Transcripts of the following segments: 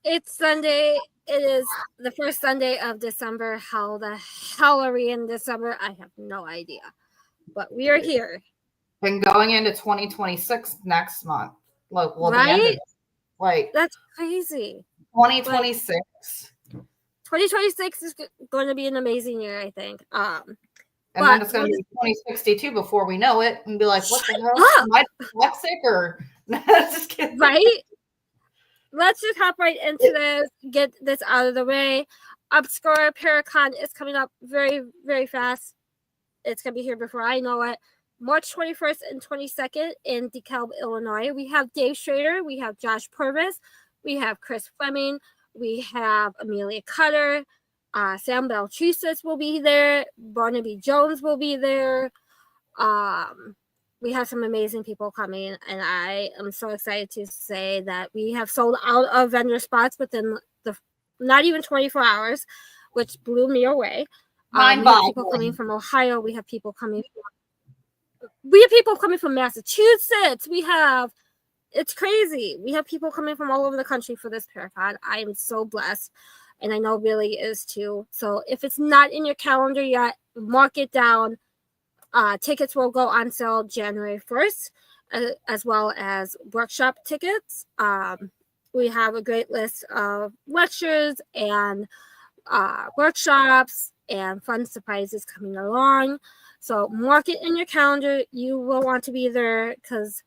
It's Sunday. It is the first Sunday of December. How the hell are we in December? I have no idea. But we are here. Been going into 2026 next month. Like, well, the end of Right? it. Like, That's crazy. 2026. 2026 is going to be an amazing year, I think. And but then it's going to be 2062 before we know it and be like, what the hell? Am I dyslexic or just kidding? Right? Let's just hop right into this, get this out of the way. Obscure Paracon is coming up very, very fast. It's going to be here before I know it. March 21st and 22nd in DeKalb, Illinois. We have Dave Schrader. We have Josh Purvis. We have Chris Fleming. We have Amelia Cutter. Sam Beltrusis will be there. Barnaby Jones will be there. We have some amazing people coming, and I am so excited to say that we have sold out of vendor spots within the not even 24 hours, which blew me away. We have people coming from Ohio. We have people coming from Massachusetts. It's crazy. We have people coming from all over the country for this Paracon. I am so blessed, and I know Billy is too. So if it's not in your calendar yet, mark it down. Tickets will go on sale January 1st, as well as workshop tickets. We have a great list of lectures and workshops and fun surprises coming along. So mark it in your calendar. You will want to be there because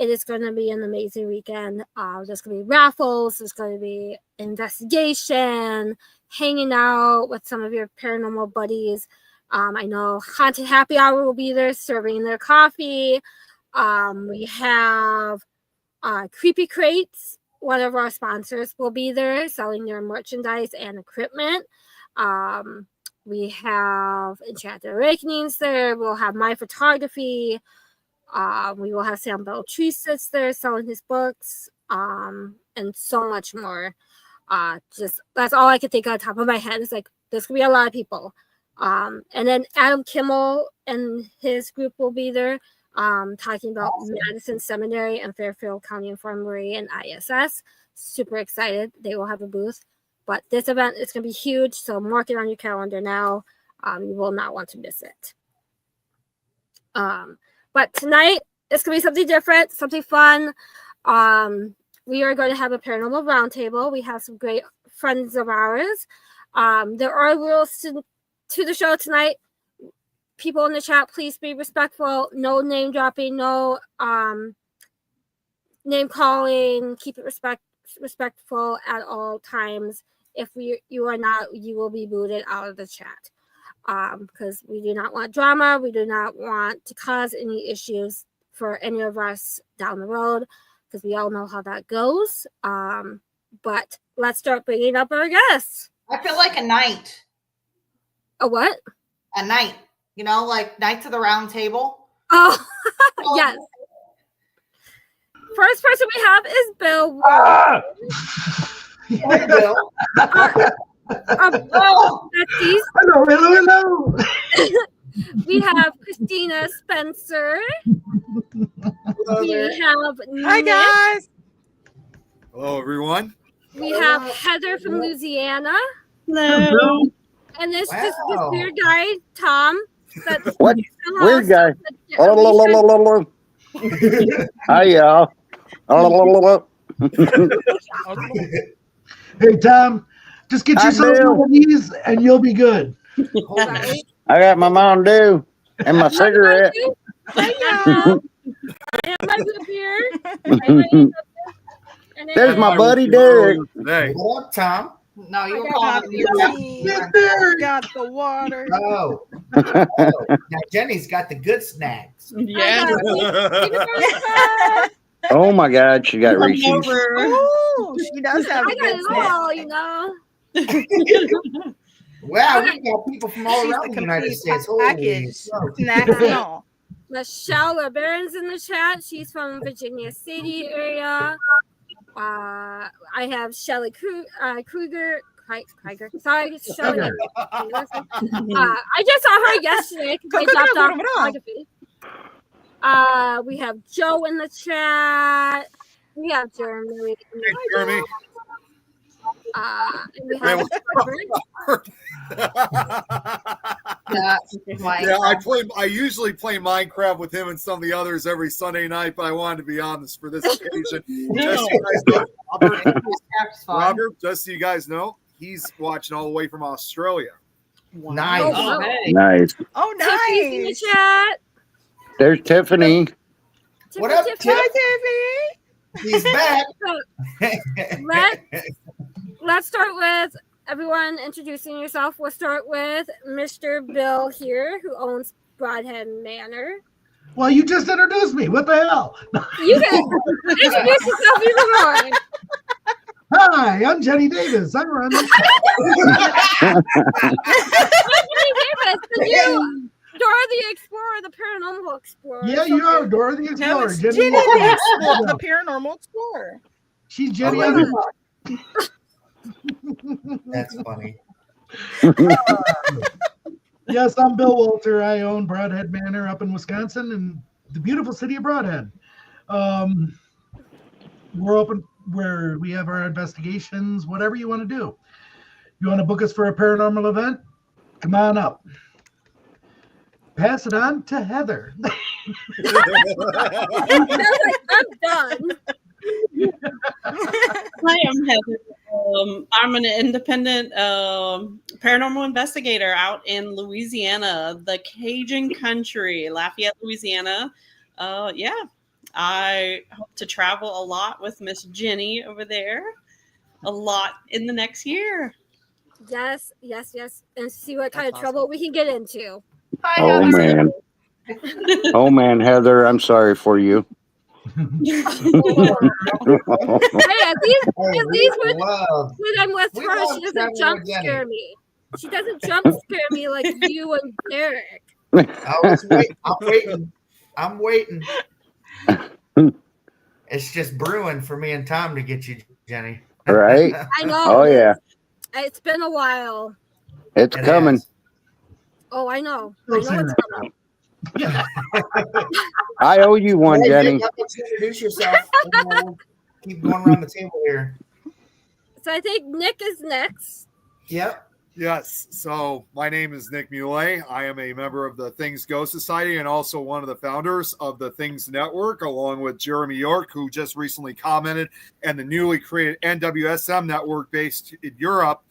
it is going to be an amazing weekend. There's going to be raffles. There's going to be investigation, hanging out with some of your paranormal buddies. I know Haunted Happy Hour will be there serving their coffee. We have Creepy Crates. One of our sponsors will be there selling their merchandise and equipment. We have Enchanted Awakenings there. We'll have My Photography. We will have Sam Beltrusis there selling his books, and so much more. Just that's all I could think on top of my head. It's like there's gonna be a lot of people. And then Adam Kimmel and his group will be there, talking about Madison Seminary and Fairfield County Infirmary and ISS. Super excited. They will have a booth. But this event is going to be huge, so mark it on your calendar now. You will not want to miss it. But tonight, it's going to be something different, something fun. We are going to have a paranormal roundtable. We have some great friends of ours. There are rules to the show tonight. People in the chat, please be respectful. No name dropping, no name calling. Keep it respectful at all times. If you are not, you will be booted out of the chat. Because we do not want drama. We do not want to cause any issues for any of us down the road, because we all know how that goes. But let's start bringing up our guests. I feel like a knight. A what? A knight. You know, like Knights of the Round Table. Oh, yes. First person we have is Bill. Hey, Bill. Hello. We have Christina Spencer. We have Nick. Hi, guys. Hello, everyone. We have Heather from Louisiana. Hello. And this weird guy, Tom. What? Weird guy. Hi, y'all. Hey, Tom, just get yourself one of these and you'll be good. Right? I got my Mountain Dew and my cigarette. I have my root beer. There's my buddy Derek. What up, Tom? No, you got the water. Oh. Now Jenny's got the good snacks. Yeah. Oh my God, she got Reese's. Oh, she does have. I got it all, you know. Wow, we got people from all around the United States. Package. Snacks and all. Michelle LeBaron's in the chat. She's from Virginia City area. I have Shelly Kruger. Sorry, Shelly. I just saw her yesterday because I dropped off photography. We have Joe in the chat. We have Jeremy. Hey, Jeremy. We have I usually play Minecraft with him and some of the others every Sunday night, but I wanted to be honest for this occasion. Just so you guys know, Robert, just so you guys know, he's watching all the way from Australia. Nice. Oh, hey. Nice. Oh, Tiffany's in the nice. chat. There's Tiffany. What up, Tiffany? Hi, He's back. Let's start with everyone introducing yourself. We'll start with Mr. Bill here, who owns Broadhead Manor. Well, you just introduced me. What the hell? You can introduce yourself even more. Hi, I'm Jenny Davis. I run. Jenny Davis, the new Dora the Explorer, the Paranormal Explorer. Yeah, you are Dora the Explorer. No, it's Jenny the Explorer, the Paranormal Explorer. She's Jenny. That's funny. Yes, I'm Bill Walter. I own Broadhead Manor up in Wisconsin and the beautiful city of Broadhead. We're open where we have our investigations, whatever you want to do. You want to book us for a paranormal event? Come on up. Pass it on to Heather. I'm done. Hi, I'm Heather. I'm an independent paranormal investigator out in Louisiana, the Cajun country, Lafayette, Louisiana. I hope to travel a lot with Miss Jenny over there, a lot in the next year. Yes, and see what kind of trouble we can get into. Hi, Oh, Heather. man. Oh, man, Heather, I'm sorry for you. Hey, at least when I'm with We her, love she doesn't traveling jump with Jenny. scare me. She doesn't jump scare me like you and Derek. I'm waiting. It's just brewing for me and Tom to get you, Jenny. Right? I know. Oh, yeah. It's been a while. It's It coming. has. Oh, I know. I know it's coming. I owe you one, Hey, Jenny. Nick, how about you introduce yourself? And we'll keep going around the table here. So I think Nick is next. Yep. Yes. So my name is Nick Muley. I am a member of the Things Go Society and also one of the founders of the Things Network, along with Jeremy York, who just recently commented, and the newly created NWSM network based in Europe.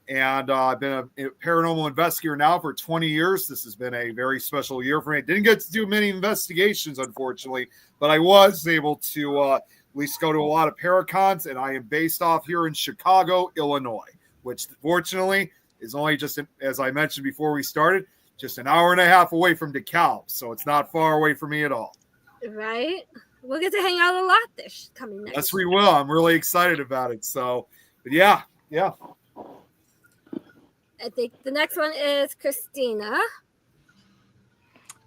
And I've been a paranormal investigator now for 20 years. This has been a very special year for me. I didn't get to do many investigations, unfortunately, but I was able to at least go to a lot of Paracons, and I am based off here in Chicago, Illinois, which fortunately is only just, as I mentioned before we started, just an hour and a half away from DeKalb. So it's not far away from me at all. Right? We'll get to hang out a lot this coming next. Yes, we will. I'm really excited about it. So, but yeah. I think the next one is Christina.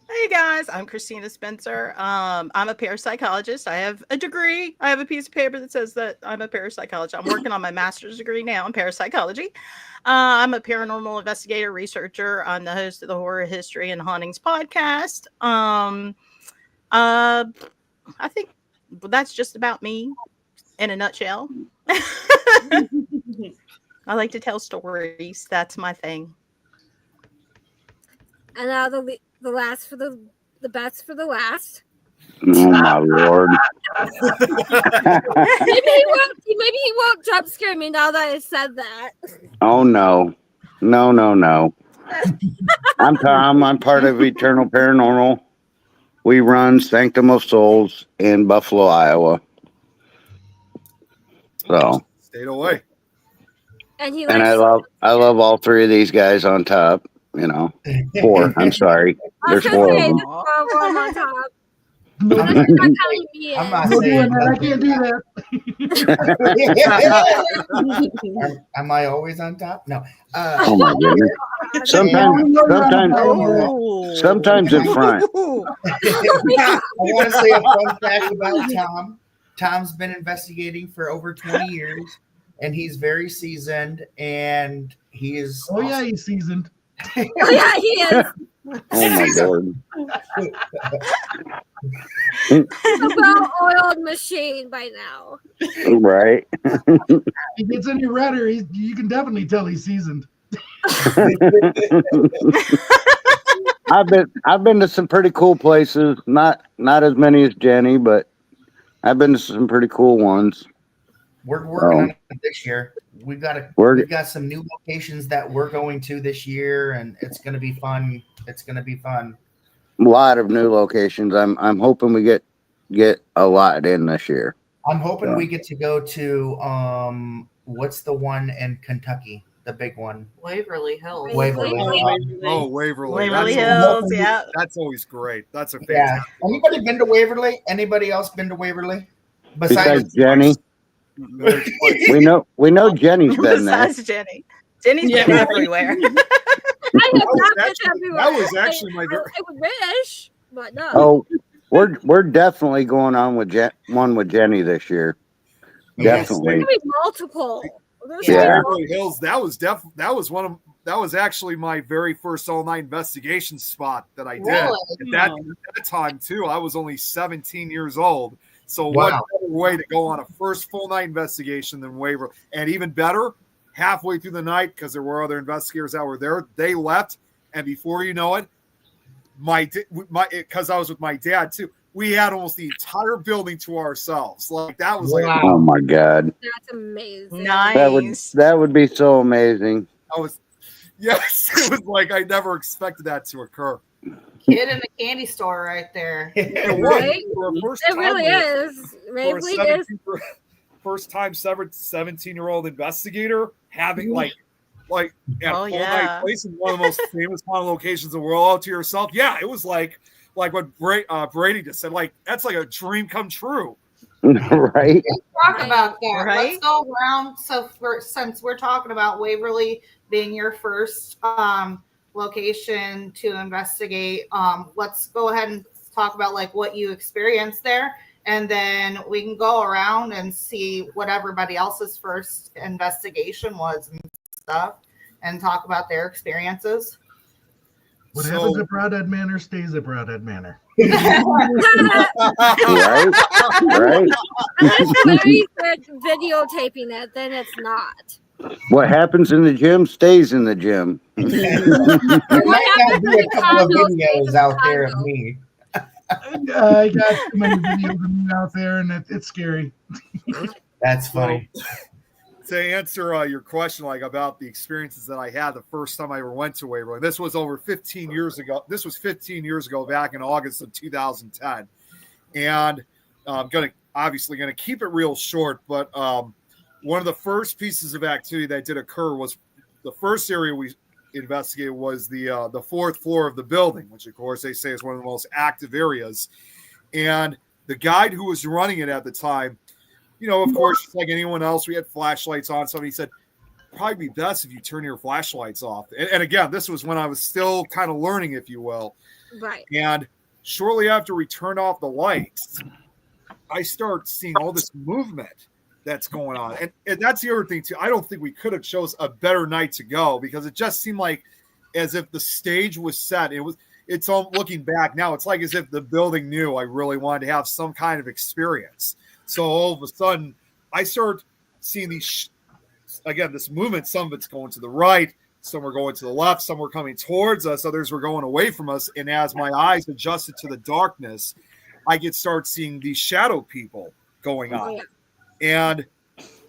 Hey guys, I'm Christina Spencer. I'm a parapsychologist. I have a degree. I have a piece of paper that says that I'm a parapsychologist. I'm working on my master's degree now in parapsychology. I'm a paranormal investigator, researcher. I'm the host of the Horror History and Hauntings podcast. I think that's just about me in a nutshell. I like to tell stories. That's my thing. And now the last for the best for the last. Oh, my Lord. Maybe he won't jump scare me now that I said that. Oh, no. No. I'm Tom. I'm part of Eternal Paranormal. We run Sanctum of Souls in Buffalo, Iowa. So. Stayed away. And I love all three of these guys on top. You know, 4. I'm sorry. There's 4 of them. On top. No, I'm Not counting me I'm in. not no saying doing that. I can't do that. Am I always on top? No. Oh my goodness. Sometimes in front. I want to say a fun fact about Tom. Tom's been investigating for over 20 years, and he's very seasoned, and he is. Oh, yeah, he's seasoned. Oh, yeah, he is. Oh my God. a well-oiled machine by now. Right. He gets in your rudder. You can definitely tell he's seasoned. I've been to some pretty cool places. Not as many as Jenny, but I've been to some pretty cool ones. We're working on it this year. We've got some new locations that we're going to this year, and it's going to be fun. It's going to be fun. A lot of new locations. I'm hoping we get a lot in this year. I'm hoping we get to go to what's the one in Kentucky? The big one. Waverly Hills. Waverly. Waverly. Waverly Hills, yeah. That's always great. That's a Yeah. fantastic. Anybody been to Waverly? Anybody else been to Waverly? Besides Jenny. we know Jenny's been there. Besides Jenny. Jenny's been everywhere. I have not been everywhere. That was actually my. I would wish, but no. Oh, we're definitely going on with one with Jenny this year. Definitely. There's gonna be multiple. Yeah. Waverly Hills. That was actually my very first all-night investigation spot that I did. Really? At that time too, I was only 17 years old. So what better way to go on a first full night investigation than Waverly? And even better, halfway through the night, because there were other investigators that were there, they left, and before you know it, because I was with my dad too, we had almost the entire building to ourselves. Like that was like, oh my God, that's amazing. Nice. That would be so amazing. Yes, it was like I never expected that to occur. Kid in the candy store right there. It Right? was. It really is. Waverly is. First time 17-year-old investigator having like at full night place in one of the most famous haunted locations in the world all to yourself. Yeah, it was like what Brady just said. Like that's like a dream come true. Right. Let's talk about that. Right? Let's go around. So since we're talking about Waverly being your first location to investigate, let's go ahead and talk about like what you experienced there, and then we can go around and see what everybody else's first investigation was and stuff, and talk about their experiences. What happens at Broadhead Manor stays at Broadhead Manor. Right. Unless Larry starts videotaping it, then it's not. What happens in the gym stays in the gym. There might not be a couple of videos out there of me. I got too many videos of me out there, and it's scary. That's funny. To answer your question, like about the experiences that I had the first time I ever went to Waverly, this was over 15 years ago. This was 15 years ago, back in August of 2010. And I'm obviously going to keep it real short, but one of the first pieces of activity that did occur was the first area we investigated was the fourth floor of the building, which of course they say is one of the most active areas. And the guide who was running it at the time, of course, just like anyone else, we had flashlights on. So he said, probably be best if you turn your flashlights off. And again, this was when I was still kind of learning, if you will. Right. And shortly after we turned off the lights, I start seeing all this movement that's going on. And that's the other thing too. I don't think we could have chose a better night to go, because it just seemed like as if the stage was set. It's all looking back now. It's like as if the building knew I really wanted to have some kind of experience. So all of a sudden, I start seeing this movement. Some of it's going to the right, some were going to the left, some were coming towards us, others were going away from us. And as my eyes adjusted to the darkness, I start seeing these shadow people going on. And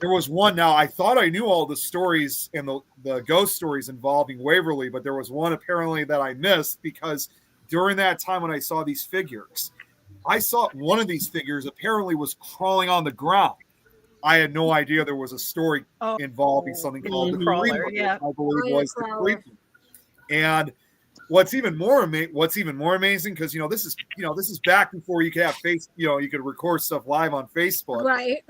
there was one. Now, I thought I knew all the stories and the ghost stories involving Waverly, but there was one apparently that I missed, because during that time when I saw these figures, I saw one of these figures apparently was crawling on the ground. I had no idea there was a story involving something called the crawler. creeper, Yeah, I believe was the creeper. And what's even more amazing, because this is back before you could have you could record stuff live on Facebook. Right.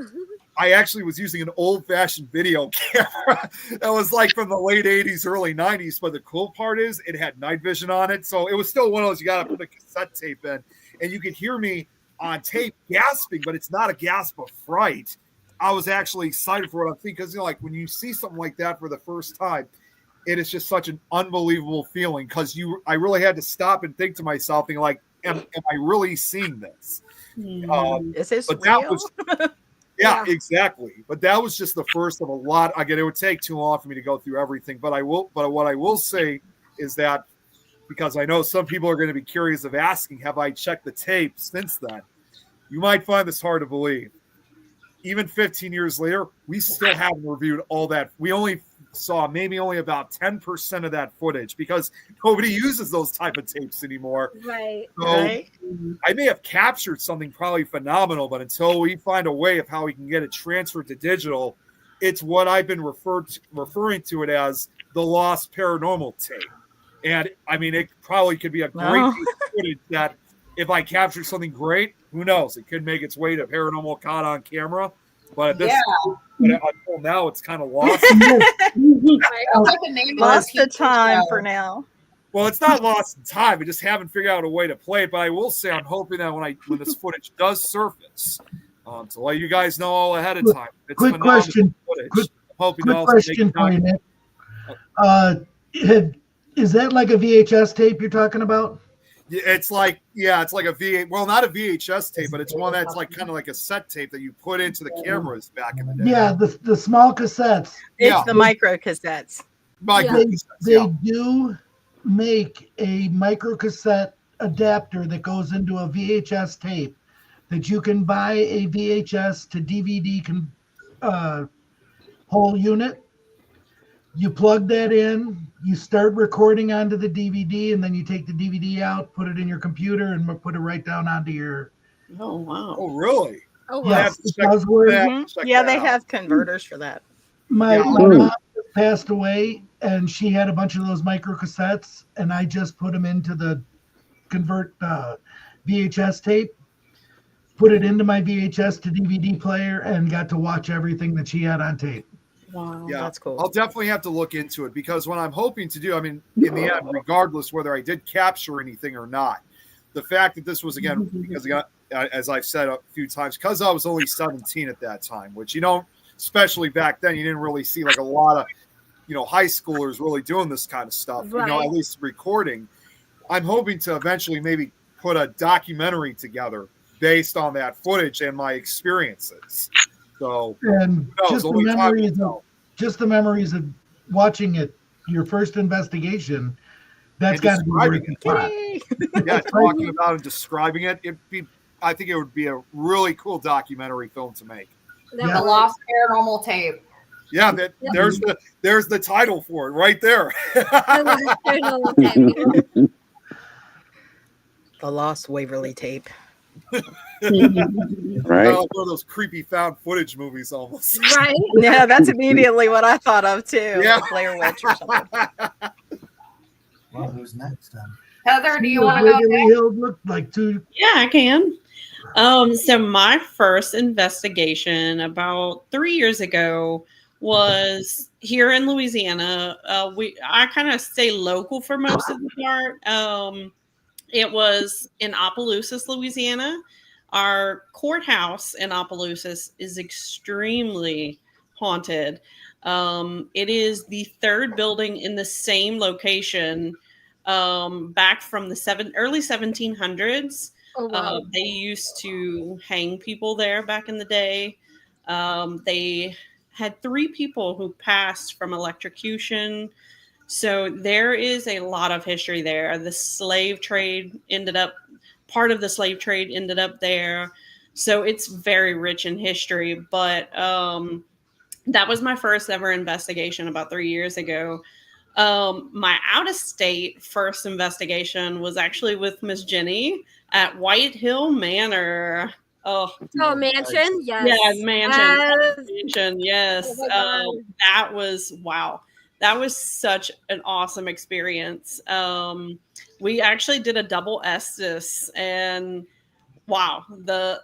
I actually was using an old-fashioned video camera that was like from the late 80s, early 90s. But the cool part is it had night vision on it. So it was still one of those, you got to put a cassette tape in. And you could hear me on tape gasping, but it's not a gasp of fright. I was actually excited for what I'm thinking, because like when you see something like that for the first time, it is just such an unbelievable feeling, because I really had to stop and think to myself, thinking like, am I really seeing this? Is this But real? that was, yeah, exactly. But that was just the first of a lot. Again, it would take too long for me to go through everything. But what I will say is that, because I know some people are going to be curious of asking, have I checked the tape since then? You might find this hard to believe. Even 15 years later, we still haven't reviewed all that. We only saw maybe only about 10% of that footage because nobody uses those type of tapes anymore. Right. So Right. I may have captured something probably phenomenal, but until we find a way of how we can get it transferred to digital, it's what I've been referring to it as the lost paranormal tape. And I mean, it probably could be a great Oh. piece of footage that if I capture something great, who knows? It could make its way to Paranormal Caught on Camera. But at this until now, it's kind of lost. Lost the time for now. Well, it's not lost in time. We just haven't figured out a way to play it. But I will say, I'm hoping that when this footage does surface, to let you guys know all ahead of time. It's Quick phenomenal question. footage. Quick Hoping to also question make for you, Nick. Is that like a VHS tape you're talking about? It's like a VH. Well, not a VHS tape, but it's one that's like kind of like a set tape that you put into the cameras back in the day. Yeah, the small cassettes. It's the micro cassettes. They do make a micro cassette adapter that goes into a VHS tape that you can buy a VHS to DVD whole unit. You plug that in, you start recording onto the DVD, and then you take the DVD out, put it in your computer, and put it right down onto your. Oh wow! Oh really? Oh wow! Yes, it does work. Yeah, they have converters for that. My mom passed away, and she had a bunch of those micro cassettes, and I just put them into the convert VHS tape, put it into my VHS to DVD player, and got to watch everything that she had on tape. Wow, Yeah, that's cool. I'll definitely have to look into it because what I'm hoping to do, I mean, in the end, regardless whether I did capture anything or not, the fact that this was, again, because as I've said a few times, because I was only 17 at that time, which, especially back then, you didn't really see like a lot of, high schoolers really doing this kind of stuff, Right. at least recording. I'm hoping to eventually maybe put a documentary together based on that footage and my experiences. So, and just the memories of watching it, your first investigation, that's got to be worth the plot. Yeah, talking about and describing it, I think it would be a really cool documentary film to make. The Lost Paranormal Tape. Yeah, there's the title for it right there. The Lost Waverly Tape. Right. One of those creepy found footage movies almost. Right. Yeah, that's immediately what I thought of too. Yeah. Like Blair Witch or something. Well, who's next? Heather, do you want to go next? Look like two. Yeah, I can. So my first investigation about 3 years ago was here in Louisiana. I kind of stay local for most of the part. It was in Opelousas, Louisiana. Our courthouse in Opelousas is extremely haunted. It is the third building in the same location back from the early 1700s. Oh, wow. They used to hang people there back in the day. They had 3 people who passed from electrocution. So there is a lot of history there. Part of the slave trade ended up there. So it's very rich in history. But that was my first ever investigation about 3 years ago. My out-of-state first investigation was actually with Miss Jenny at White Hill Manor. Oh, mansion, yes. Yeah, mansion. Yes. Oh That was wow. That was such an awesome experience. We actually did a double Estes, and wow, the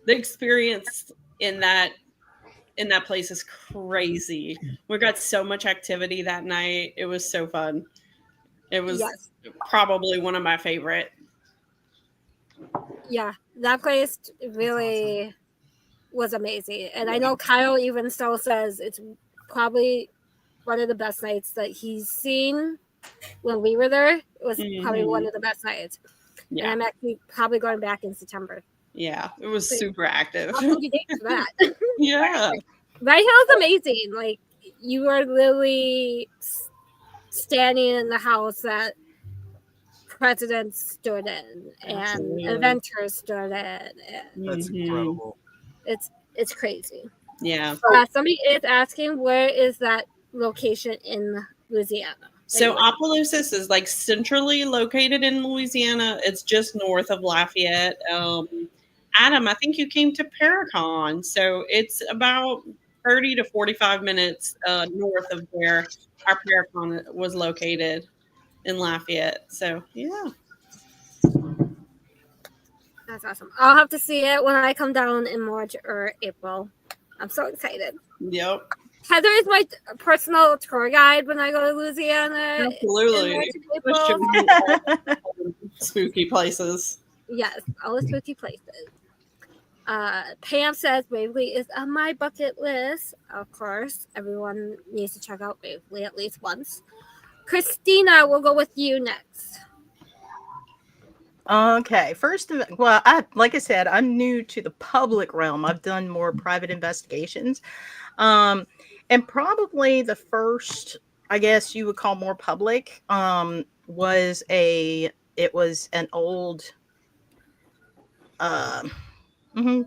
experience in that place is crazy. We got so much activity that night. It was so fun. It was probably one of my favorite. Yeah, that place really was amazing. And I know Kyle even still says it's probably one of the best nights that he's seen when we were there. It was probably one of the best nights. And Yeah. I'm actually probably going back in September. Yeah. It was Wait, super active. I'll hold you date for that. Yeah. Ride Hill is amazing. Like, you are literally standing in the house that presidents stood in and Absolutely. inventors stood in. And That's Mhm. incredible. it's crazy. Yeah. Somebody is asking, where is that location in Louisiana? So Opelousas is like centrally located in Louisiana. It's just north of Lafayette. Adam, I think you came to Paracon, so it's about 30 to 45 minutes north of where our Paracon was located in Lafayette. So yeah. That's awesome. I'll have to see it when I come down in March or April. I'm so excited. Yep. Heather is my personal tour guide when I go to Louisiana. Absolutely. In March and We'll show April. you all the spooky places. Yes, all the spooky places. Pam says Waverly is on my bucket list. Of course, everyone needs to check out Waverly at least once. Christina, we'll go with you next. Okay, like I said, I'm new to the public realm. I've done more private investigations, and probably the first, I guess you would call more public, was an old,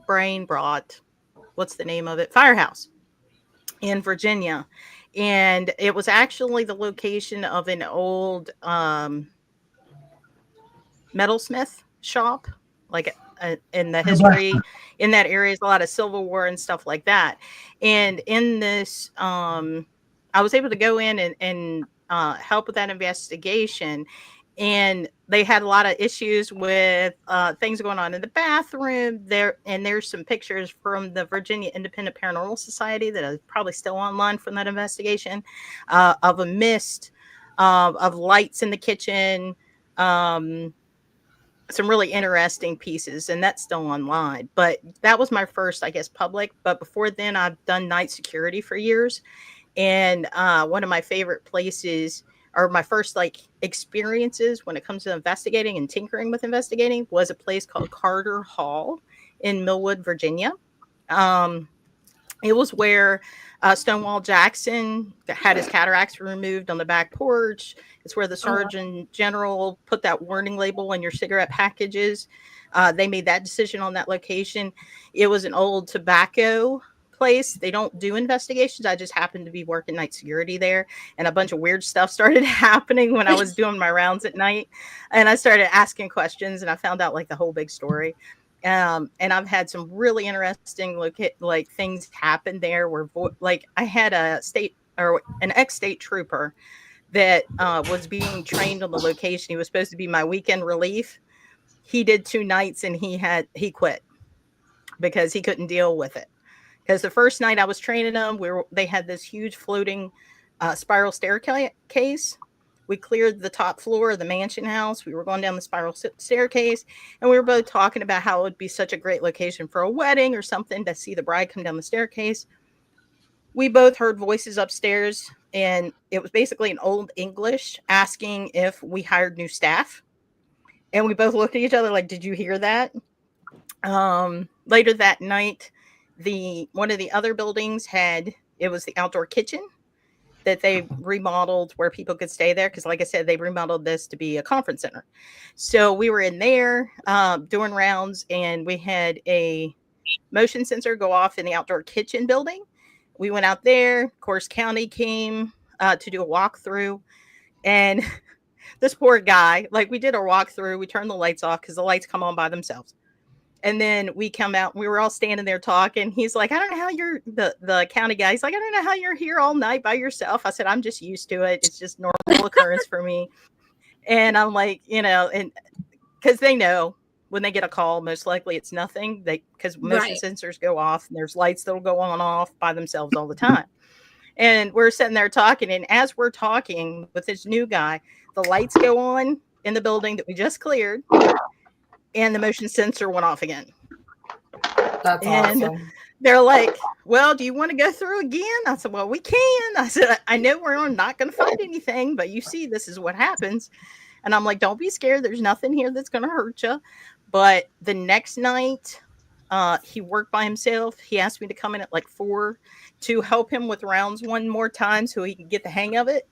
brain brought. What's the name of it? Firehouse in Virginia, and it was actually the location of an old metalsmith shop, like in the history in that area is a lot of Civil War and stuff like that. And in this, I was able to go in and help with that investigation. And they had a lot of issues with things going on in the bathroom there. And there's some pictures from the Virginia Independent Paranormal Society that are probably still online from that investigation, of a mist, of lights in the kitchen, some really interesting pieces, and that's still online. But that was my first, I guess, public. But before then, I've done night security for years. And one of my favorite places, or my first like experiences when it comes to investigating and tinkering with investigating, was a place called Carter Hall in Millwood, Virginia. It was where Stonewall Jackson had his cataracts removed on the back porch. It's where the Surgeon General put that warning label on your cigarette packages. They made that decision on that location. It was an old tobacco place. They don't do investigations. I just happened to be working night security there, and a bunch of weird stuff started happening when I was doing my rounds at night. And I started asking questions, and I found out like the whole big story. And I've had some really interesting like things happen there where like I had a state or an ex-state trooper that was being trained on the location. He was supposed to be my weekend relief. He did 2 nights and he quit because he couldn't deal with it. Because the first night I was training them, they had this huge floating spiral staircase. We cleared the top floor of the mansion house. We were going down the spiral staircase, and we were both talking about how it would be such a great location for a wedding or something to see the bride come down the staircase. We both heard voices upstairs, and it was basically an old English asking if we hired new staff. And we both looked at each other like, did you hear that? Later that night, one of the other buildings it was the outdoor kitchen that they remodeled where people could stay there. Because like I said, they remodeled this to be a conference center. So we were in there doing rounds, and we had a motion sensor go off in the outdoor kitchen building. We went out there. Of course, county came to do a walkthrough. And this poor guy, like we did our walkthrough, we turned the lights off because the lights come on by themselves. And then we come out, we were all standing there talking. He's like, I don't know how you're the county guy. He's like, I don't know how you're here all night by yourself. I said, I'm just used to it. It's just normal occurrence for me. And I'm like, and because they know when they get a call, most likely it's nothing. Because motion sensors go off and there's lights that'll go on and off by themselves all the time. And we're sitting there talking. And as we're talking with this new guy, the lights go on in the building that we just cleared. And the motion sensor went off again. That's awesome. They're like, well, do you want to go through again? I said, well, we can. I said, I know we're not going to find anything, but you see, this is what happens. And I'm like, don't be scared. There's nothing here that's going to hurt you. But the next night, he worked by himself. He asked me to come in at like 4 to help him with rounds one more time so he could get the hang of it.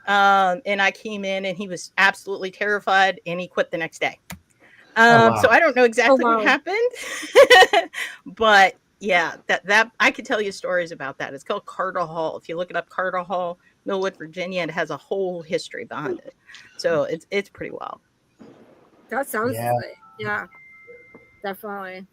And I came in and he was absolutely terrified and he quit the next day. So I don't know exactly what happened, but yeah, that I could tell you stories about that. It's called Carter Hall. If you look it up, Carter Hall, Millwood, Virginia, it has a whole history behind it. So it's pretty wild. That sounds yeah, definitely.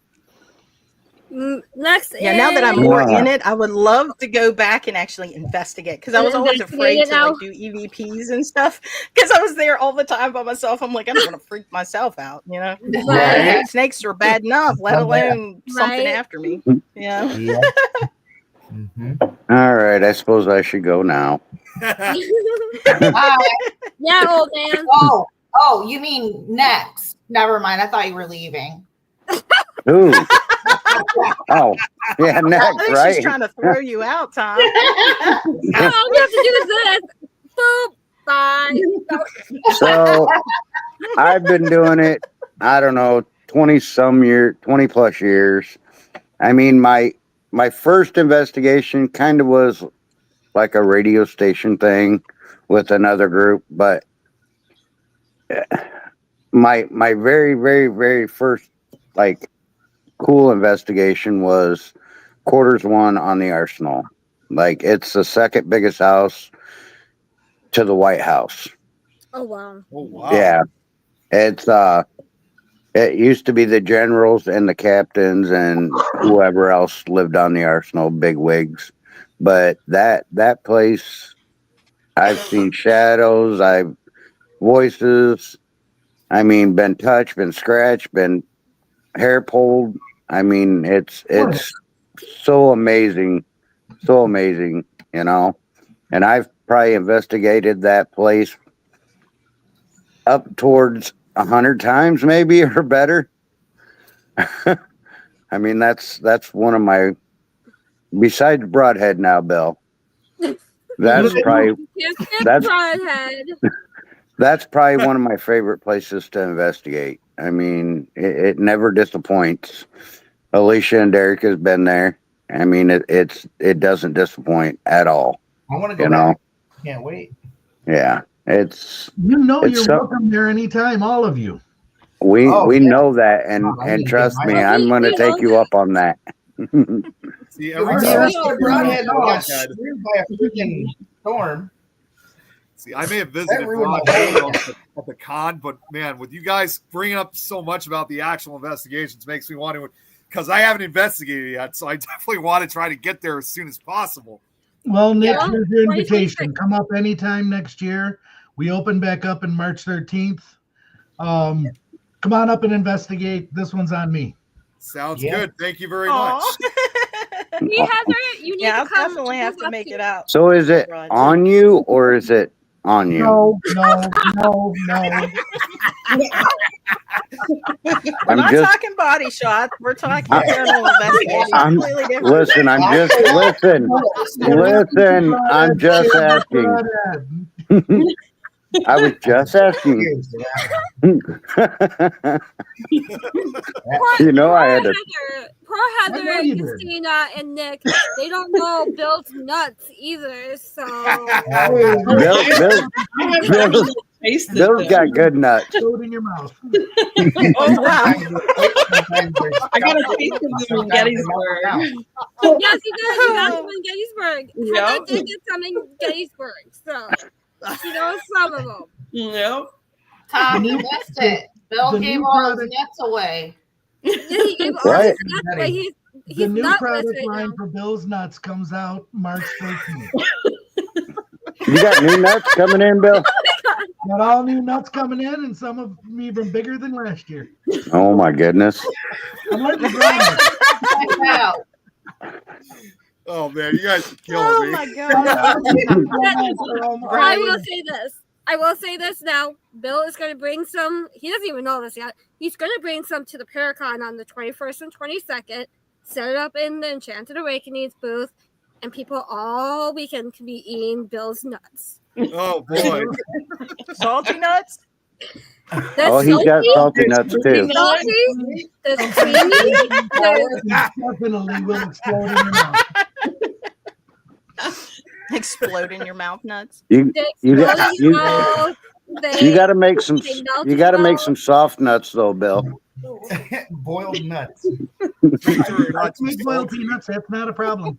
Next, now that I'm more in it, I would love to go back and actually investigate because I was always afraid to like do EVPs and stuff because I was there all the time by myself. I'm like, I don't want to freak myself out, you know. Right. Snakes are bad enough, let alone something after me. Yeah. All right, I suppose I should go now. Yeah, old man. Oh, you mean next? Never mind. I thought you were leaving. Ooh. Oh, yeah, next, right? She's trying to throw you out, Tom. All we have to do is this. Boop. Bye. So I've been doing it, I don't know, 20 plus years. I mean, my first investigation kind of was like a radio station thing with another group, but my very, very, very first like cool investigation was quarters 1 on the Arsenal. Like it's the second biggest house to the White House. Oh wow. Oh wow. Yeah. It's it used to be the generals and the captains and whoever else lived on the Arsenal, big wigs. But that place, I've seen shadows, I've voices, I mean, been touched, been scratched, been hair pulled. I mean, it's so amazing, you know. And I've probably investigated that place up towards 100 times, maybe or better. I mean, that's one of my, besides Broadhead now, Bill. That's probably Broadhead. That's probably one of my favorite places to investigate. I mean, it never disappoints. Alicia and Derek has been there. I mean, it doesn't disappoint at all. I want to go back. Can't wait. Yeah, it's you're welcome there anytime, all of you. We know that, and trust me, I'm going to take you up on that. See, Broadhead got screwed by a freaking storm. See, I may have visited Broadhead at the con, but man, with you guys bringing up so much about the actual investigations makes me want to, because I haven't investigated yet, so I definitely want to try to get there as soon as possible. Well, Nick, here's your invitation. Come up anytime next year. We open back up in March 13th. Come on up and investigate. This one's on me. Sounds good. Thank you very much. You need to I'll come. Definitely have to make it out. So is it on you or is it on you? No. We're not talking body shots. We're talking paranormal investigation. Listen, I'm just asking. I was just asking. You know, I had to. Poor Heather, Christina, and Nick. They don't know Bill's nuts either. So Bill's got good nuts. Throw it in your mouth. Oh wow! I got a taste of them in Gettysburg. Yes, you got some in Gettysburg. Heather did get some in Gettysburg. So. She knows some of them. Yep. Tom, you missed it. Bill gave all his nuts away. Yeah, he gave all his nuts away. The new product line for Bill's Nuts comes out March 13th. You got new nuts coming in, Bill? Got all new nuts coming in, and some of them even bigger than last year. Oh my goodness! I'm letting you go. Oh man, you guys are killing me. Oh my god! I will say this now. Bill is going to bring some. He doesn't even know this yet. He's going to bring some to the Paracon on the 21st and 22nd. Set it up in the Enchanted Awakenings booth, and people all weekend can be eating Bill's nuts. Oh boy, Salty nuts. Oh, he's got salty nuts too. Salty, there's creamy, there's Definitely will explode in your mouth. Explode in your mouth nuts. You got to make some. You got to make some soft nuts though, Bill. Boiled nuts. Make sure you're not too Make boiled salty. peanuts. That's not a problem.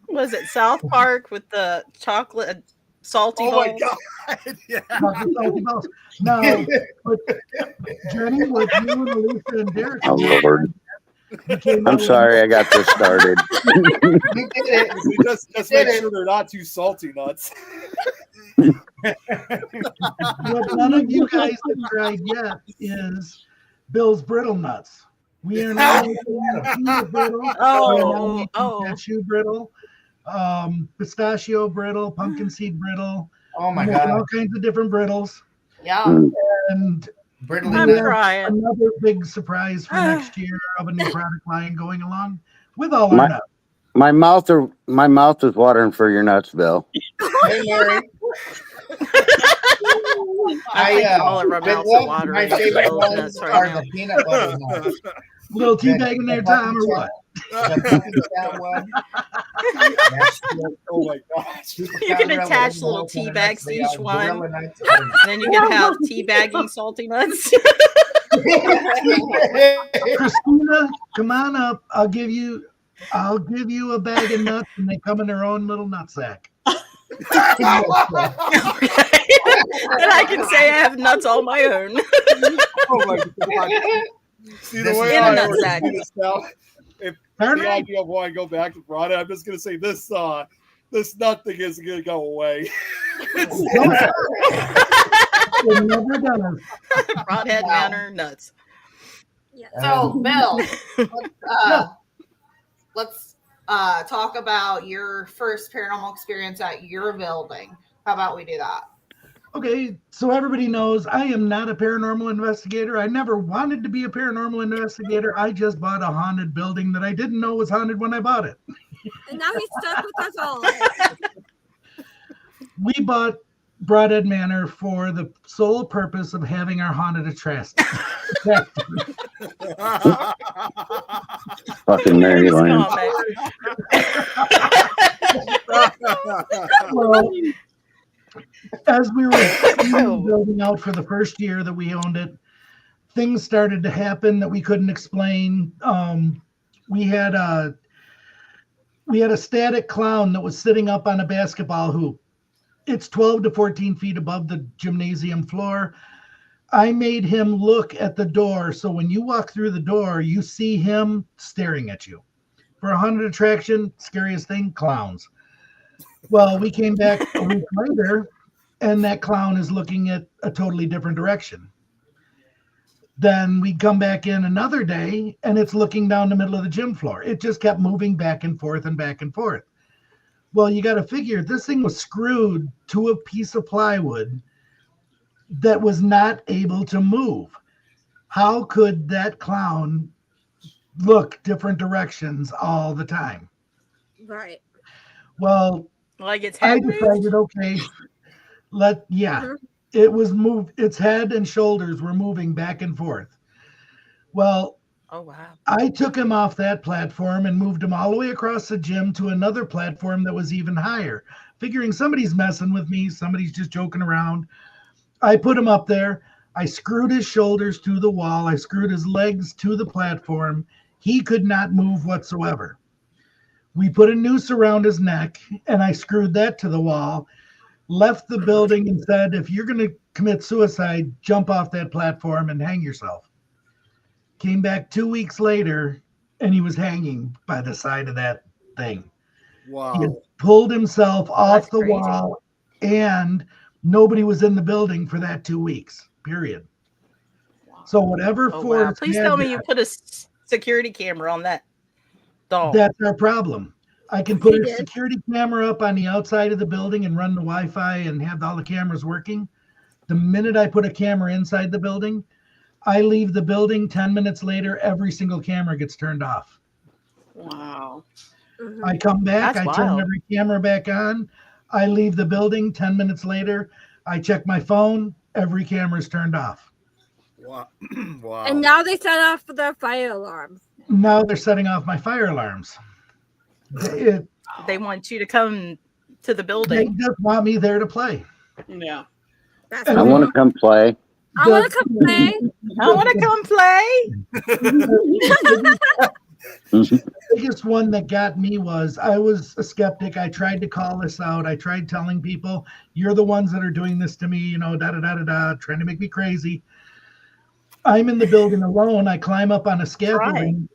Was it South Park with the chocolate salty Oh my balls? god! Yeah. Salty balls. No, but Jenny, what you and Elisa and Derek Oh Lord. came I'm out sorry, I got this started. You did it. Just make sure they're not too salty nuts. what none of you guys have tried yet is Bill's brittle nuts. We are now making peanut brittle. We are now making cashew brittle, pistachio brittle, pumpkin seed brittle. Oh my We're making god. all kinds of different brittles. Yeah. And Brittling I'm we have crying. another big surprise for next year of a new product line going along with all our nuts. My mouth is watering for your nuts, Bill. Hey, Mary. I think all of our mouths are watering. My favorite Those ones nuts are right the now. peanut butter nuts. Little tea bag in there, Tom, or what? The puppy chow one. That's the- Oh my gosh! You can attach little tea bags to each one. And then you can have tea bagging salty nuts. Christina, come on up. I'll give you a bag of nuts, and they come in their own little nut sack. And I can say I have nuts all my own. Oh my god! See the This way is I a nut already sack. see this now. If the idea of why I go back to Brada, I'm just gonna say this nut thing isn't gonna go away. It never does. Broadhead Manor nuts. So, Bill, let's talk about your first paranormal experience at your building. How about we do that? Okay, so everybody knows I am not a paranormal investigator. I never wanted to be a paranormal investigator. I just bought a haunted building that I didn't know was haunted when I bought it. and now he's stuck with us all. We bought Broadhead Manor for the sole purpose of having our haunted attraction. Fucking Mary Lynn. Well, as we were building out for the first year that we owned it, things started to happen that we couldn't explain. We had a static clown that was sitting up on a basketball hoop. It's 12 to 14 feet above the gymnasium floor. I made him look at the door, so when you walk through the door, you see him staring at you. For a haunted attraction, scariest thing, clowns. Well, we came back a week later, and that clown is looking at a totally different direction. Then we come back in another day, and it's looking down the middle of the gym floor. It just kept moving back and forth and back and forth. Well, you got to figure this thing was screwed to a piece of plywood that was not able to move. How could that clown look different directions all the time? Right. Well, like its I head moved? decided, okay, it was moved. Its head and shoulders were moving back and forth. Well, oh wow! I took him off that platform and moved him all the way across the gym to another platform that was even higher, figuring somebody's messing with me, somebody's just joking around. I put him up there. I screwed his shoulders to the wall. I screwed his legs to the platform. He could not move whatsoever. We put a noose around his neck, and I screwed that to the wall, left the building, and said, if you're going to commit suicide, jump off that platform and hang yourself. Came back 2 weeks later, and he was hanging by the side of that thing. Wow. He had pulled himself off That's the crazy. wall, and nobody was in the building for that 2 weeks, period. So whatever Oh force wow! Please had tell me that, you put a security camera on that doll. that's our problem. I can put He a did. security camera up on the outside of the building and run the Wi-Fi and have all the cameras working. The minute I put a camera inside the building, I leave the building. 10 minutes later, every single camera gets turned off. Wow. Mhm. I come back, That's I turn wild. every camera back on. I leave the building. 10 minutes later, I check my phone. every camera's turned off. Wow. Wow. And now they set off their fire alarm. Now they're setting off my fire alarms. They want you to come to the They building. just want me there to play. Yeah. That's And I want to come play. I want to come play. I want to come play. The biggest one that got me was I was a skeptic. I tried to call this out. I tried telling people, you're the ones that are doing this to me, you know, trying to make me crazy. I'm in the building alone. I climb up on a scaffolding.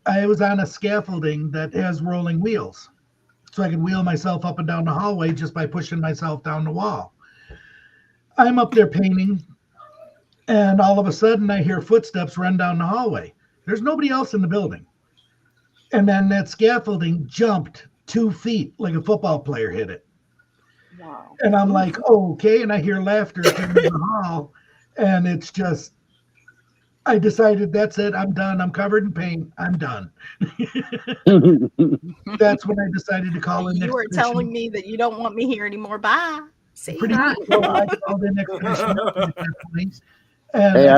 I was on a scaffolding that has rolling wheels. So I could wheel myself up and down the hallway just by pushing myself down the wall. I'm up there painting, and all of a sudden I hear footsteps run down the hallway. There's nobody else in the building. And then that scaffolding jumped 2 feet like a football player hit it. Wow. And I'm like, oh, okay. And I hear laughter in the hall. And it's just, I decided that's it. I'm done. I'm covered in paint. I'm done. That's when I decided to call in. You were telling me that you don't want me here anymore. Bye. See Pretty you. much. So I called in expedition. And Hey,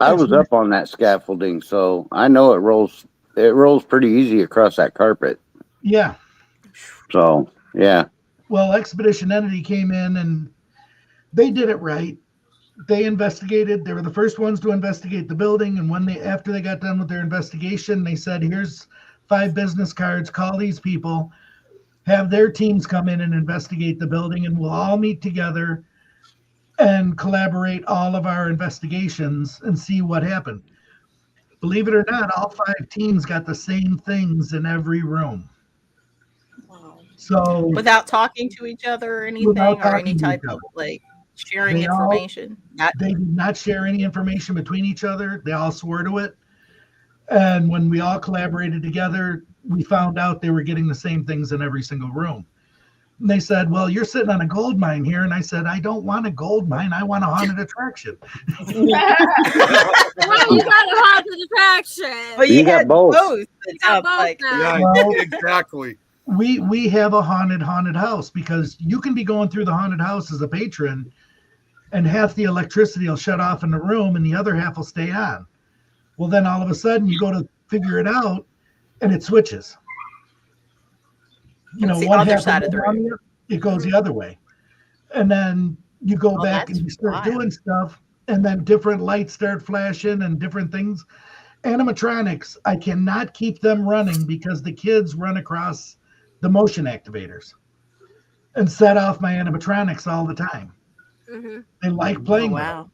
I was up on that scaffolding, so I know it rolls pretty easy across that carpet. yeah. So yeah. Well, Expedition Entity came in and they did it right. They investigated. They were the first ones to investigate the building. And after they got done with their investigation, they said, here's 5 business cards. Call these people, have their teams come in and investigate the building, and we'll all meet together and collaborate all of our investigations and see what happened. Believe it or not, all 5 teams got the same things in every room. Wow. So Without talking to each other or anything, Without or any talking to type each of other. like sharing They all- information. they did not share any information between each other. They all swore to it. And when we all collaborated together, we found out they were getting the same things in every single room. And they said, well, you're sitting on a gold mine here. And I said, I don't want a gold mine. I want a haunted attraction. Well, you got a haunted attraction. But You got had both. It You got sounds both like. now. Yeah, Well- exactly. We have a haunted house because you can be going through the haunted house as a patron and half the electricity will shut off in the room and the other half will stay on. Well, then all of a sudden you go to figure it out and it switches. You It's know, the one other half side will of the go on it goes the other way. And then you go Oh, back and that's you start wild. doing stuff and then different lights start flashing and different things. Animatronics, I cannot keep them running because the kids run across the motion activators and set off my animatronics all the time. Mhm. They like playing Oh, with wow.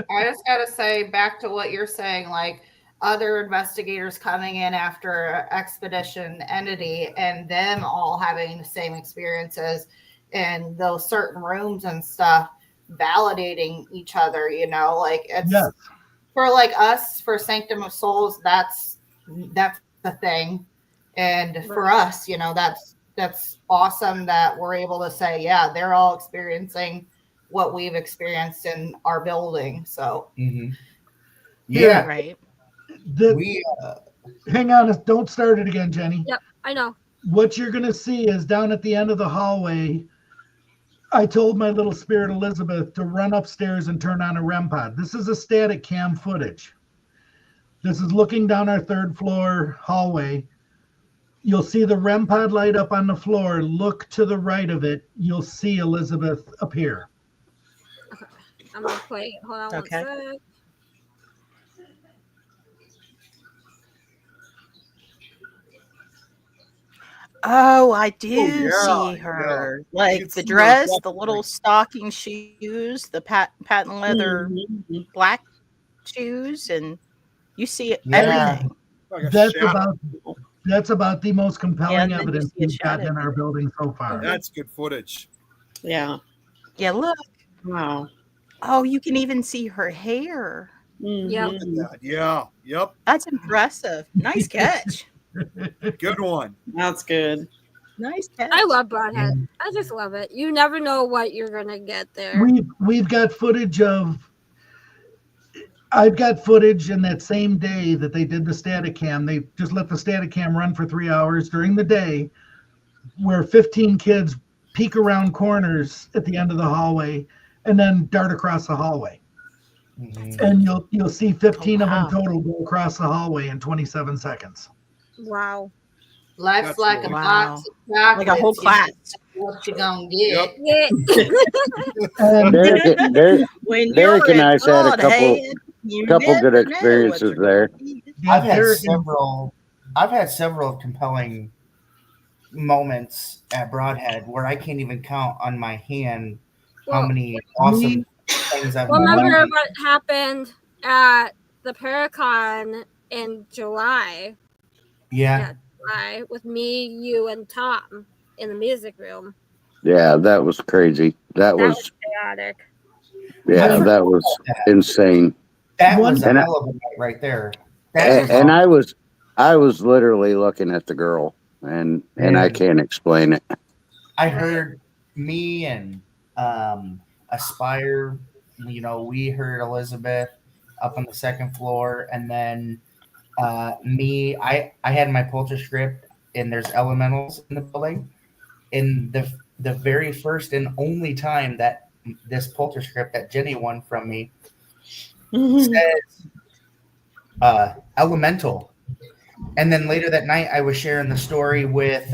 I just gotta say, back to what you're saying, like other investigators coming in after Expedition Entity and them all having the same experiences in those certain rooms and stuff, validating each other, you know, like it's Yes. for like us, for Sanctum of Souls, that's the thing. And for us, you know, that's awesome that we're able to say, yeah, they're all experiencing what we've experienced in our building. So Mhm. Yeah. Yeah, Right. we Hang on, don't start it again, Jenny. Yep, I know. What you're going to see is down at the end of the hallway, I told my little spirit Elizabeth to run upstairs and turn on a REM pod. This is a static cam footage. This is looking down our 3rd floor hallway. You'll see the REM pod light up on the floor. Look to the right of it. You'll see Elizabeth appear. I'm gonna play it. Hold on Okay. one sec. Oh, I do yeah, see her. yeah. Like It's the no dress, the doubt, little like- stocking shoes, the patent leather Mhm. black shoes, and you see Yeah. everything. Like a That's shadow. about the most compelling and then you evidence see a we've gotten in shadow. our building so far. That's good footage. Yeah. Yeah, look. Wow. Oh, you can even see her hair. Yep. Mhm. Look at that. Yeah. Yep. That's impressive. Nice catch. Good one. That's good. Nice catch. I love Broadhead. I just love it. You never know what you're gonna get there. We've got footage of. I've got footage in that same day that they did the static cam. They just let the static cam run for 3 hours during the day, where 15 kids peek around corners at the end of the hallway and then dart across the hallway. Mhm. And you'll see 15 of them wow. total go across the hallway in 27 seconds. Wow. Life's That's like really- a Wow. box of chocolates. Like a whole You class. know what you gonna get. Yep. Yeah. And When Derek you're and a I's had a couple godhead, you good never know what experiences you're there. gonna eat. I've had Derek, several. I've had several compelling moments at Broadhead where I can't even count on my hand how Well, many awesome things I've remember done. what happened at the Paracon in July? Yeah, July with me, you, and Tom in the music room. Yeah, that was crazy. That That was was chaotic. yeah, that was insane. that One- was a And I- hell of a night right there. That was And awesome. I was literally looking at the girl, and I Yeah. can't explain it. I heard me and Aspire. You know, we heard Elizabeth up on the second floor, and then me. I had my polter script, and there's elementals in the building. And the very first and only time that this polter script that Jenny won from me says elemental. And then later that night, I was sharing the story with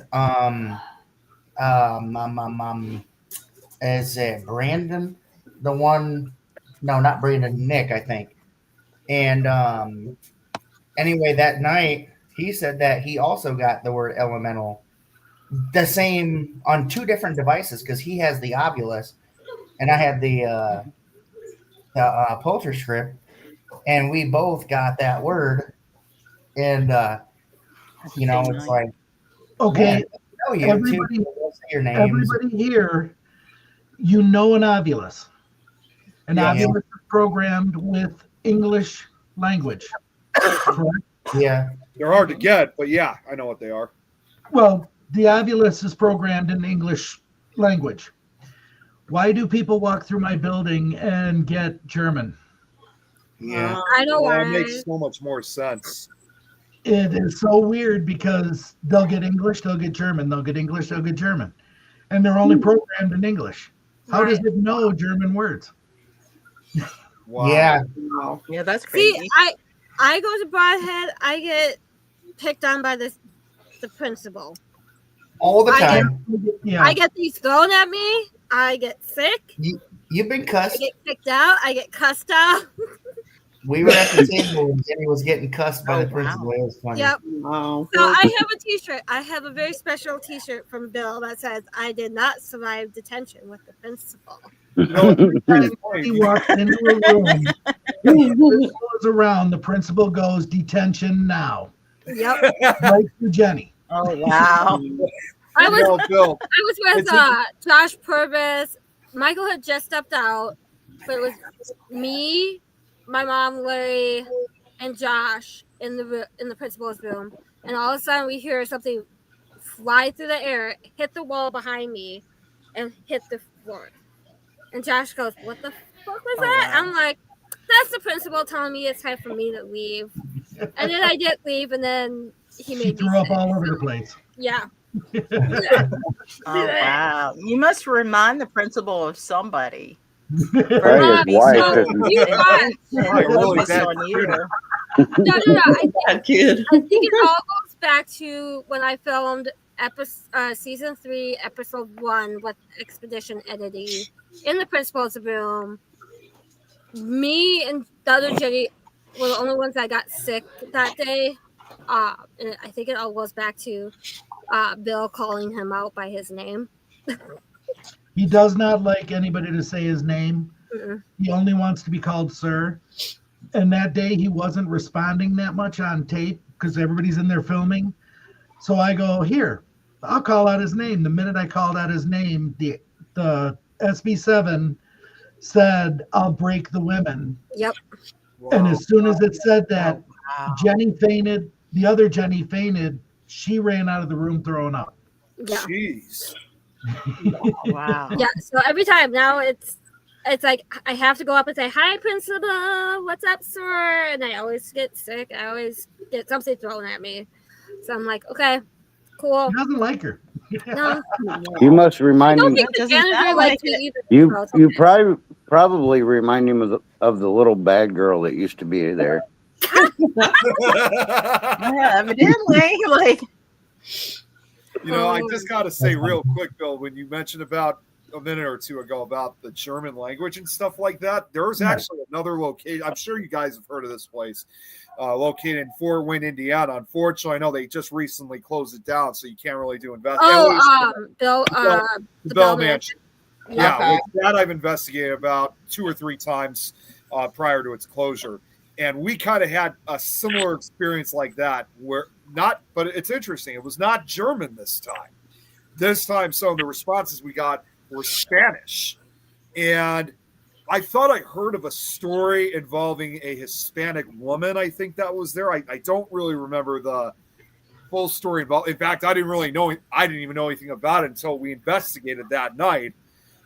is it Brandon, the one? No, not Brandon. Nick, I think. And anyway, that night he said that he also got the word elemental, the same on two different devices because he has the Obulus, and I had the Polter script, and we both got that word. And you know, it's like, okay, man, I know you everybody- too. We'll say your names. everybody here, you know an ovulus. An Yeah. ovulus is programmed with English language. Correct? Yeah, They're hard to get, but yeah, I know what they are. Well, the ovulus is programmed in English language. Why do people walk through my building and get German? yeah. I know Well, it why. makes so much more sense. It is so weird because they'll get English, they'll get German, they'll get English, they'll get German. And they're only programmed in English. How does it know German words? Wow. Yeah, Wow. Yeah, that's See, crazy. I go to Broadhead, I get picked on by the principal. all the I get- time. Yeah. I get these thrown at me. I get sick. You've been I cussed. get kicked out. I get cussed out. We were at the table and Jenny was getting cussed by Oh, the principal. wow. It was funny. Yep. Wow. So I have a T-shirt. I have a very special T-shirt from Bill that says, "I did not survive detention with the principal." He walks into a room, the principal is around, the principal goes, detention now. Yep. Right to Jenny. Oh wow. I was No, Bill. I was with Josh Purvis. Michael had just stepped out, but it was me, my mom, Larry, and Josh in the principal's room. And all of a sudden, we hear something fly through the air, hit the wall behind me, and hit the floor. And Josh goes, "What the fuck was that?" wow. I'm like, "That's the principal telling me it's time for me to leave." And then I did leave, and then he She made me threw up sick. all over the place. Yeah. Oh wow. You must remind the principal of somebody. Right, his wife. so you got Right, really Focus bad on you. no. I Kid. think it all goes back to when I filmed season 3, episode 1 with Expedition Entity in the principal's room. Me and the other Jenny were the only ones that got sick that day. And I think it all goes back to Bill calling him out by his name. He does not like anybody to say his name. Mm-mm. He only wants to be called sir. And that day he wasn't responding that much on tape because everybody's in there filming. So I go, here, I'll call out his name. The minute I called out his name, the SB7 said, "I'll break the women." Yep. And as soon as it said that, Wow. Jenny fainted. The other Jenny fainted. She ran out of the room throwing up. Yeah. Jeez. Wow. Yeah. So every time now it's like I have to go up and say, "Hi, principal. What's up, sir?" And I always get sick. I always get something thrown at me. So I'm like, okay, cool. He doesn't like her. No, You must I remind don't him. think the Doesn't sound janitor like likes me it. either. You so it's you okay. probably remind him of the little bad girl that used to be there. Yeah, evidently, like I just got to say real quick, Bill, when you mentioned about a minute or two ago about the German language and stuff like that, there's actually another location. I'm sure you guys have heard of this place, located in Fort Wayne, Indiana. Unfortunately, I know they just recently closed it down, so you can't really do Bill, the Bell Mansion. Yeah, Okay. which that I've investigated about 2 or 3 times prior to its closure. And we kind of had a similar experience like that but it's interesting. It was not German this time. This time, some of the responses we got were Spanish. And I thought I heard of a story involving a Hispanic woman. I think that was there. I don't really remember the full story involved. In fact, I didn't even know anything about it until we investigated that night.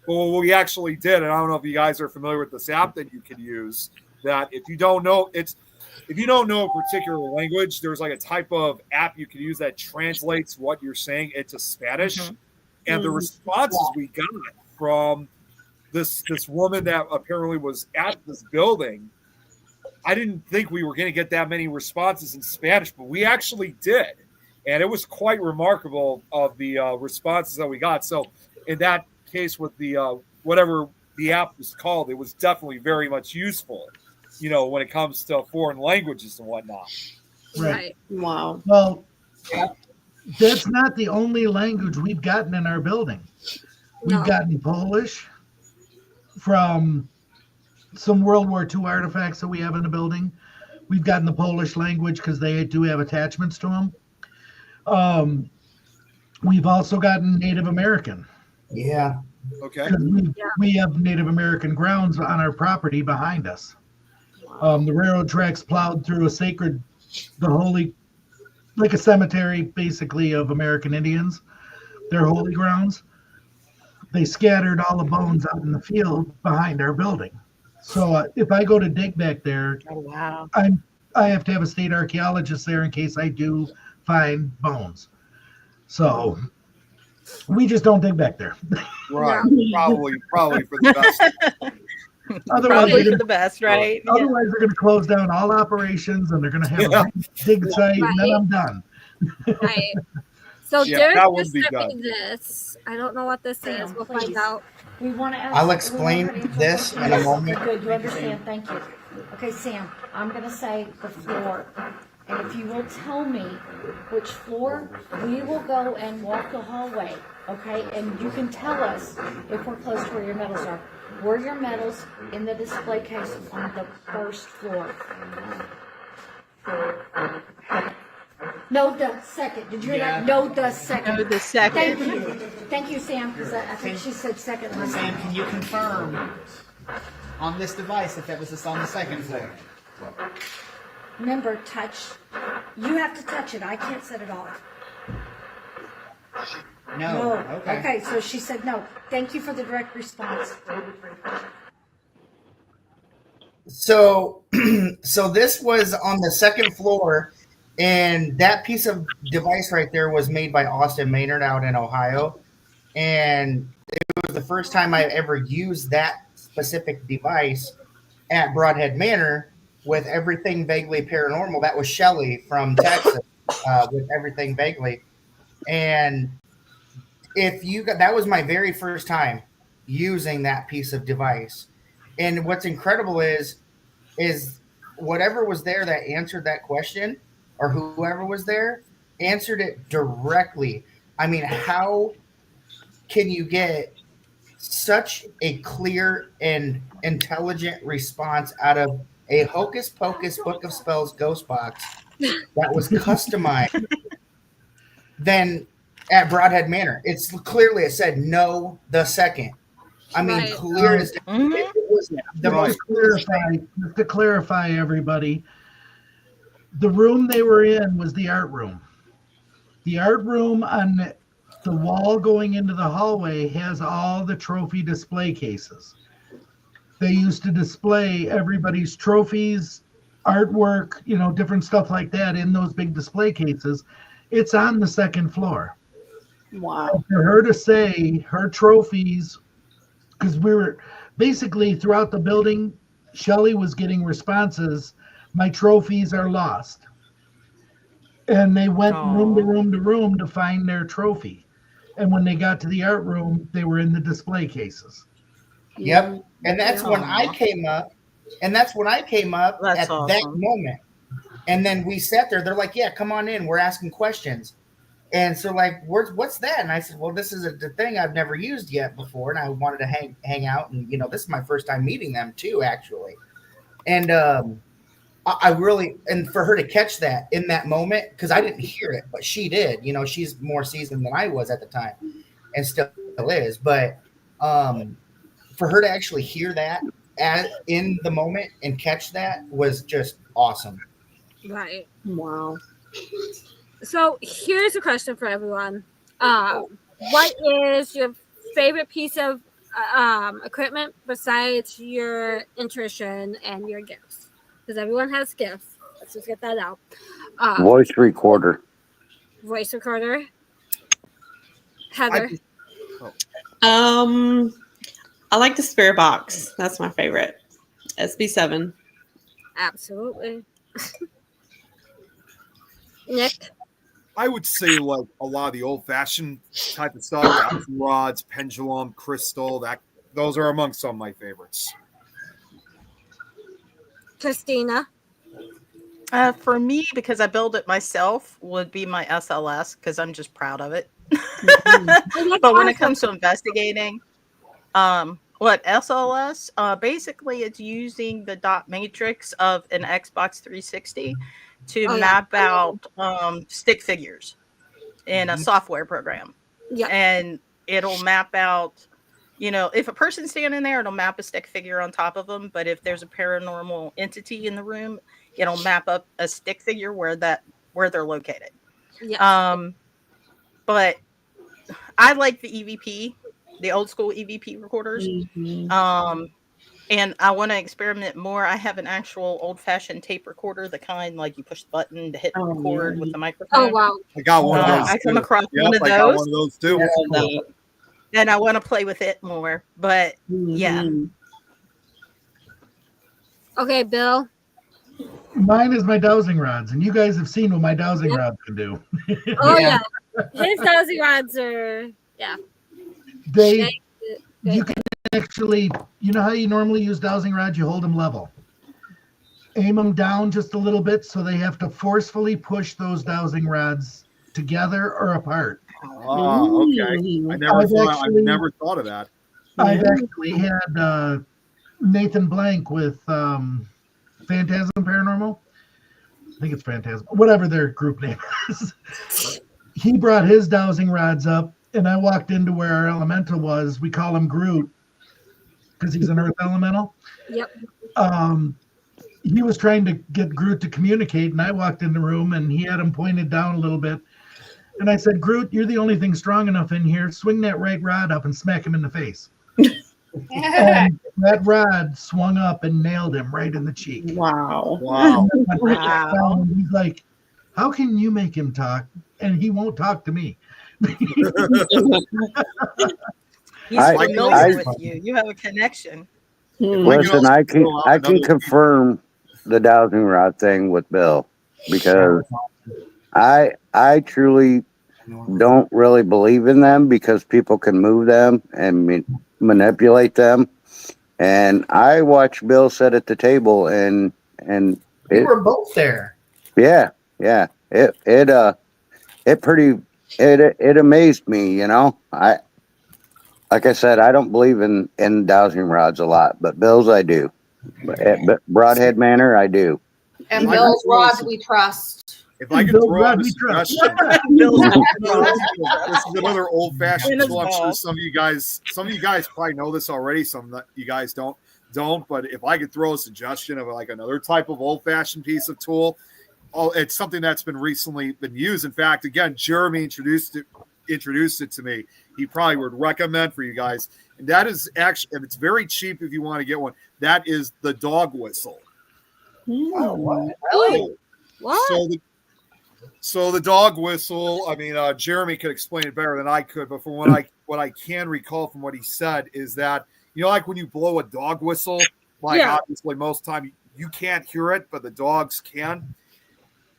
But what we actually did, and I don't know if you guys are familiar with this app that you can use, that if you don't know a particular language, there's like a type of app you can use that translates what you're saying into Spanish. Mhm. And the responses we got from this woman that apparently was at this building, I didn't think we were going to get that many responses in Spanish, but we actually did. And it was quite remarkable of the responses that we got. So in that case with the whatever the app was called, it was definitely very much useful, when it comes to foreign languages and whatnot. Right. Wow. Well, that's not the only language we've gotten in our building. We've No. gotten Polish from some World War II artifacts that we have in the building. We've gotten the Polish language because they do have attachments to them. We've also gotten Native American. Yeah. Okay. 'Cause we have Native American grounds on our property behind us. The railroad tracks plowed through like a cemetery, basically, of American Indians, their holy grounds. They scattered all the bones out in the field behind our building. So if I go to dig back there, oh wow. I have to have a state archaeologist there in case I do find bones. So we just don't dig back there. Right. Probably for the best. Otherwise, Probably for the best, right? Yeah. Otherwise, they're going to close down all operations and they're going to have a dig site, and then I'm done. Right. So Yeah, Derek that wouldn't just be sent me good. this. I don't know what this is. We'll Please. find out. We want to ask. I'll explain this in a moment. Good, you understand, thank you. Okay, Sam, I'm gonna say the floor, and if you will tell me which floor, we will go and walk the hallway, okay? And you can tell us if we're close to where your medals are. Were your medals in the display case on the first floor? No, the second. Did you hear that? No, the second. No, the second. Thank you. Thank you, Sam, because I think she said second last Sam, time. can you confirm on this device if that was just on the second floor? Remember, touch. You have to touch it. I can't set it off. No. Okay. Okay, so she said no. Thank you for the direct response. So, so this was on the second floor, and that piece of device right there was made by Austin Maynard out in Ohio, and it was the first time I ever used that specific device at Broadhead Manor with Everything Vaguely Paranormal. That was Shelley from Texas with Everything Vaguely, and that was my very first time using that piece of device. And what's incredible is whatever was there that answered that question, or whoever was there, answered it directly. I mean, how can you get such a clear and intelligent response out of a Hocus Pocus Book of Spells ghost box that was customized than at Broadhead Manor? It's clearly, it said no the second. I mean, Right. clear as day. Mhm. It was the most clear thing. Just to clarify, everybody, the room they were in was the art room. The art room on the wall going into the hallway has all the trophy display cases. They used to display everybody's trophies, artwork, different stuff like that in those big display cases. It's on the second floor. Wow. For her to say her trophies, because we were basically throughout the building, Shelly was getting responses, my trophies are lost. And they went room to Oh, room to room to find their trophy. And when they got to the art room, they were in the display cases. Yep. And that's when I Aw. came up. And that's when I came up That's at that awesome. moment. And then we sat there. They're like, yeah, come on in. We're asking questions. And so, like, what's that? And I said, well, this is the thing I've never used yet before. And I wanted to hang out. And, this is my first time meeting them, too, actually. And I really, and for her to catch that in that moment, because I didn't hear it, but she did. She's more seasoned than I was at the time and still is. But for her to actually hear that in the moment and catch that was just awesome. Right. Wow. So here's a question for everyone. What is your favorite piece of equipment besides your intuition and your gifts? Because everyone has gifts. Let's just get that out. Voice recorder. Voice recorder. I Heather. just- oh, I like the spirit box. That's my favorite. SB7. Absolutely. Nick. I would say like a lot of the old-fashioned type of stuff, dowsing rods, pendulum, crystal. Those are among some of my favorites. Christina. For me, because I build it myself, would be my SLS because I'm just proud of it. But when it comes to investigating, what SLS? Basically, it's using the dot matrix of an Xbox 360 to map out stick figures in a software program. Yeah. And it'll map out, if a person's standing there, it'll map a stick figure on top of them. But if there's a paranormal entity in the room, it'll map up a stick figure where they're located. Yeah. But I like the EVP, the old school EVP recorders. Mm-hmm. And I want to experiment more. I have an actual old fashioned tape recorder, the kind like you push the button to hit record with the microphone. Oh wow. I got one of those. I come across one of I got those. one of those too. I love that. And I want to play with it more. But yeah. Mhm. Okay, Bill. Mine is my dowsing rods, and you guys have seen what my dowsing rods can do. Oh yeah. His dowsing rods are You can actually, you know how you normally use dowsing rods? You hold them level. Aim them down just a little bit so they have to forcefully push those dowsing rods together or apart. Oh, okay. I never thought of that. I've actually had Nathan Blank with Phantasm Paranormal. I think it's Phantasm, whatever their group name is. He brought his dowsing rods up, and I walked into where our elemental was. We call him Groot because he's an earth elemental. Yep. He was trying to get Groot to communicate, and I walked in the room, and he had him pointed down a little bit. And I said, Groot, you're the only thing strong enough in here. Swing that right rod up and smack him in the face. And that rod swung up and nailed him right in the cheek. Wow. Wow. Wow. And he's like, how can you make him talk? And he won't talk to me. He's I- familiar with you. You have a connection. Listen, I can confirm the dowsing rod thing with Bill because I truly don't really believe in them because people can move them and manipulate them. And I watched Bill sit at the table and We were both there. yeah. It amazed me, like I said, I don't believe in dowsing rods a lot, but Bill's I do. But Broadhead Manor, I do. And Bill's rods we trust. If I could Bill's throw out rod a we trust. suggestion, Bill's this is another old-fashioned Tennis tool. I'm sure ball. some of you guys probably know this already. Some that you guys don't. But if I could throw a suggestion of like another type of old-fashioned piece of tool, it's something that's been recently been used. In fact, again, Jeremy introduced it to me. He probably would recommend for you guys, and that is actually, and it's very cheap if you want to get one. That is the dog whistle. Oh, what? Really? What? So So the dog whistle, I mean, Jeremy could explain it better than I could, but from what I can recall from what he said is that, like when you blow a dog whistle, like obviously most time you can't hear it, but the dogs can.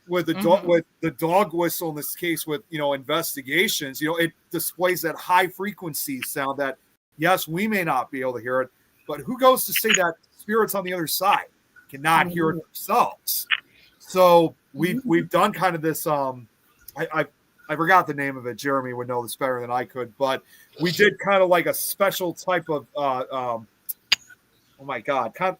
With the dog whistle in this case, with investigations, it displays that high frequency sound that yes, we may not be able to hear it, but who goes to say that spirits on the other side cannot hear it themselves? So we've done kind of this. I forgot the name of it. Jeremy would know this better than I could, but we did kind of like a special type of. Oh my God, kind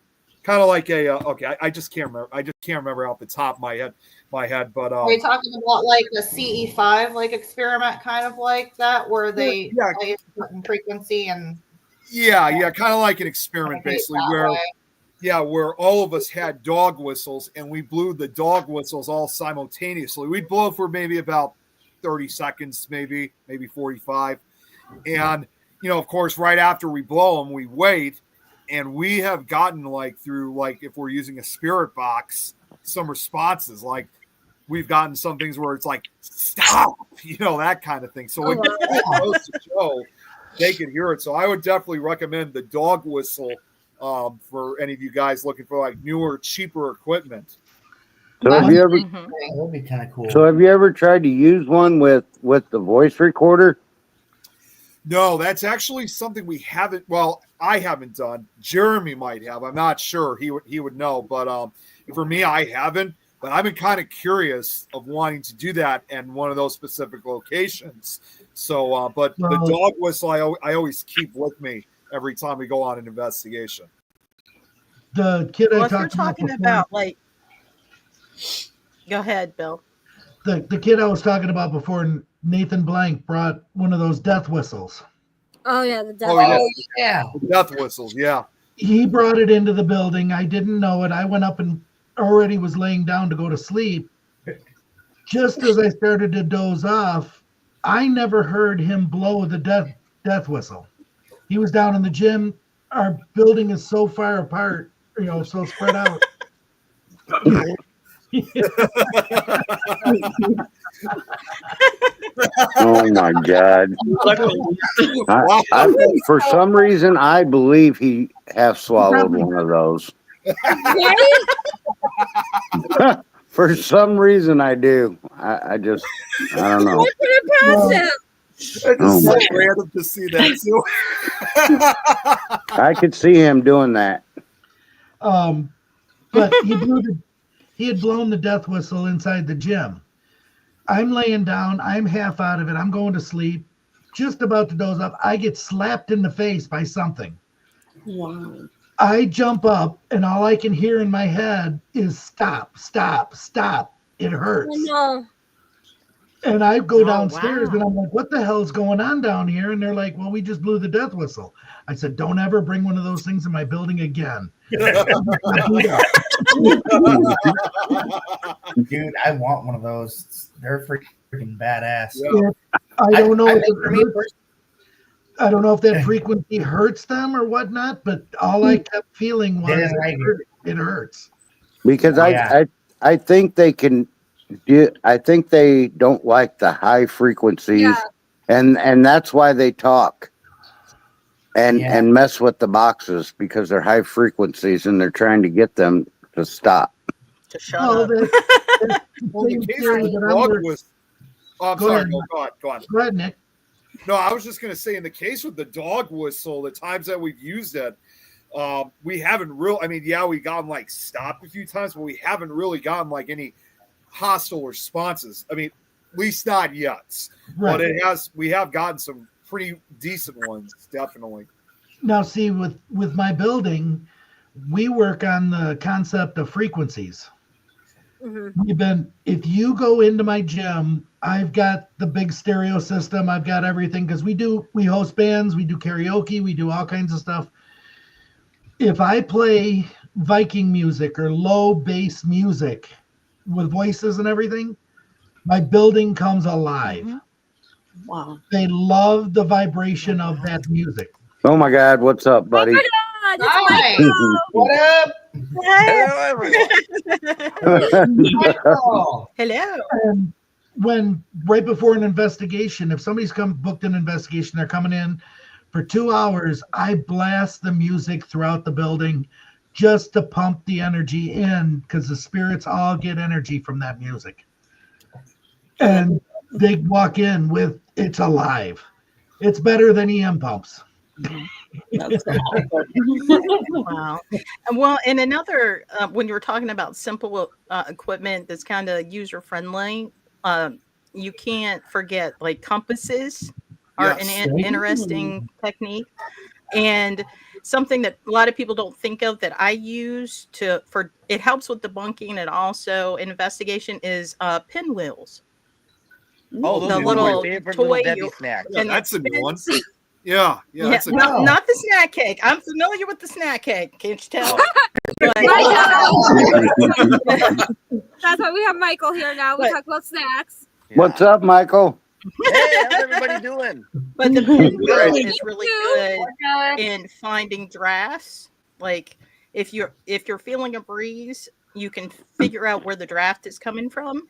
of like a. Okay, I just can't remember. I just can't remember off the top of my head. But are you talking about like a CE5 like experiment, kind of like that, where they play a certain frequency and kind of like an experiment basically where. Way. Yeah, where all of us had dog whistles and we blew the dog whistles all simultaneously. We'd blow for maybe about 30 seconds, maybe 45. And, of course, right after we blow them, we wait. And we have gotten through if we're using a spirit box, some responses. Like we've gotten some things where it's like, stop, that kind of thing. So it goes to show they can hear it. So I would definitely recommend the dog whistle. For any of you guys looking for newer, cheaper equipment. So have you ever? That would be kind of cool. So have you ever tried to use one with the voice recorder? No, that's actually something we haven't. Well, I haven't done. Jeremy might have. I'm not sure. He would know. But for me, I haven't. But I've been kind of curious of wanting to do that in one of those specific locations. So, but the dog whistle, I always keep with me every time we go on an investigation. The kid Well, I if you're talked talking about go ahead, Bill. the kid I was talking about before, Nathan Blank, brought one of those death whistles. Oh yeah, the death. Yeah. The death whistles, yeah. He brought it into the building. I didn't know it. I went up and already was laying down to go to sleep. Just as I started to doze off, I never heard him blow the death whistle. He was down in the gym. Our building is so far apart, so spread out. Oh my God! For some reason, I believe he half swallowed one of those. For some reason, I do. I don't know. It's so random to see that too. I could see him doing that. But he had blown the death whistle inside the gym. I'm laying down. I'm half out of it. I'm going to sleep. Just about to doze off. I get slapped in the face by something. Wow. I jump up, and all I can hear in my head is stop, stop, stop. It hurts. Oh, no. And I go downstairs, and I'm like, what the hell's going on down here? And they're like, well, we just blew the death whistle. I said, don't ever bring one of those things in my building again. Dude, I want one of those. They're freaking badass. Yeah. I don't know. I don't know if that frequency hurts them or whatnot, but all I kept feeling was it hurts. Because I think they can. I think they don't like the high frequencies, and that's why they talk and mess with the boxes, because they're high frequencies and they're trying to get them to stop. To shut up. Go on. Go ahead, Nick. No, I was just going to say, in the case with the dog whistle, the times that we've used it, we haven't really. I mean, we gotten stopped a few times, but we haven't really gotten any hostile responses. I mean, at least not yet. Right. But we have gotten some pretty decent ones, definitely. Now, see, with my building, we work on the concept of frequencies. Mm-hmm. If you go into my gym, I've got the big stereo system. I've got everything, because we host bands, we do karaoke, we do all kinds of stuff. If I play Viking music or low bass music with voices and everything, my building comes alive. Mm-hmm. Wow. They love the vibration of that music. Oh my God, what's up, buddy? Oh my God, Hi. What up? Hello, everyone. Michael. Hello. And when right before an investigation, if somebody's booked an investigation, they're coming in for 2 hours, I blast the music throughout the building just to pump the energy in, because the spirits all get energy from that music. And they walk in with it's alive. It's better than EM pumps. That's Wow. And well, and another, when you were talking about simple equipment that's kind of user friendly, you can't forget like compasses are Yes. an interesting technique, and something that a lot of people don't think of that I use for it helps with debunking and also investigation is pinwheels. Oh, those The are my little favorite toy little Debbie you- snacks. Yeah, and that's a new one. spins. Yeah, that's a new not, one. not the snack cake. I'm familiar with the snack cake. Can't you tell? But, That's why we have Michael here now. We But- talk about snacks. What's up, Michael? Hey, how's everybody doing? but the pinwheel Good. is really Thank good in finding drafts. Like if you're feeling a breeze, you can figure out where the draft is coming from,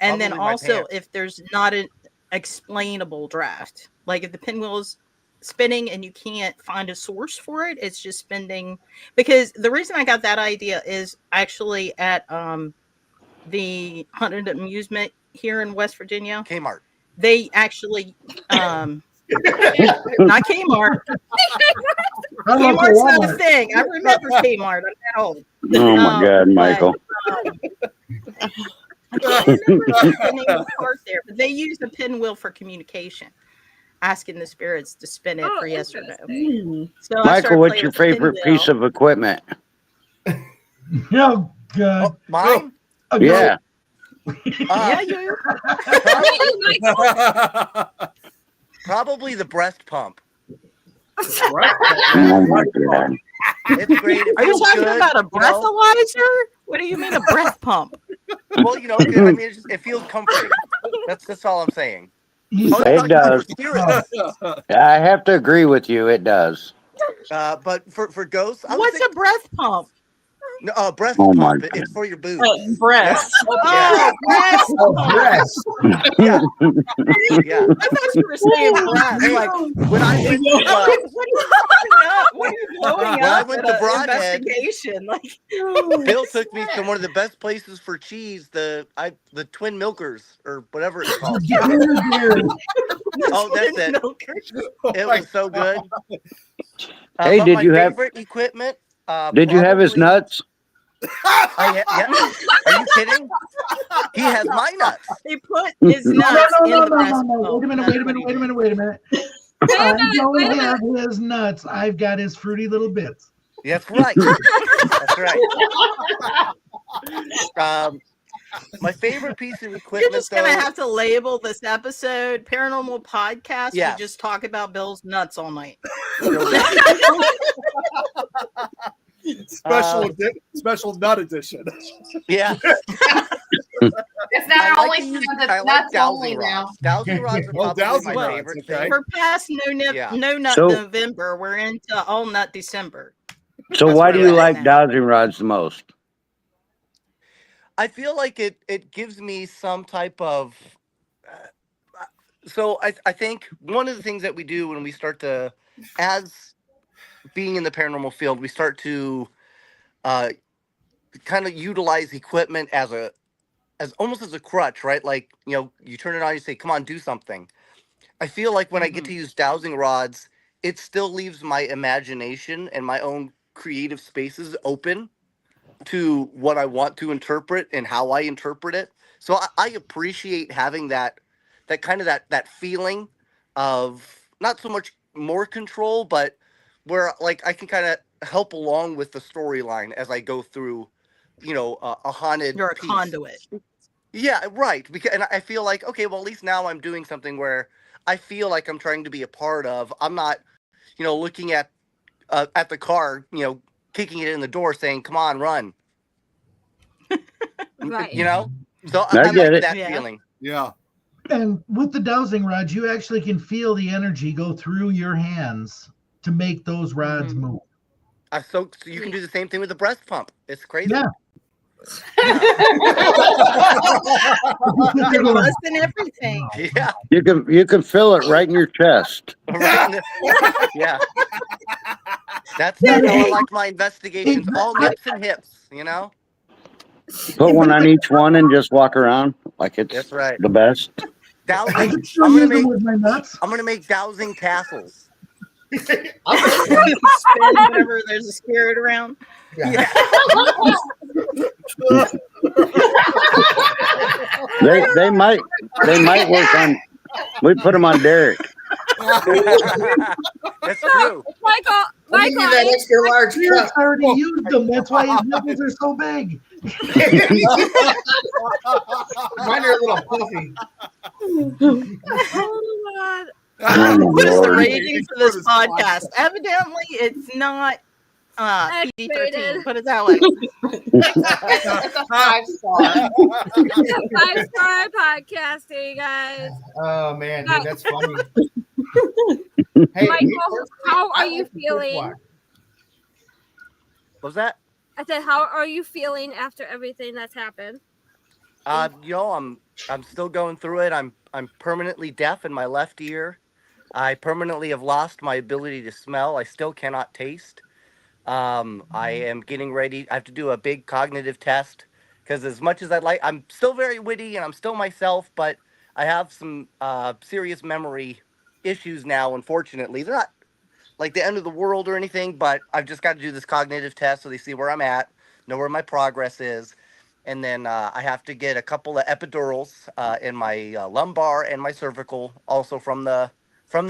and then Probably my also pants. if there's not an explainable draft, like if the pinwheel is spinning and you can't find a source for it, it's just spinning. Because the reason I got that idea is actually at the Haunted Amusement here in West Virginia. Kmart. They actually not Kmart. I love Kmart's not a Walmart. thing. I remember Kmart. I'm that old. Oh my God, but, Michael. I can't remember the name of the part there, but they use a pinwheel for communication, asking the spirits to spin it for yes or no. So I started Michael, what's playing your with the favorite pinwheel. piece of equipment? Oh, God. Oh, mine? Yeah. Yeah, you. Probably the breast pump. Oh my God. It's great. It Are you feels talking good, about a you know? breathalyzer? What do you mean a breath pump? Well, you know, I mean, it feels comforting. That's all I'm saying. You Oh, said- you're It talking about does. for spirits. I have to agree with you. It does. But for ghosts, I would What's think a breath pump? no, breast Oh my pump. God. It's for your boobs. breast. Yeah. Breast Oh, pump. breast. Yeah. Yeah. I thought you were saying breath. Hey, Like, when I went to what are you blowing When I up went at to a Broadhead, investigation? Like, Bill took me to one of the best places for cheese, the Twin Milkers or whatever it's called. Get rid of there. Oh, that's it. It was so good. Hey, but did my you have- favorite equipment? Did you have his probably- nuts? Yeah. Are you kidding? He has my nuts. He put his No, nuts in no, the breast no. pump. Wait a minute, That's wait a what minute, he wait a did. minute, wait a minute. I don't have his nuts. I've got his fruity little bits. That's right. That's right. My favorite piece of equipment. You're just gonna though, have to label this episode "Paranormal Podcast." Yes. We just talk about Bill's nuts all night. Special nut edition. Yeah. It's not I like only to use- for I the like nuts only dowsing now. rods. Dowsing rods are Oh, probably dowsing my rods, favorite okay. thing. For past Yeah. no nut So- November, we're into all nut December. So That's why what do I you like like now. dowsing rods the most? I feel like it gives me some type of. So I think one of the things that we do when we start to, as being in the paranormal field, we start to kind of utilize equipment as almost as a crutch, right? Like, you know, you turn it on, you say, come on, do something. I feel like when I get to use dowsing rods, it still leaves my imagination and my own creative spaces open to what I want to interpret and how I interpret it. So I appreciate having that kind of that feeling of not so much more control, but where like I can kind of help along with the storyline as I go through, you know, a haunted You're a piece. conduit. Yeah, right. Because and I feel like, okay, well, at least now I'm doing something where I feel like I'm trying to be a part of. I'm not, you know, looking at the car, you know, kicking it in the door, saying, "Come on, run." Right. You know, so I I get like it. that Yeah. feeling. Yeah. And with the dowsing rods, you actually can feel the energy go through your hands to make those rods Mhm. move. So you can do the same thing with the breast pump. It's crazy. Yeah. Buzz and everything. Yeah. You can feel it right in your chest. Right. Yeah. That's how I like my investigations. All nips and hips. You know. Put one on each one and just walk around like it's That's right. the best. I Dowsing. can still use them with my nuts. I'm gonna make dowsing tassels. Spin whenever there's a spirit around. Yeah. They might work on. We put them on Derek. That's true. Michael, What do you need that extra large Derek cup? already used them. That's why his nipples are so big. Mine are a little puffy. oh my God. Oh, What is the Lord. rating for this podcast? Evidently, it's not PG-13. X-rated. Put it that way. That's a 5-star. It's a 5-star podcast, you guys. Oh man, dude, that's funny. Hey, Michael, how are you feeling? What was that? I said, how are you feeling after everything that's happened? I'm still going through it. I'm permanently deaf in my left ear. I permanently have lost my ability to smell. I still cannot taste. I am getting ready. I have to do a big cognitive test because as much as I'm still very witty and I'm still myself, but I have some serious memory issues now, unfortunately. They're not like the end of the world or anything, but I've just got to do this cognitive test so they see where I'm at, know where my progress is. And then I have to get a couple of epidurals in my lumbar and my cervical, also from the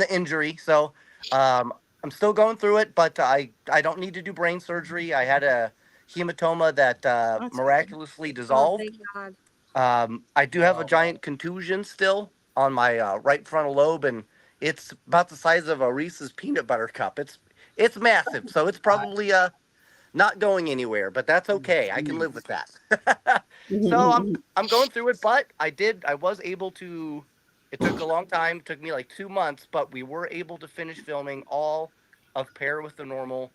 injury. So I'm still going through it, but I don't need to do brain surgery. I had a hematoma that miraculously dissolved. Oh, thank God. I do have a giant contusion still on my right frontal lobe, and it's about the size of a Reese's peanut butter cup. It's massive, so it's probably not going anywhere, but that's okay. I can live with that. So I'm going through it, but I was able to. It took a long time. It took me like 2 months, but we were able to finish filming all of Pair with the Normal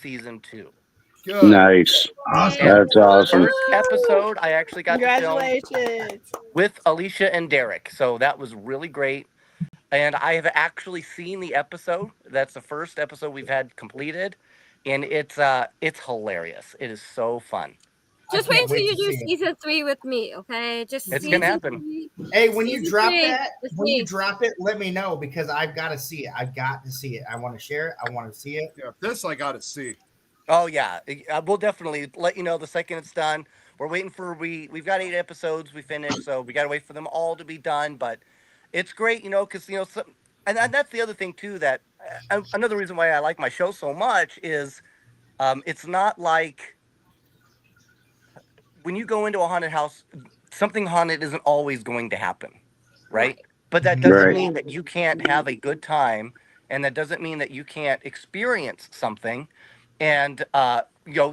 season 2. Good. Nice. Awesome. That's awesome. First episode I actually got to film Congratulations. with Alicia and Derek, so that was really great. And I have actually seen the episode. That's the first episode we've had completed, and it's hilarious. It is so fun. Just wait until you do season 3 with me, okay? Just It's season gonna happen. 3. Hey, when you Season drop 3 that, with when me. you drop it, let me know because I've got to see it. I've got to see it. I want to share it. I want to see it. Yeah, this I got to see. Oh yeah, we'll definitely let you know the second it's done. We're waiting for we've got 8 episodes we finished, so we got to wait for them all to be done. But it's great, because and that's the other thing too. That another reason why I like my show so much is it's not like when you go into a haunted house, something haunted isn't always going to happen, right? But that doesn't Right. mean that you can't have a good time, and that doesn't mean that you can't experience something and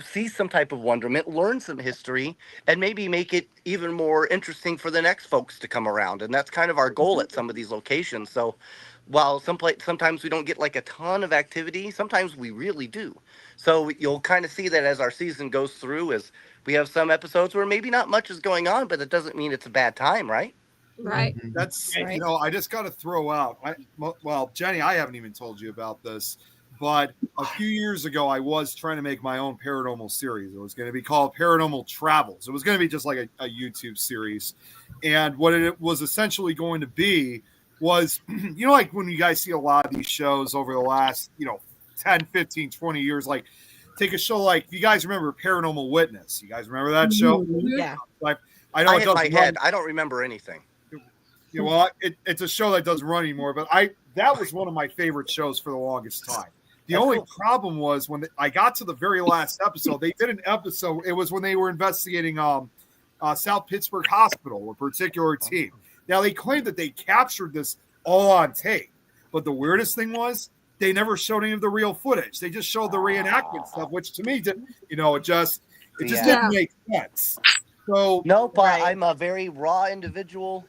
see some type of wonderment, learn some history, and maybe make it even more interesting for the next folks to come around. And that's kind of our goal at some of these locations. So while sometimes we don't get like a ton of activity, sometimes we really do. So you'll kind of see that as our season goes through, is we have some episodes where maybe not much is going on, but it doesn't mean it's a bad time, right? Right. That's, Right. I just got to throw out. Well, Jenny, I haven't even told you about this, but a few years ago, I was trying to make my own paranormal series. It was going to be called Paranormal Travels. It was going to be just like a YouTube series. And what it was essentially going to be was, like when you guys see a lot of these shows over the last, 10, 15, 20 years, like take a show like, you guys remember Paranormal Witness? You guys remember that show? Yeah. I know I it hit doesn't my run. head. I don't remember anything. It's a show that doesn't run anymore, but that was one of my favorite shows for the longest time. The only problem was when I got to the very last episode, they did an episode. It was when they were investigating South Pittsburgh Hospital, a particular team. Now, they claimed that they captured this all on tape, but the weirdest thing was they never showed any of the real footage. They just showed the reenactment stuff, which to me, it just didn't make sense. So no, but I'm a very raw individual.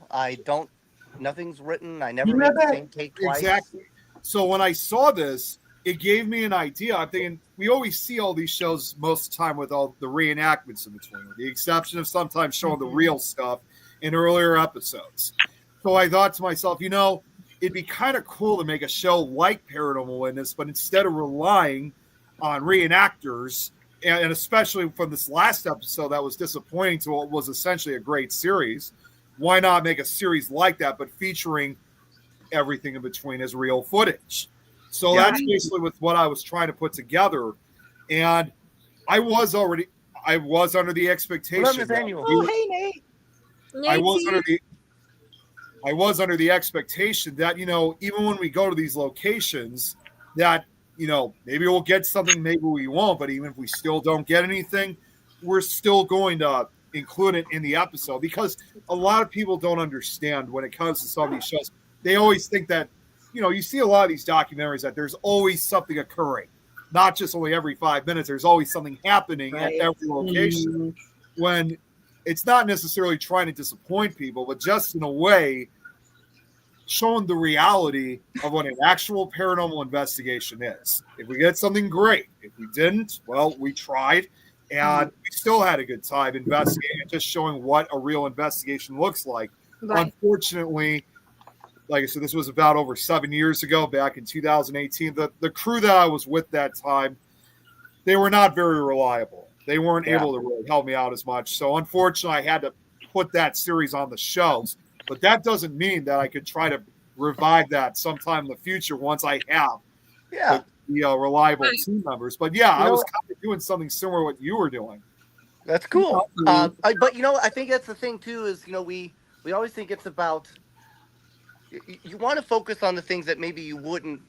Nothing's written. I never make the same take twice. Exactly. So when I saw this, it gave me an idea. I'm thinking we always see all these shows most of the time with all the reenactments in between, with the exception of sometimes showing the real stuff in earlier episodes. So I thought to myself, it'd be kind of cool to make a show like Paranormal Witness, but instead of relying on reenactors, and especially from this last episode that was disappointing to what was essentially a great series, why not make a series like that, but featuring everything in between as real footage? So that's basically what I was trying to put together. And I was under the expectation. Hello, Nathaniel. Oh, hey, Nate. I was under the expectation that, even when we go to these locations, that, maybe we'll get something, maybe we won't, but even if we still don't get anything, we're still going to include it in the episode, because a lot of people don't understand when it comes to some of these shows. They always think that, you see a lot of these documentaries that there's always something occurring, not just only every 5 minutes. There's always something happening at every location, when it's not necessarily trying to disappoint people, but just in a way showing the reality of what an actual paranormal investigation is. If we get something, great. If we didn't, well, we tried, and we still had a good time investigating and just showing what a real investigation looks like. Right. Unfortunately, like I said, this was about over 7 years ago, back in 2018. The crew that I was with that time, they were not very reliable. They weren't able to really help me out as much. So unfortunately, I had to put that series on the shelves. But that doesn't mean that I could try to revive that sometime in the future once I have the reliable team members. But I was kind of doing something similar to what you were doing. That's cool. But I think that's the thing too. Is we always think it's about. You want to focus on the things that maybe you wouldn't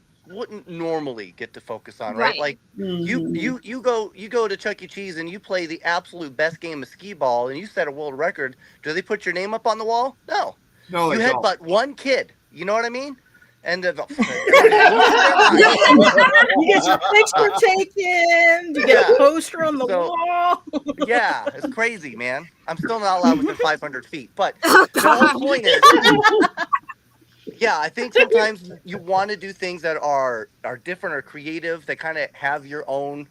normally get to focus on, right? Like you go to Chuck E. Cheese and you play the absolute best game of skee ball and you set a world record. Do they put your name up on the wall? No. No, you had but one kid. You know what I mean? And you get your picture taken. You get a poster on the wall. Yeah, it's crazy, man. I'm still not allowed within 500 feet. But the whole point is, I think sometimes you want to do things that are different or creative, that kind of have your own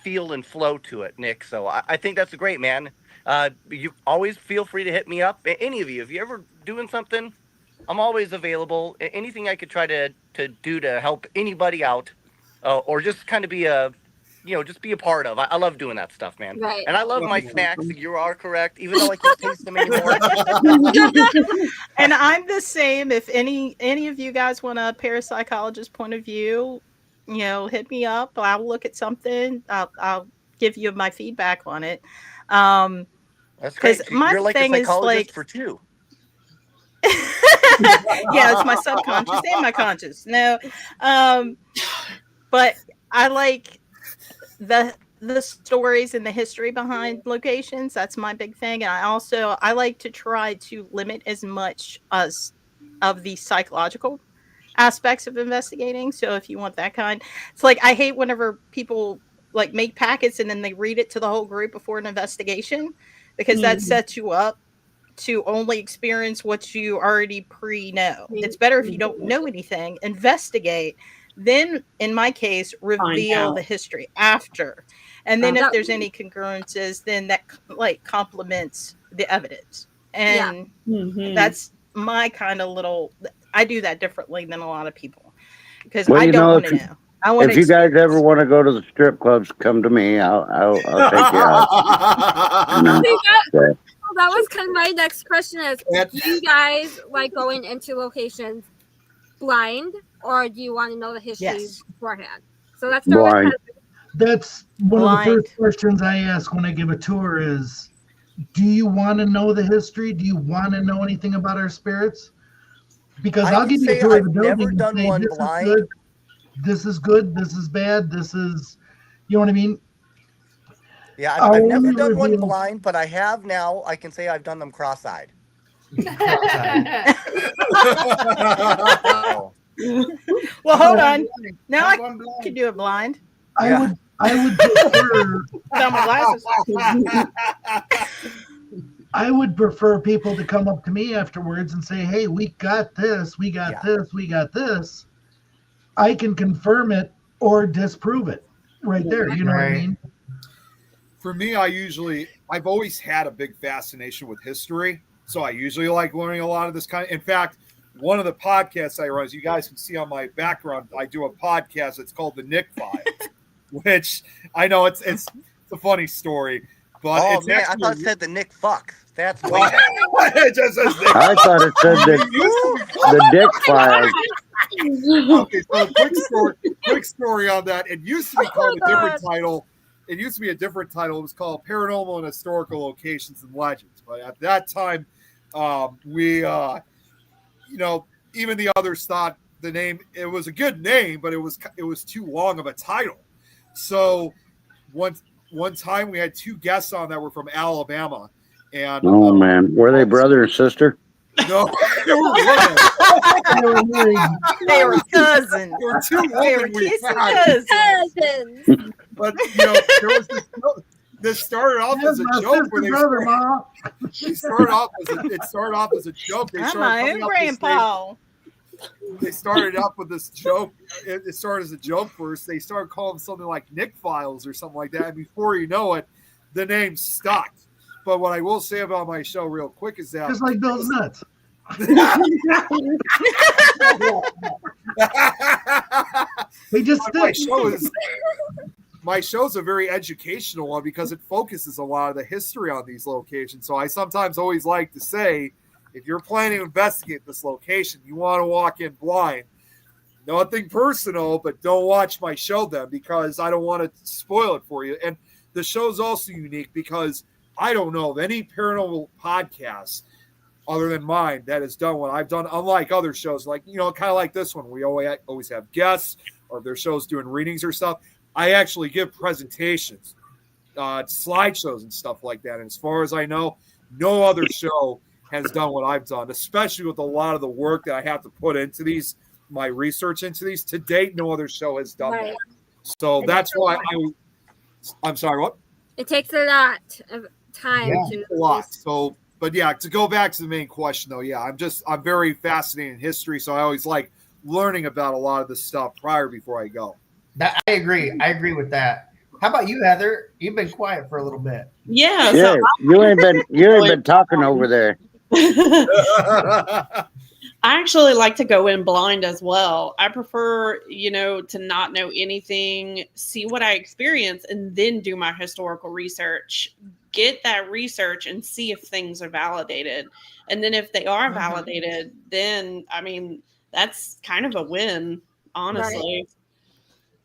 feel and flow to it, Nick. So I think that's great, man. You always feel free to hit me up. Any of you, if you're ever doing something, I'm always available. Anything I could try to do to help anybody out, or just kind of be just be a part of. I love doing that stuff, man. Right. And I love my snacks. You are correct, even though I can't taste them anymore. And I'm the same. If any of you guys want a parapsychologist point of view, hit me up. I'll look at something. I'll give you my feedback on it. That's great. My You're like thing a psychologist is for two. It's my subconscious and my conscious. No, but I like the stories and the history behind locations. That's my big thing. And I like to try to limit as much as of the psychological aspects of investigating. So if you want that kind, it's like I hate whenever people like make packets and then they read it to the whole group before an investigation, because that sets you up to only experience what you already know. It's better if you don't know anything, investigate, then in my case reveal the history after, and then if there's any congruences, then that like complements the evidence. And that's my kind of little. I do that differently than a lot of people, because I don't want to know. If you guys ever want to go to the strip clubs, come to me. I'll take you out. That was kind of my next question is, do you guys like going into locations blind, or do you want to know the history beforehand? So that's blind. That's one of the first questions I ask when I give a tour is, do you want to know the history? Do you want to know anything about our spirits? Because I'll give you a tour of the building and say, this is good, this is good, this is bad, this is, you know what I mean? Yeah, I've never done one blind, but I have now. I can say I've done them cross-eyed. Well, hold on. Now I can do it blind. I would prefer. I would prefer people to come up to me afterwards and say, "Hey, we got this. We got this. We got this." I can confirm it or disprove it right there. You know what I mean? For me, I've always had a big fascination with history. So I usually like learning a lot of this kind of, in fact, one of the podcasts I run, as you guys can see on my background, I do a podcast. It's called the Nick Files, which I know it's a funny story, but Oh it's man, actually, I thought it said the Nick fucks. That's way Well, better. it just says Nick. I thought it said the Dick Files. Okay, so quick story on that. It used to be called a different title. It used to be a different title. It was called Paranormal and Historical Locations and Legends. But at that time, we, even the others thought the name, it was a good name, but it was too long of a title. So one time we had two guests on that were from Alabama. And Oh man, were they brother and sister? no, they were women. They were cousins. There were two They were women we kissing had. Cousins. But there was this started off as a joke where they brother, Ma. it started off as a joke. They I'm started my coming own up with this grandpa. they started up with this joke. It started as a joke first. They started calling something like Nick Files or something like that. And before you know it, the name stuck. But what I will say about my show real quick is that Just like Bill's nuts. They just my stick. my show's a very educational one because it focuses a lot of the history on these locations. So I sometimes always like to say, if you're planning to investigate this location, you want to walk in blind. Nothing personal, but don't watch my show then because I don't want to spoil it for you. And the show's also unique because I don't know of any paranormal podcast other than mine that has done what I've done, unlike other shows, like, kind of like this one. We always have guests or if their shows doing readings or stuff. I actually give presentations, slideshows and stuff like that. And as far as I know, no other show has done what I've done, especially with a lot of the work that I have to put into these, my research into these. To date, no other show has done that. So that's why I'm sorry, what? It takes a lot of time to a lot. So, but yeah, to go back to the main question though, yeah, I'm very fascinated in history, so I always like learning about a lot of this stuff before I go. I agree. I agree with that. How about you, Heather? You've been quiet for a little bit. Yeah. Yeah, So you ain't been talking over there. I actually like to go in blind as well. I prefer, to not know anything, see what I experience, and then do my historical research. Get that research and see if things are validated. And then if they are validated, then, that's kind of a win, honestly.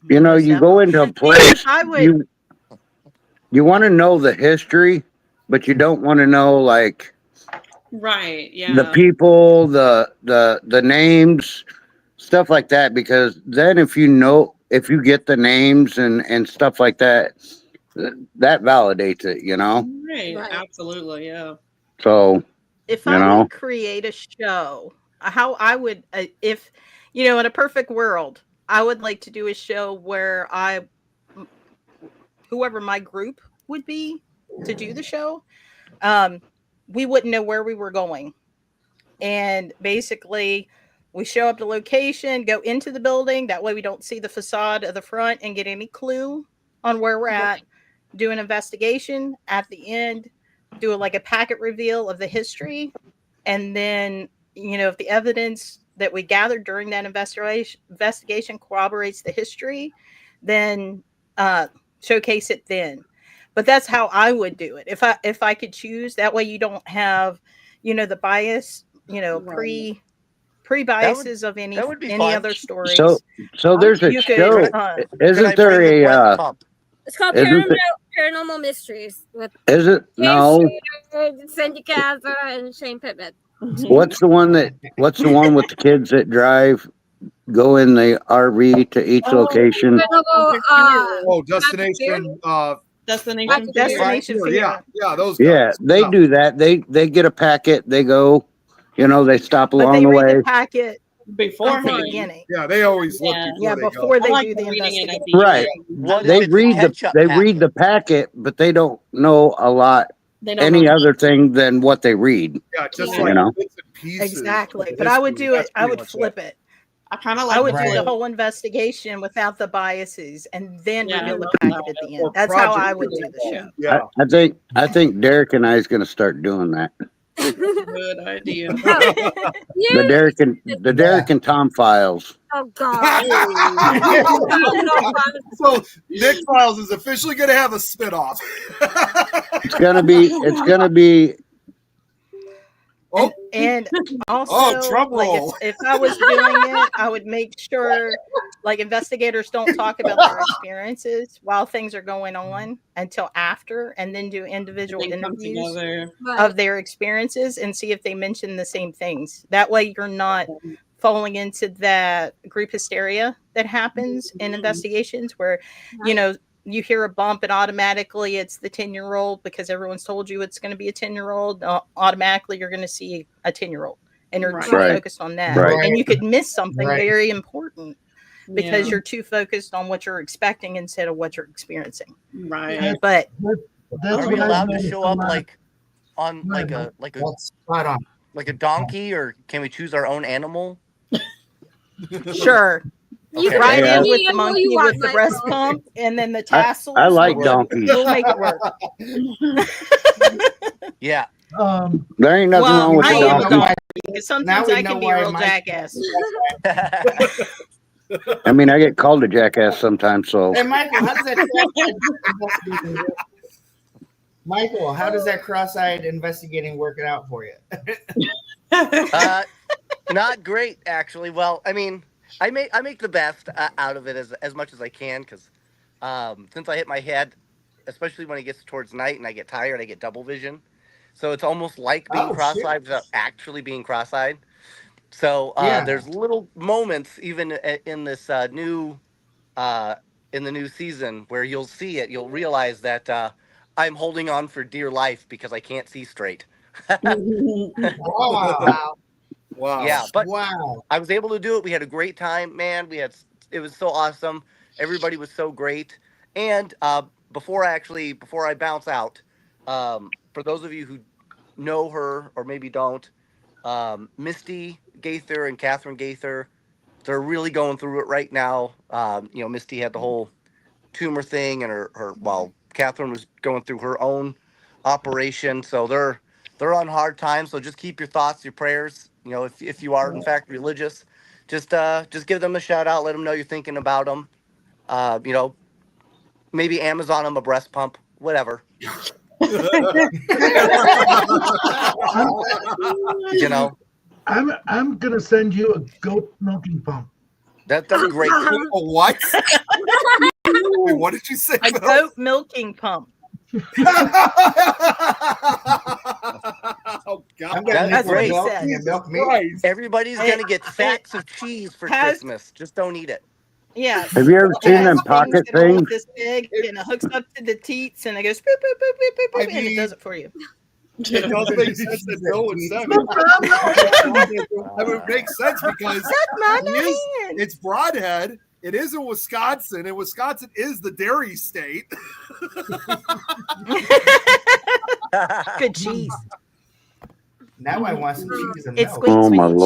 You go into a place, you want to know the history, but you don't want to know, like, right, yeah, the people, the names, stuff like that, because then if you get the names and stuff like that, that validates it, right. Absolutely, yeah. So if I would create a show, how I would, if in a perfect world, I would like to do a show where whoever my group would be to do the show, we wouldn't know where we were going. And basically, we show up to location, go into the building. That way we don't see the facade of the front and get any clue on where we're at. Do an investigation at the end, do a packet reveal of the history. And then, if the evidence that we gathered during that investigation corroborates the history, then showcase it then. But that's how I would do it. If I could choose, that way you don't have, the bias, pre-biases of any other stories. So there's a show. Isn't there a it's called Paranormal Mysteries with no Cindy Kaza and Shane Pittman. What's the one with the kids that go in the RV to each location? Destination Fear. Yeah, those guys. Yeah, they do that. They get a packet, they go, they stop along the way. The packet before the beginning. Yeah, they always look before they do the investigation. Right. They read the packet, but they don't know a lot any other thing than what they read. Yeah, just bits and pieces. Exactly. But I would do it. I would flip it. I kind of I like would do the Right. whole investigation without the biases and then Yeah, I reveal the love packet that. at the end. Or That's how Project I would do the show. Yeah. I think Derek and I is going to start doing that. Good idea. The You, Derek and Tom files. oh God. So Nick Files is officially going to have a spinoff. It's gonna be Oh, And also, drum like roll. if I was doing it, I would make sure like investigators don't talk about their experiences while things are going on until after, and then do individual They come interviews together. of their experiences and see if they mention the same things. That way you're not falling into that group hysteria that happens in investigations where, you hear a bump and automatically it's the 10-year-old because everyone's told you it's going to be a 10-year-old. Automatically you're going to see a 10-year-old and you're too Right. focused on that. Right. And you could miss something Right. very important because Yeah. you're too focused on what you're expecting instead of what you're experiencing. Right. But That's Are we what I've allowed to noticed show a up lot. like on like a That's spot on. like a donkey, or can we choose our own animal? sure. You Okay. Ride Yeah. in with You the know monkey you want with the my breast phone. pump and then the tassels. I like We'll- donkeys. We'll make it work. Yeah. There ain't nothing wrong with I a am a donkey. donkey because sometimes we I know can be a why real Mike- jackass. I mean, I get called a jackass sometimes, so Hey, Michael, how does that Michael, how does that cross-eyed investigating working out for you? Not great, actually. Well, I mean, I make the best out of it as much as I can, because since I hit my head, especially when it gets towards night and I get tired, I get double vision. So it's almost like being Oh, cross-eyed shit. without actually being cross-eyed. So Yeah. there's little moments even in this new in the new season where you'll see it. You'll realize that I'm holding on for dear life because I can't see straight. Wow. Wow. Yeah, but Wow. I was able to do it. We had a great time, man. It was so awesome. Everybody was so great. And before I bounce out, for those of you who know her or maybe don't, Misty Gaither and Catherine Gaither, they're really going through it right now. Misty had the whole tumor thing, and while Catherine was going through her own operation, so they're on hard times. So just keep your thoughts, your prayers. If you are in fact religious, just give them a shout out. Let them know you're thinking about them. Maybe Amazon them a breast pump, whatever. I'm gonna send you a goat milking pump. That's great. What? Wait, what did you say? A Phil? goat milking pump. Oh God. I'm gonna That's make great. milk Said. and milk me. Christ. Everybody's It- gonna get sacks of cheese for has- Christmas. Just don't eat it. Yeah. have you ever It seen has them things pocket that are things? this big and it hooks up to the teats and it goes boop, boop, boop, boop, boop, boop, I and mean- it does it for you. It does make sense that no one said it. That would make sense because Suck my it is- hand. it's Broadhead. It is in Wisconsin, and Wisconsin is the dairy state. Good cheese. Now I want some cheese and It milk. squeaks Oh when my you chew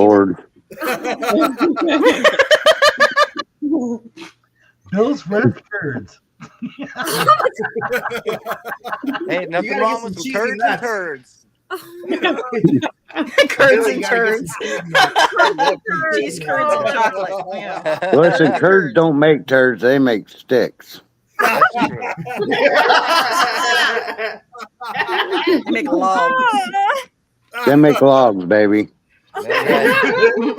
lord! Bill's red curds. Hey, nothing gotta wrong get with some some cheesy turds and nuts. turds. Curds You and gotta get turds. some cheese nuts. Cheese curds and chocolate. Yeah. Listen, Turds. curds don't make turds; they make sticks. That's true. They make logs. They make logs, baby. That's right.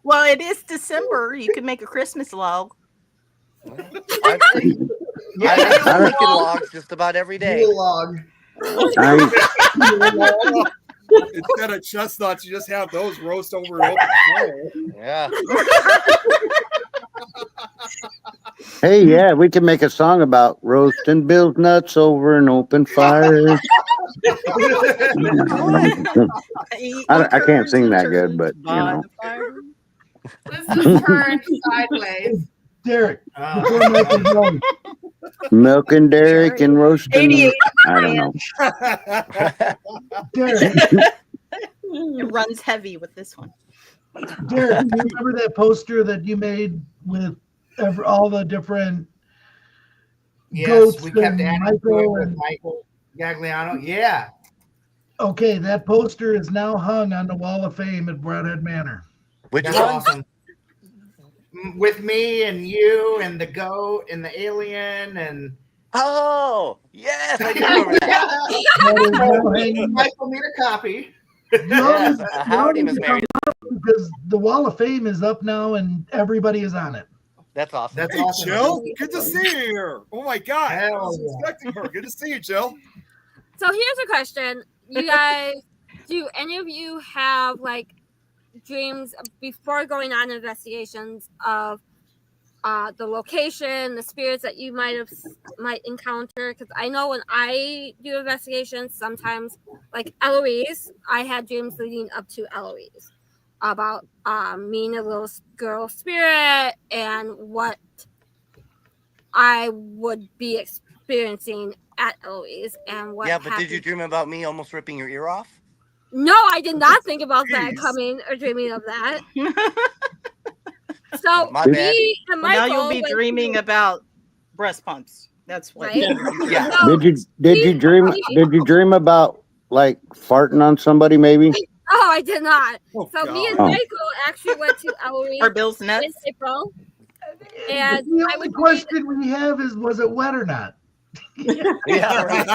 Well, it is December. You could make a Christmas log. Actually, I'm making logs just about every day. Yule log. I, Instead of chestnuts, you just have those roast over an open fire. Yeah. hey, yeah, we can make a song about roasting Bill's nuts over an open fire. I can't sing that good, but you know. This is turned sideways. Derek, Oh, before Michael goes, Milk and Derek and roasting. 88. I don't know. Derek, It runs heavy with this one. Derek, do you remember that poster that you made with all the different Yes, goats we kept and adding to it Michael with and Michael Gagliano. Yeah. okay, that poster is now hung on the Wall of Fame at Broadhead Manor. Which That's one? awesome. With me and you and the goat and the alien and Oh, yes, I do remember that. That is now hanging. Michael need a copy. You all Yes, need- you all howdy, need Miss to Mary. come up because the Wall of Fame is up now and everybody is on it. That's awesome. That's Hey, awesome. Jill, good to see you here. Oh my God, I Hell was yeah. expecting her. Good to see you, Jill. So here's a question. You guys, do any of you have like dreams before going on investigations of the location, the spirits that you might encounter? Because I know when I do investigations, sometimes like Eloise, I had dreams leading up to Eloise about meeting a little girl spirit and what I would be experiencing at Eloise and what Yeah, but happened. did you dream about me almost ripping your ear off? No, I did not think about that Jeez. coming or dreaming of that. So My bad. me and Well, now Michael you'll be went dreaming to, about breast pumps. That's what. right? Yeah. So Did you dream about like farting on somebody maybe? Oh, I did not. Oh, So me and Oh. Michael actually went to Eloise Or Bill's in nuts. April, and The I only was question we have is, was it wet or not? Yeah, right.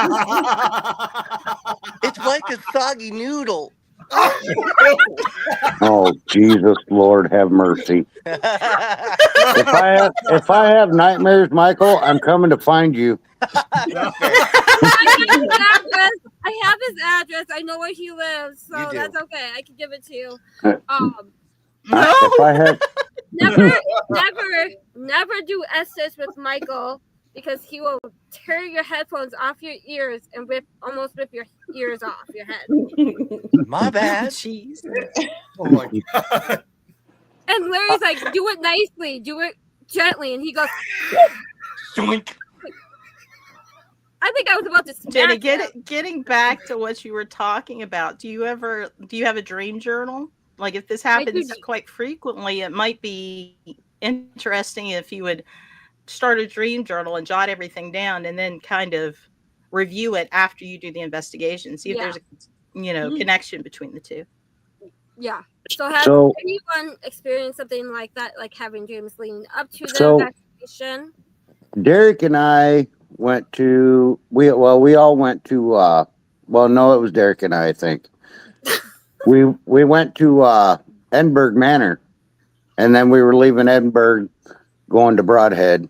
It's like a soggy noodle. Oh Jesus, Lord have mercy. If I have nightmares, Michael, I'm coming to find you. That's fair. I have his address. I know where he lives, You so do. that's okay. I can give it to you. No. If I have Never do Estes with Michael because he will tear your headphones off your ears and almost rip your ears off your head. My bad. Jeez. Oh my God. And Larry's like, do it nicely, do it gently, and he goes, Zoink. I think I was about to smack Jenny, him. getting back to what you were talking about, do you have a dream journal? Like if this happens quite frequently, it might be interesting if you would start a dream journal and jot everything down and then kind of review it after you do the investigation. See if there's a connection between the two. Yeah. So has So- anyone experienced something like that, like having dreams leading up to the So- investigation? Derek and I went to we all went to well no, it was Derek and I think. we went to Edinburgh Manor, and then we were leaving Edinburgh going to Broadhead.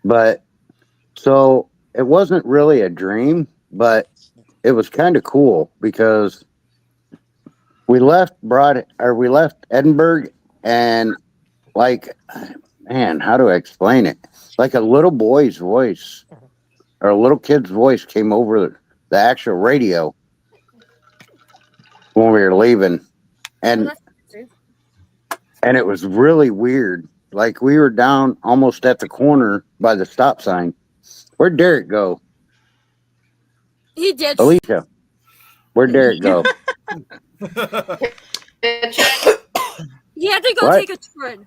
But so it wasn't really a dream, but it was kind of cool because we left Edinburgh, and like, man, how do I explain it? Like a little boy's voice or a little kid's voice came over the actual radio when we were leaving, and it was really weird. Like we were down almost at the corner by the stop sign. Where'd Derek go? He did. Alicia, where'd Derek go? He had to go What? take a turn.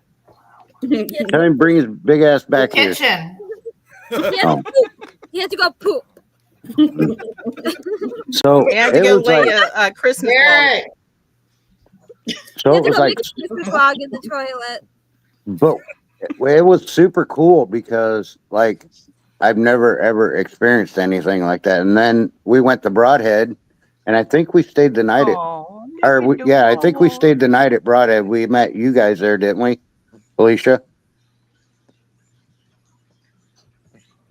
Tell him bring his big ass back here. Kitchen. He had to go poop. So You have to it go was lay like, a Christmas Derek. so He it had to was go like, make a Christmas log in the toilet. but it was super cool because like I've never ever experienced anything like that. And then we went to Broadhead, and I think we stayed the night at, Aw, I think we stayed the night at Broadhead. We met you guys there, didn't we, Alicia?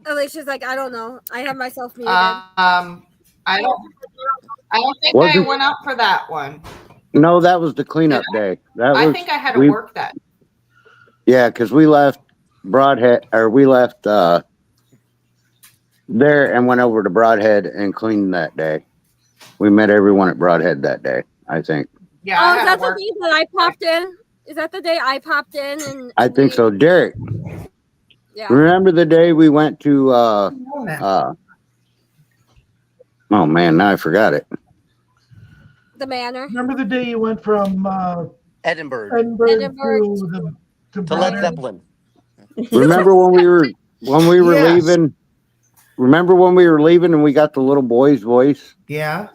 Alicia's like, I don't know. I have myself muted. I don't think Was I it? went up for that one. No, that was the cleanup day. That I was think I had to we- work that. Yeah, because we left Broadhead, or we left there and went over to Broadhead and cleaned that day. We met everyone at Broadhead that day, I think. Yeah, Oh, I is had that to the work. day that I popped in? Is that the day I popped in? And I think so. Derek, Yeah. remember the day we went to oh man, now I forgot it. The manor. Remember the day you went from Edinburgh. Edinburgh to To Led Brenner. Zeppelin. Remember when we were Yes. leaving? Remember when we were leaving and we got the little boy's voice? Yeah.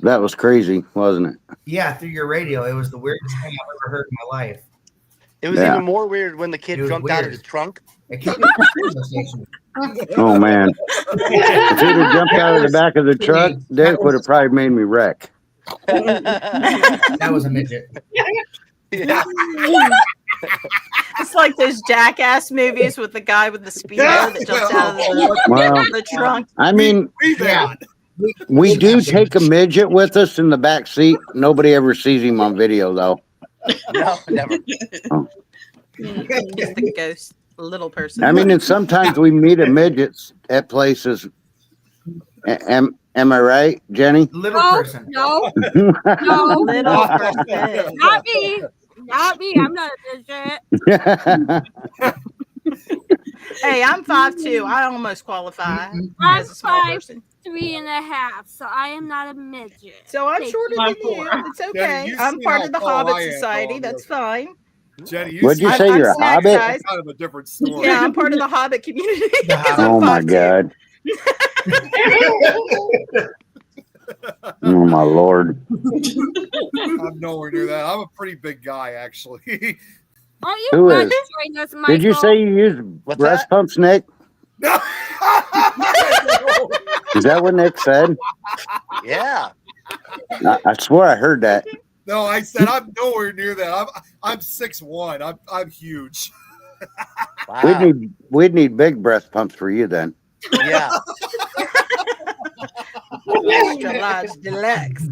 That was crazy, wasn't it? Yeah, through your radio. It was the weirdest thing I've ever heard in my life. It was Yeah. even more weird when the kid It was jumped out of weird. his trunk. It came from the radio station. Oh man! If he'd have jumped out of the back of the truck, Derek would have probably made me wreck. That was a midget. Yeah. It's like those jackass movies with the guy with the speedo that jumps out of Well, the trunk. I mean, Yeah. we do take a midget with us in the back seat. Nobody ever sees him on video, though. No, never. Just the ghost little person. I mean, and sometimes we meet a midgets at places. Am I right, Jenny? Little No, person. no, little no, person. not me. Not me. I'm not a midget. Hey, I'm 5'2". I almost qualify I'm as a small person. 5'3.5", so I am not a midget. So I'm Thank shorter you. than you. It's okay. Jenny, you I'm see part how of the tall Hobbit I am, Society. though. That's fine. Jenny, you What'd you see- say? You're a snack hobbit? size. That's kind of a different story. Yeah, I'm part of the Hobbit community. The 'cause I'm Oh my 5'2". God! Oh my Lord! I'm nowhere near that. I'm a pretty big guy, actually. Are you Who not is? joining us, Michael? Did you say you use What's breast that? pumps, Nick? No. Is that what Nick said? Yeah. I swear I heard that. No, I said I'm nowhere near that. I'm 6'1". I'm huge. Wow. We'd need big breast pumps for you then. Yeah. Extra large deluxe.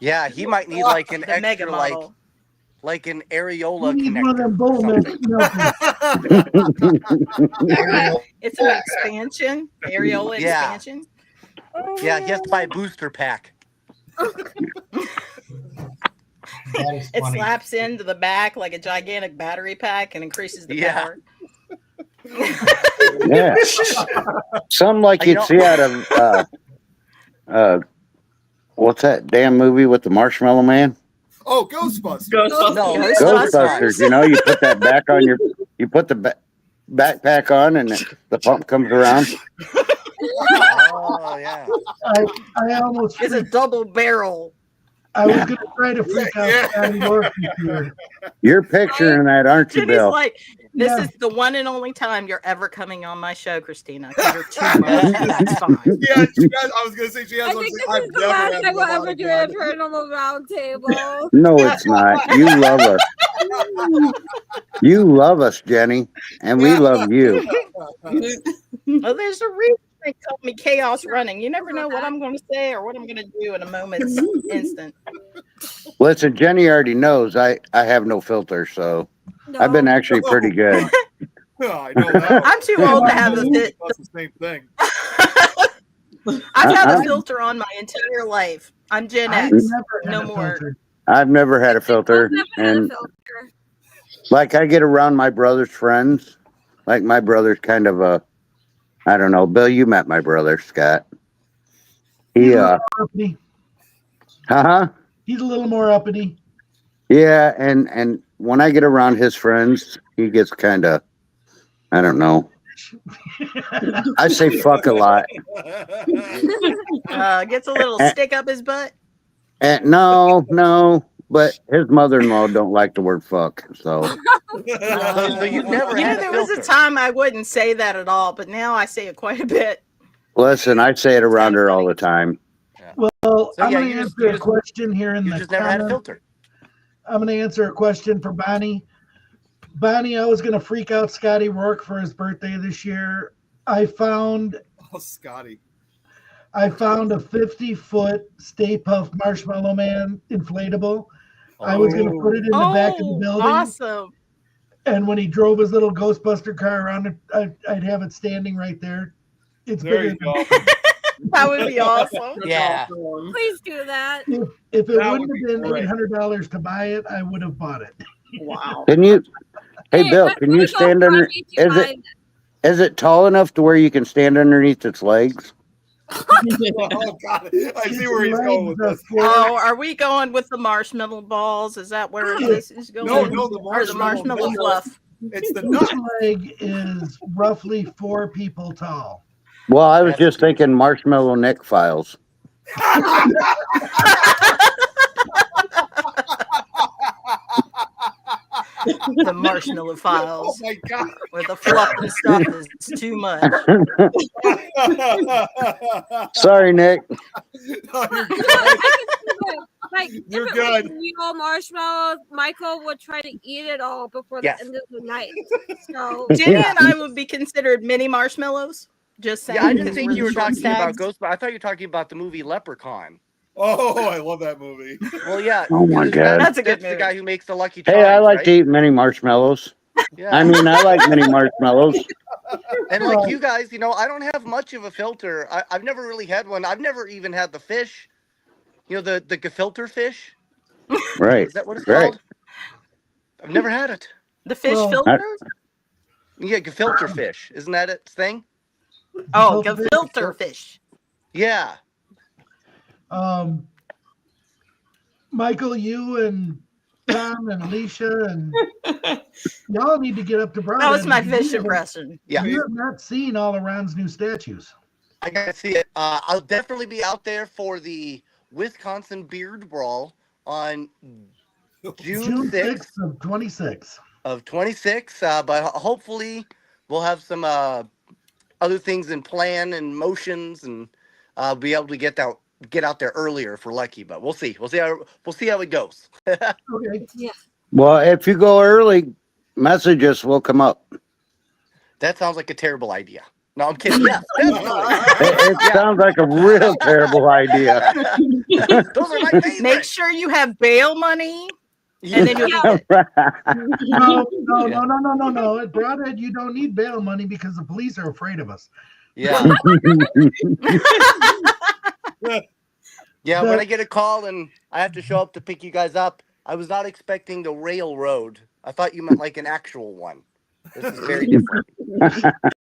Yeah. He might need like an The mega extra, model. like an areola We need one of connector. them or bull something. milk. It's an expansion. Areola Yeah. expansion. Yeah. He has to buy a booster pack. That is It funny. slaps into the back like a gigantic battery pack and increases the Yeah. power. Yeah. Something like You you'd know- see out of what's that damn movie with the Marshmallow Man? Oh, Ghostbusters. No, Ghostbusters. You know, you put that back on you put the backpack on, and the pump comes around. Oh yeah. I almost It's a double barrel. I was gonna try to freak out Yeah. Scotty Morphy here. You're picturing that, aren't you, Jenny's Bill? like, this Yeah. is the one and only time you're ever coming on my show, Christina. 'Cause you're too much. That's fine. Yeah, I was gonna say she has. I one think thing this I've is the never last had time we'll one ever do a again. paranormal roundtable. No, it's not. You love us. You love us, Jenny, and we love you. Well, there's a reason they call me chaos running. You never know what I'm going to say or what I'm going to do in a moment's instant. Listen, Jenny already knows I have no filter, so I've been actually pretty good. I know that. I'm too old to have a fit. That's the same thing. I've had a Uh-uh. filter on my entire life. I'm Gen I've X. never had No a more. filter. I've never had a filter, I've never had a and filter. like I get around my brother's friends. Like my brother's kind of a, I don't know. Bill, you met my brother, Scott. He, Uppity. huh? He's a little more uppity. Yeah, and when I get around his friends, he gets kind of, I don't know. I say fuck a lot. Gets a little stick up his butt. And no, but his mother-in-law don't like the word fuck. So So you've never You know, had a there was filter. a time I wouldn't say that at all, but now I say it quite a bit. listen, I say it around her all the time. Well, So, I'm yeah, going you to just- answer you a just- question here in You the just never had a comments. filter. I'm going to answer a question for Bonnie. Bonnie, I was going to freak out Scotty Rourke for his birthday this year. I found Oh, Scotty. a 50-foot Stay Puft Marshmallow Man inflatable. I was going to put it in the back of the building, Awesome. and when he drove his little Ghostbuster car around, I'd have it standing right there. It's There bigger you than go. That would be awesome. Yeah. Please do that. If it That wouldn't would have be been great. $800 to buy it, I would have bought it. Wow. Can you? Hey, Bill, let's can you go stand under? Barbie to Is buy it tall enough to where you can stand underneath its legs? Oh God, I see where he's going with this. Oh, are we going with the marshmallow balls? Is that where this is going? No, the or the marshmallow nut. fluff. It's the Each nut. leg is roughly 4 people tall. Well, I was just thinking Marshmallow Nick files. The marshmallow files. Oh my God. Where the fluff and stuff is too much. Sorry, Nick. No, you're good. Like, You're if it was good. real marshmallows, Michael would try to eat it all before Yes. the end of the night. So Danny and I would be considered mini marshmallows. Just saying. Yeah, I didn't 'cause think we're you were the short talking about stags. Ghost. I thought you were talking about the movie Leprechaun. Oh, I love that movie. Well, yeah. Oh my God. That's a good the movie. guy who makes the Lucky Hey, Charms. I like right? to eat mini marshmallows. Yeah. I mean, I like mini marshmallows. And like you guys, I don't have much of a filter. I've never really had one. I've never even had the fish. The gefilte fish. Right. Is that what it's Right. called? I've never had it. The fish Well, filter? Yeah, gefilte fish. Isn't that its thing? Oh, Gefilte filter fish. Yeah. Michael, you and Tom and Alicia and y'all need to get up to Broadhead. That was my You fish haven't- impression. Yeah. You have not seen all of Ron's new statues. I gotta see it. I'll definitely be out there for the Wisconsin Beard Brawl on June 6th of 26. of 26. But hopefully we'll have some other things in plan and motions, and be able to get out there earlier for Lucky. But we'll see. We'll see how it goes. Okay. yeah. Well, if you go early, message us. We'll come up. That sounds like a terrible idea. No, I'm kidding. Yes, definitely. It sounds like a real terrible idea. Those are my favorite. Make sure you have bail money, and then you'll eat it. No. At Broadhead, you don't need bail money because the police are afraid of us. Yeah. Yeah, when I get a call and I have to show up to pick you guys up, I was not expecting the railroad. I thought you meant like an actual one. This is very different.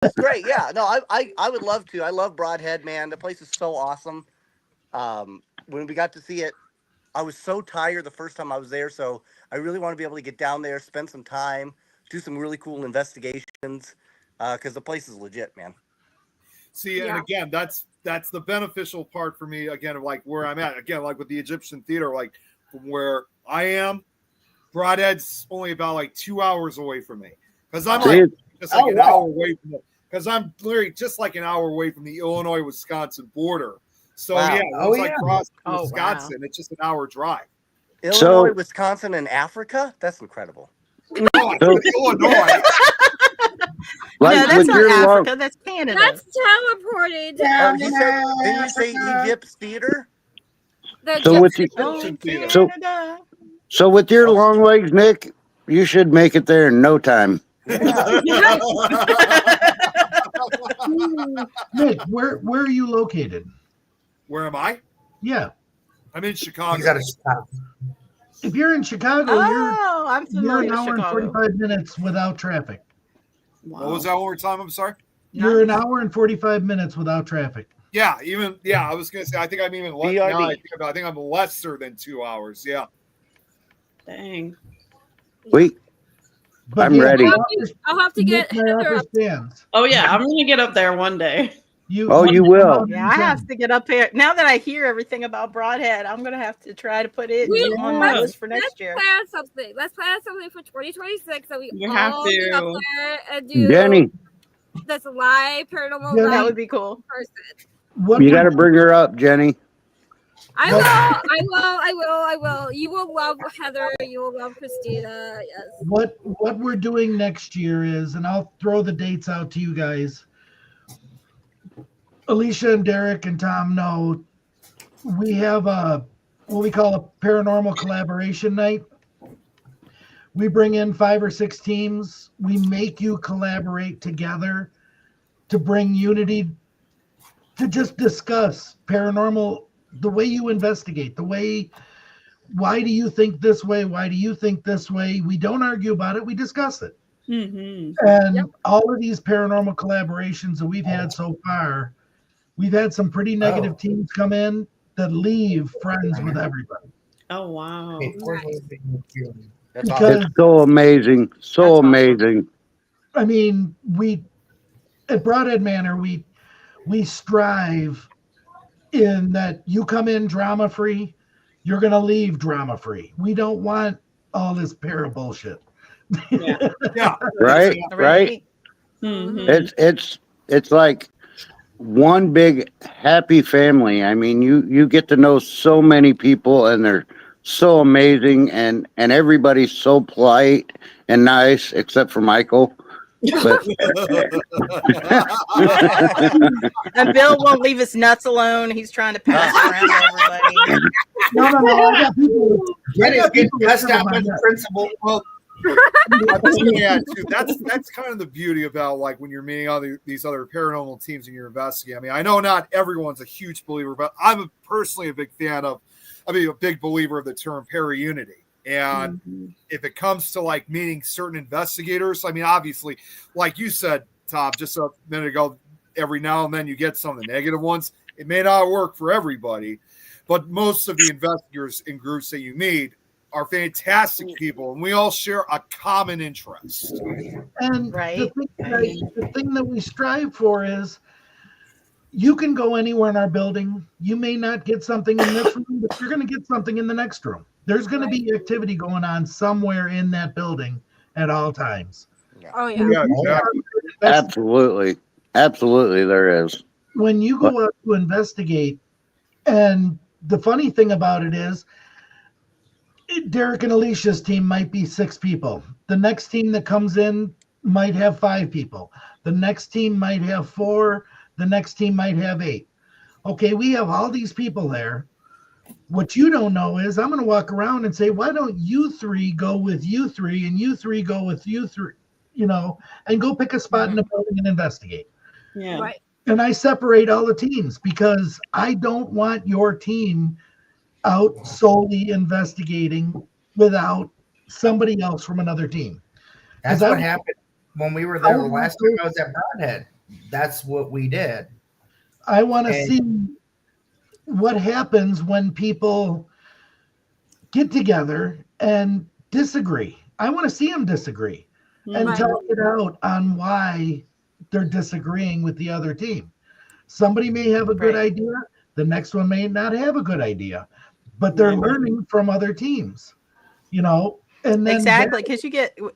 That's great. Yeah, no, I would love to. I love Broadhead, man. The place is so awesome. When we got to see it, I was so tired the first time I was there, so I really want to be able to get down there, spend some time, do some really cool investigations, because the place is legit, man. See, and again, that's the beneficial part for me. Again, of like where I'm at. Again, like with the Egyptian theater, like from where I am, Broadhead's only about like 2 hours away from me because I'm like just like an hour away from it. Because I'm literally just like an hour away from the Illinois-Wisconsin border. So yeah, once I cross Wisconsin, it's just an hour drive. Illinois, Wisconsin, and Africa? That's incredible. No, Illinois. No, that's not Africa. That's Canada. That's teleported. Did you say Egypt's theater? So with your long legs, Nick, you should make it there in no time. Nick, where are you located? Where am I? Yeah. I'm in Chicago. He's out of Chicago. If you're in Chicago, I'm you're familiar an with hour and Chicago. 45 minutes without traffic. What was that one more time? I'm sorry. You're an hour and 45 minutes without traffic. Yeah, I was gonna say I think I'm even less. Now I think I'm lesser than 2 hours. Yeah. Dang. Wait. But I'm ready. I'll have to get Heather up. Oh yeah, I'm gonna get up there one day. You will. Yeah, I have to get up here. Now that I hear everything about Broadhead, I'm going to have to try to put it on my list for next year. Plan something. Let's plan something for 2026 so we have all to. get up there and do Jenny, this live paranormal. Jenny, that would be cool. you got to bring her up, Jenny. I will. You will love Heather. You will love Christina. Yes. What we're doing next year is, and I'll throw the dates out to you guys. Alicia and Derek and Tom know we have what we call a paranormal collaboration night. We bring in 5 or 6 teams. We make you collaborate together to bring unity, to just discuss paranormal, the way you investigate, why do you think this way? Why do you think this way? We don't argue about it. We discuss it. Mm-hmm. And all of these paranormal collaborations that we've had so far We've had some pretty negative teams come in that leave friends with everybody. Oh wow. That's Because awesome. It's so amazing. So That's awesome. amazing. I mean, we at Broadhead Manor, we strive in that you come in drama free, you're gonna leave drama free. We don't want all this para bullshit. Yeah. Yeah. Right? Right? Mhm. It's like one big happy family. I mean, you get to know so many people, and they're so amazing, and everybody's so polite and nice, except for Michael. But And Bill won't leave his nuts alone. He's trying to pass it around to everybody. No. I got people. Jenny's getting cussed out by the that. principal. Well, I think, yeah, too. That's kind of the beauty about like when you're meeting these other paranormal teams and you're investigating. I mean, I know not everyone's a huge believer, but I'm personally a big fan of. I mean, a big believer of the term para-unity. And if it comes to like meeting certain investigators, I mean, obviously, like you said, Tom, just a minute ago, every now and then you get some of the negative ones. It may not work for everybody, but most of the investigators in groups that you meet are fantastic people, and we all share a common interest. And Right. the thing that we strive for is you can go anywhere in our building. You may not get something in this room, but you're going to get something in the next room. There's going to be activity going on somewhere in that building at all times. Oh yeah. Yeah, exactly. absolutely, absolutely, there is. When you go out to investigate, and the funny thing about it is, Derek and Alicia's team might be 6 people. The next team that comes in might have 5 people. The next team might have 4. The next team might have 8. Okay, we have all these people there. What you don't know is I'm going to walk around and say, why don't you 3 go with you 3 and you 3 go with you 3, and go pick a spot in the building and investigate. Yeah. Right. And I separate all the teams because I don't want your team out solely investigating without somebody else from another team. That's 'Cause what I- happened when we were there the last time I was at Broadhead. That's what we did. I want to And- see what happens when people get together and disagree. I want to see them disagree and Right. talk it out on why they're disagreeing with the other team. Somebody may have a good Right. idea. The next one may not have a good idea, but they're learning from other teams, and then Exactly, because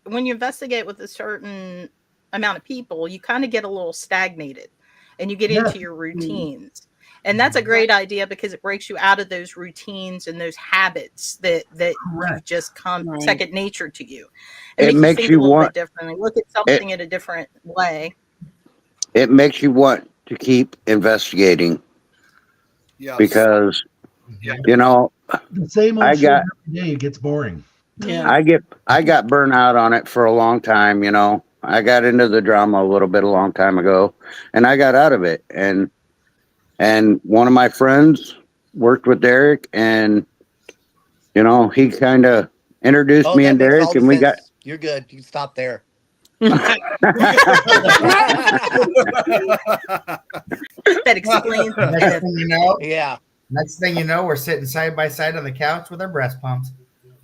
when you investigate with a certain amount of people, you kind of get a little stagnated, and you get Yes. into your routines. And that's a great idea because it breaks you out of those routines and those habits that Correct. just come Right. second nature to you. It makes think you a little want- bit differently. Look at something in a different way. It makes you want to keep investigating Yes. because the same I old shit got- every day. It gets boring. Yeah. I got burnt out on it for a long time. I got into the drama a little bit a long time ago, and I got out of it. And one of my friends worked with Derek, and he kind of introduced me that and makes Derek, all the and we got. sense. You're good. You stop there. That explains Next thing you know, Yeah. we're sitting side by side on the couch with our breast pumps.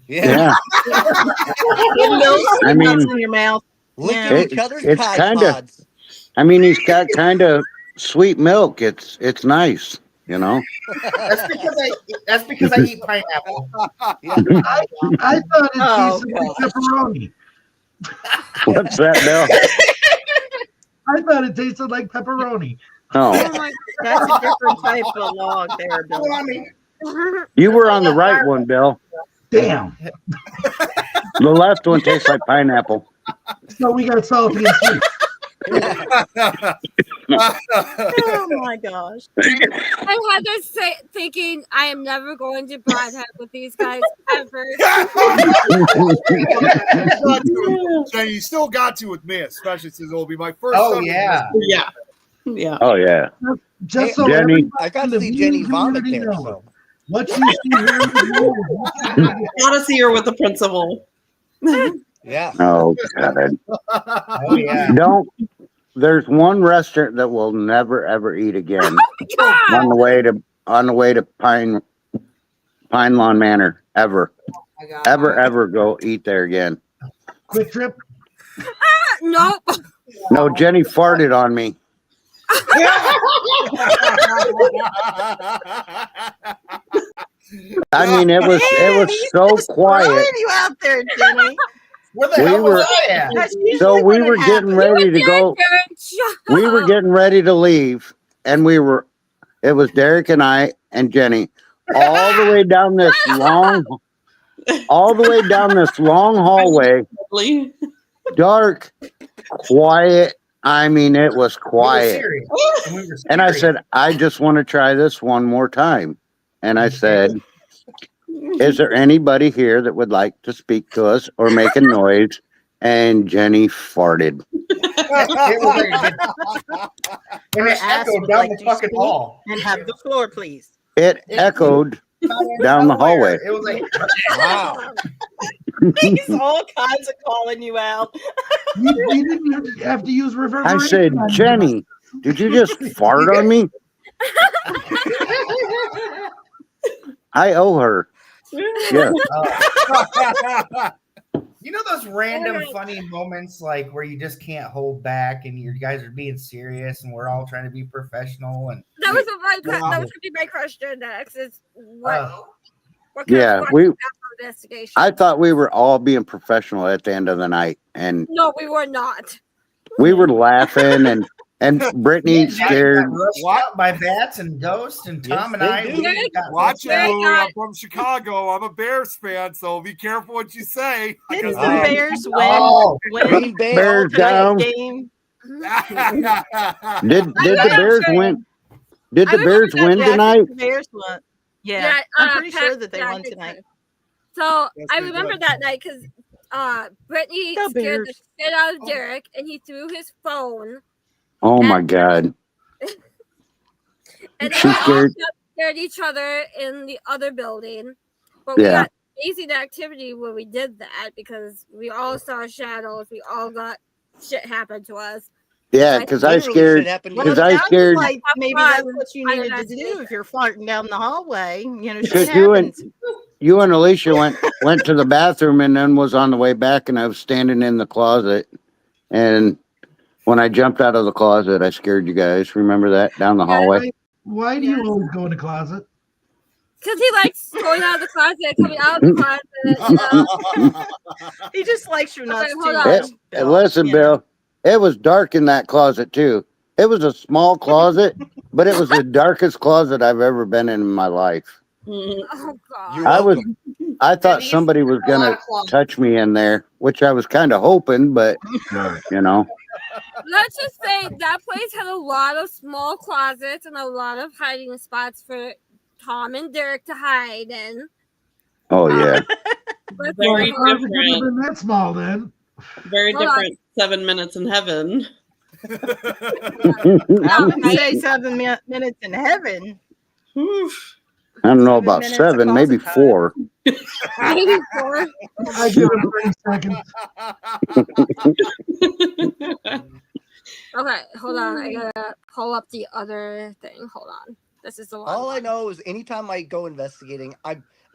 Yeah. Yeah, getting those I mean- nuts in your mouth. Licking Yeah. each other's It's Tide kinda- Pods. I mean, he's got kind of sweet milk. It's nice, That's because I eat pineapple. I thought it Oh, tasted like pepperoni. What's that, Bill? I thought it tasted like pepperoni. Oh, Oh my That's a different type of log there, Bill. God. you were on the right one, Bill. Damn. The left one tastes like pineapple. So we got salty and sweet. Oh my gosh. I had this thinking I am never going to Broadhead with these guys ever. Jenny, you still got to with me, especially since it'll be my first. Oh time yeah. Yeah. Yeah. Oh yeah, Just so Jenny. everybody I got in to the see Jenny viewing vomit community there. knows, So. what you see here in the Gotta see her with the principal. Yeah. oh God. Oh yeah. there's one restaurant that we'll never ever eat again on the way to Pine Lawn Manor. Ever, I got ever go eat there again. Quick Trip. Nope. No, Jenny farted on me. I mean, it was so quiet. Throwing you out there, Jenny. Where the hell was I at? That's So usually we when were it getting happens. ready to go. We were getting ready to leave, and it was Derek and I and Jenny all the way down this long hallway, dark, quiet. I mean, it was We were quiet. serious. And, we were And I serious. said, I just want to try this one more time. And I said, is there anybody here that would like to speak to us or make a noise? And Jenny farted. It was very good. And it Ask echoed would down like the to fucking speak hall. and have the floor, please. It echoed down the hallway. It was like, Wow. He's all kinds of calling you out. You didn't have to use reverberation. I said, on your Jenny, did you just fart on me? I owe her. Yeah. you know those random funny moments like where you just can't hold back and you guys are being serious and we're all trying to be professional and That was that was gonna be my question next. Is what kind Yeah, of we. investigation? I thought we were all being professional at the end of the night, and No, we were not. we were laughing, and Brittany scared. rushed out by bats and ghosts and Tom and I. We got Watch Yeah, it, Louie. yeah. I'm from Chicago. I'm a Bears fan, so be careful what you say. Didn't the Because Bears Oh, win Green the Bay. Bears down. game? Did the Bears win? Did the Bears win Yeah, I tonight? think the Bears won. Yeah, I'm pretty sure that they yeah, I won think tonight. So Yes, I they remember did. that night because Brittany The scared the Bears. shit out of Derek, and he threw his phone. Oh my God! And She then we all scared- scared each other in the other building. But we Yeah. got amazing activity when we did that because we all saw shadows. We all got shit happen to us. Yeah, because I Literally scared. shit happened to Well, Because you. I it sounds scared. like maybe Fun. that's what you Fun needed to do investigation. if you're farting down the hallway. You know, shit Because happens. you and Alicia went to the bathroom and then was on the way back, and I was standing in the closet, and when I jumped out of the closet, I scared you guys. Remember that down the hallway? Why do you always go in the closet? Because he likes going out of the closet, coming out of the closet. He just likes your nuts hold too on. much. It, Bill, listen, you know. Bill, it was dark in that closet too. It was a small closet, but it was the darkest closet I've ever been in my life. Oh God. You're I welcome. thought Denise, somebody was a lot gonna of closets. touch me in there, which I was kind of hoping, but you know, Let's just say that place had a lot of small closets and a lot of hiding spots for Tom and Derek to hide in. oh yeah, But Very Well, it couldn't have different. been that small then. Very Hold on. different 7 minutes in heaven. I wouldn't Right? say 7 minutes in heaven. Oof. I don't know 7 about minutes of 7, maybe closet time. 4. Maybe 4. I give him 30 seconds. Okay, hold on. I gotta pull up the other thing. Hold on. This is the one. All I know is anytime I go investigating,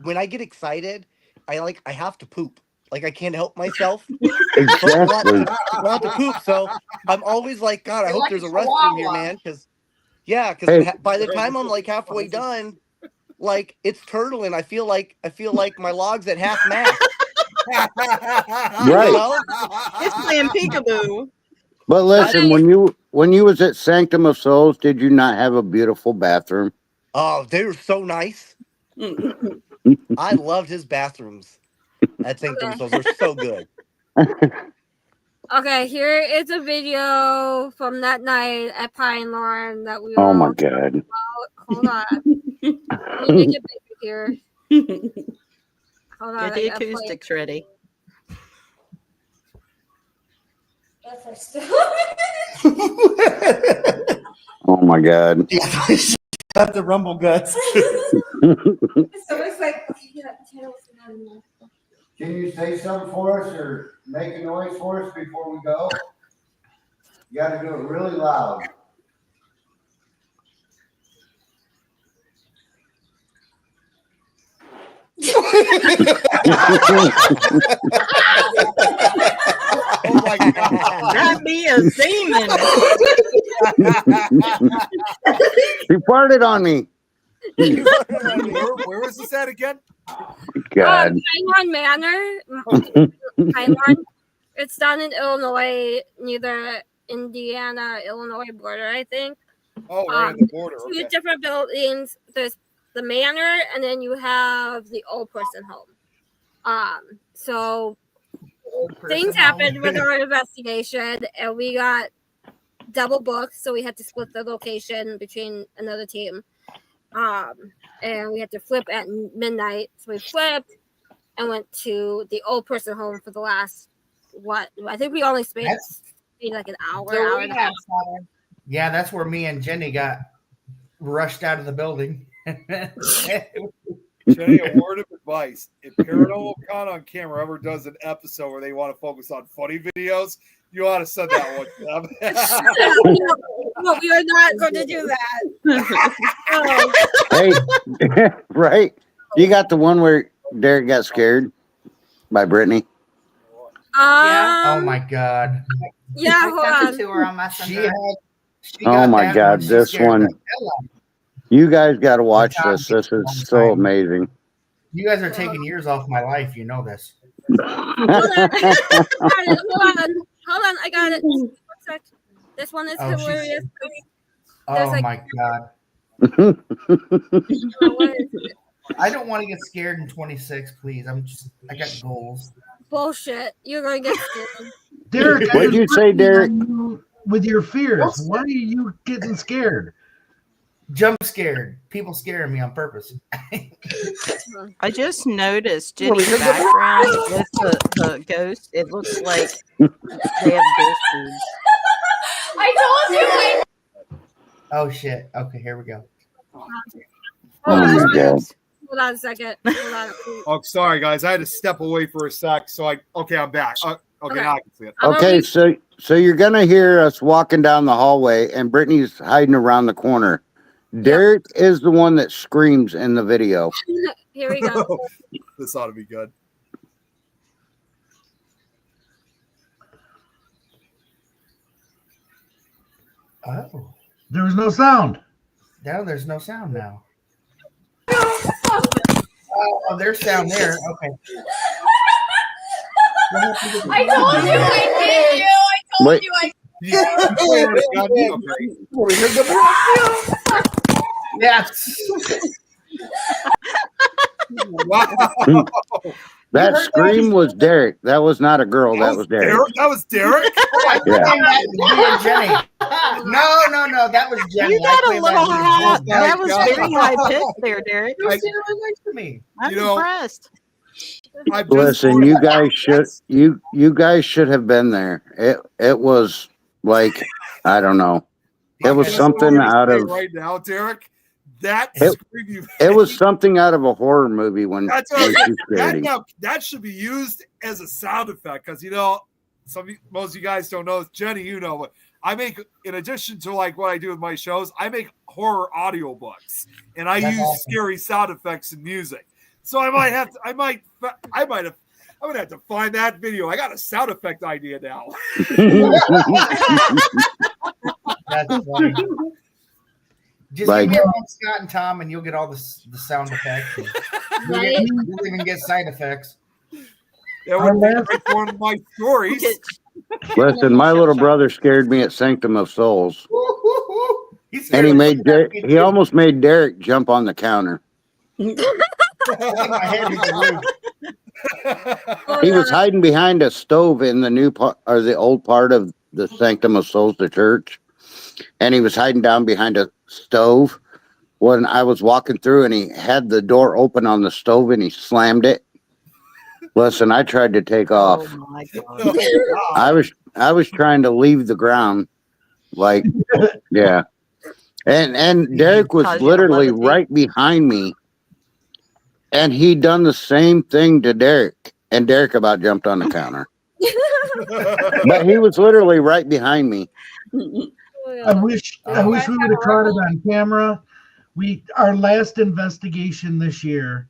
when I get excited, I have to poop. Like I can't help myself. But I Exactly. want to poop, so I'm always like, God, I You're hope like there's a a restroom here, chihuahua. man. Because Hey. by the time I'm like halfway done, like it's turtling. I feel like my log's at half mast. You Right. know? It's playing peekaboo. But listen, when you was at Sanctum of Souls, did you not have a beautiful bathroom? Oh, they were so nice. I loved his bathrooms at Sanctum Souls. They're so good. Okay, here is a video from that night at Pine Lawn that we Oh my all God. Hold on. Let me make it bigger here. Hold on. Get the I gotta play it. acoustics ready. Oh my God. Got the rumble guts. So it's like, Can you say something for us or make a noise for us before we go? You got to do it really loud. Oh my god. That be a demon. He farted on me. Where was this at again? God. Pineland Manor. Pineland. It's down in Illinois, near the Indiana-Illinois border, I think. Oh, right at the border. Two Okay. different buildings. There's the manor, and then you have the old person home. So things happened with our investigation, and we got double booked, so we had to split the location between another team. And we had to flip at midnight. So we flipped and went to the old person home for the last, I think we only spent maybe like an hour, hour and a half. Yeah, that's where me and Jenny got rushed out of the building. Jenny, a word of advice. If Paranormal Con on Camera ever does an episode where they want to focus on funny videos, you ought to send that one to them. No, we are not going to do that. Hey, right? You got the one where Derek got scared by Brittany? Oh my God. Yeah, hold on. To her on Messenger. Oh my God, this one. You guys got to watch this. This is so amazing. You guys are taking years off my life. You know this. Hold on. I got it. 1 sec. This one is hilarious. Oh like- my God. What is it? I don't want to get scared in 26, please. I got goals. Bullshit. You're going to get scared. Derek, What'd you say, Derek? With your fears, why are you getting scared? Jump scared. People scaring me on purpose. I just noticed Jenny's background with the ghost. It looks like they have ghost boobs. I told you. Oh shit. Okay, here we go. Hold on. Hold on a second. Hold on. Oh, sorry, guys. I had to step away for a sec. So I'm back. Okay, now I can see it. Okay, so you're gonna hear us walking down the hallway, and Brittany's hiding around the corner. Derek is the one that screams in the video. Here we go. This ought to be good. Oh. There was no sound. Now there's no sound now. Oh, there's sound there. Okay. I told you I hate you. I told Wait. you I. Yes. Wow. That scream was Derek. That was not a girl. That was Derek. That was Derek? Yeah. Jenny. No. That was Jenny. You got a little high. Oh, That was God. very high pitched there, Derek. You're standing right next to me. I'm You know, impressed. Listen, you guys should have been there. It was like, I don't know. It was something out of right now, Derek. That scream you it was something out of a horror movie when That's she scared him. that should be used as a sound effect because most of you guys don't know. Jenny, you know, but I make, in addition to like what I do with my shows, I make horror audiobooks and I use scary sound effects and music. So I might have to find that video. I got a sound effect idea now. That's funny. Just Like- give me a phone, Scott and Tom, and you'll get all the sound effects. You'll even get side effects. That would be like one of my stories. Listen, my little brother scared me at Sanctum of Souls, and he almost made Derek jump on the counter. My head hit the roof. He was hiding behind a stove in the new part or the old part of the Sanctum of Souls, the church, and he was hiding down behind a stove when I was walking through, and he had the door open on the stove and he slammed it. Listen, I tried to take off. Oh my God. I was trying to leave the ground, like, yeah. And Derek was literally right behind me, and he done the same thing to Derek, and Derek about jumped on the counter. But he was literally right behind me. I wish we would have caught it on camera. Our last investigation this year,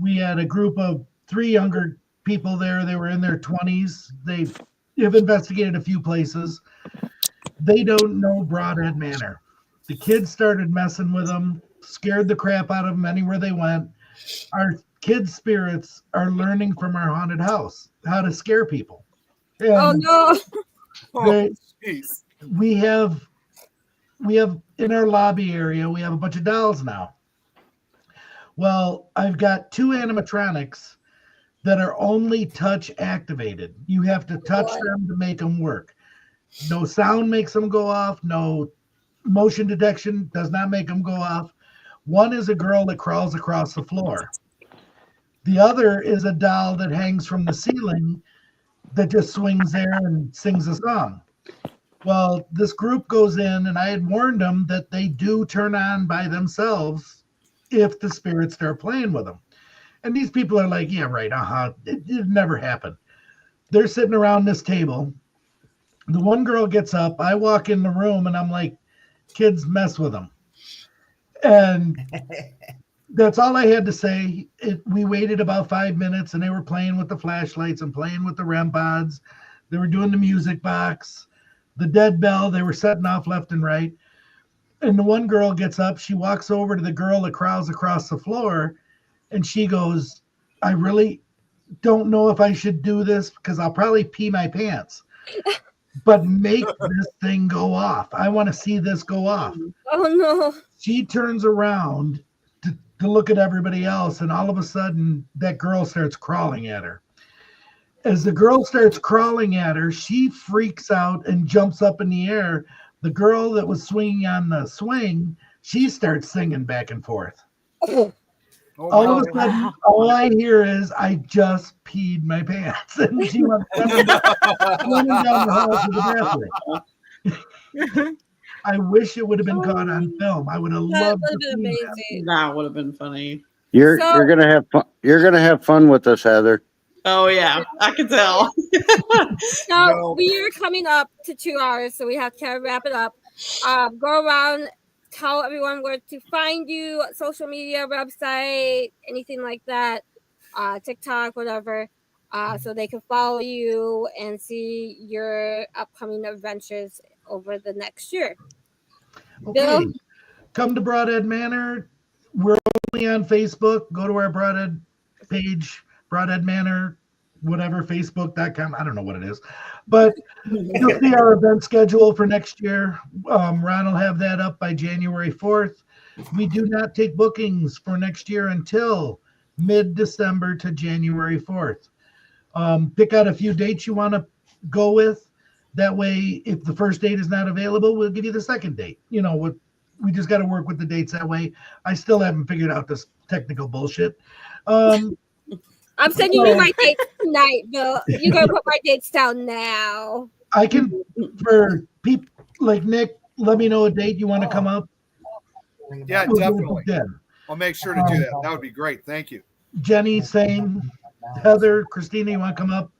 we had a group of 3 younger people there. They were in their 20s. They have investigated a few places. They don't know Broadhead Manor. The kids started messing with them, scared the crap out of them anywhere they went. Our kids' spirits are learning from our haunted house how to scare people. Oh no! Jeez. We have in our lobby area, we have a bunch of dolls now. Well, I've got 2 animatronics that are only touch activated. You have to touch them to make them work. No sound makes them go off. No motion detection does not make them go off. One is a girl that crawls across the floor. The other is a doll that hangs from the ceiling that just swings there and sings a song. Well, this group goes in, and I had warned them that they do turn on by themselves if the spirits start playing with them. And these people are like, yeah, right, it never happened. They're sitting around this table. The one girl gets up. I walk in the room, and I'm like, kids, mess with them. And that's all I had to say. We waited about 5 minutes, and they were playing with the flashlights and playing with the REM pods. They were doing the music box. The dead bell, they were setting off left and right. And the one girl gets up. She walks over to the girl that crawls across the floor, and she goes, I really don't know if I should do this because I'll probably pee my pants. But make this thing go off. I want to see this go off. Oh no. She turns around to look at everybody else, and all of a sudden, that girl starts crawling at her. As the girl starts crawling at her, she freaks out and jumps up in the air. The girl that was swinging on the swing, she starts singing back and forth. All of a sudden, all I hear is, I just peed my pants. And she went running down the hall to the bathroom. I wish it would have been caught on film. I would have loved to see that. That would have been funny. You're gonna have fun. You're gonna have fun with us, Heather. Oh yeah, I can tell. So we are coming up to 2 hours, so we have to wrap it up. Go around, tell everyone where to find you, social media, website, anything like that, TikTok, whatever, so they can follow you and see your upcoming adventures over the next year. Okay. Bill? Come to Broadhead Manor. We're only on Facebook. Go to our Broadhead page, Broadhead Manor, whatever, facebook.com. I don't know what it is. But you'll see our event schedule for next year. Ron will have that up by January 4th. We do not take bookings for next year until mid-December to January 4th. Pick out a few dates you want to go with. That way, if the first date is not available, we'll give you the second date. You know, we just got to work with the dates that way. I still haven't figured out this technical bullshit. I'm sending you my dates tonight, Bill. You gotta put my dates down now. I can, for people like Nick, let me know a date you want to come up. Yeah, We'll definitely. do it then. I'll make sure to do that. That would be great. Thank you. Jenny, same. Heather, Christina, you want to come up?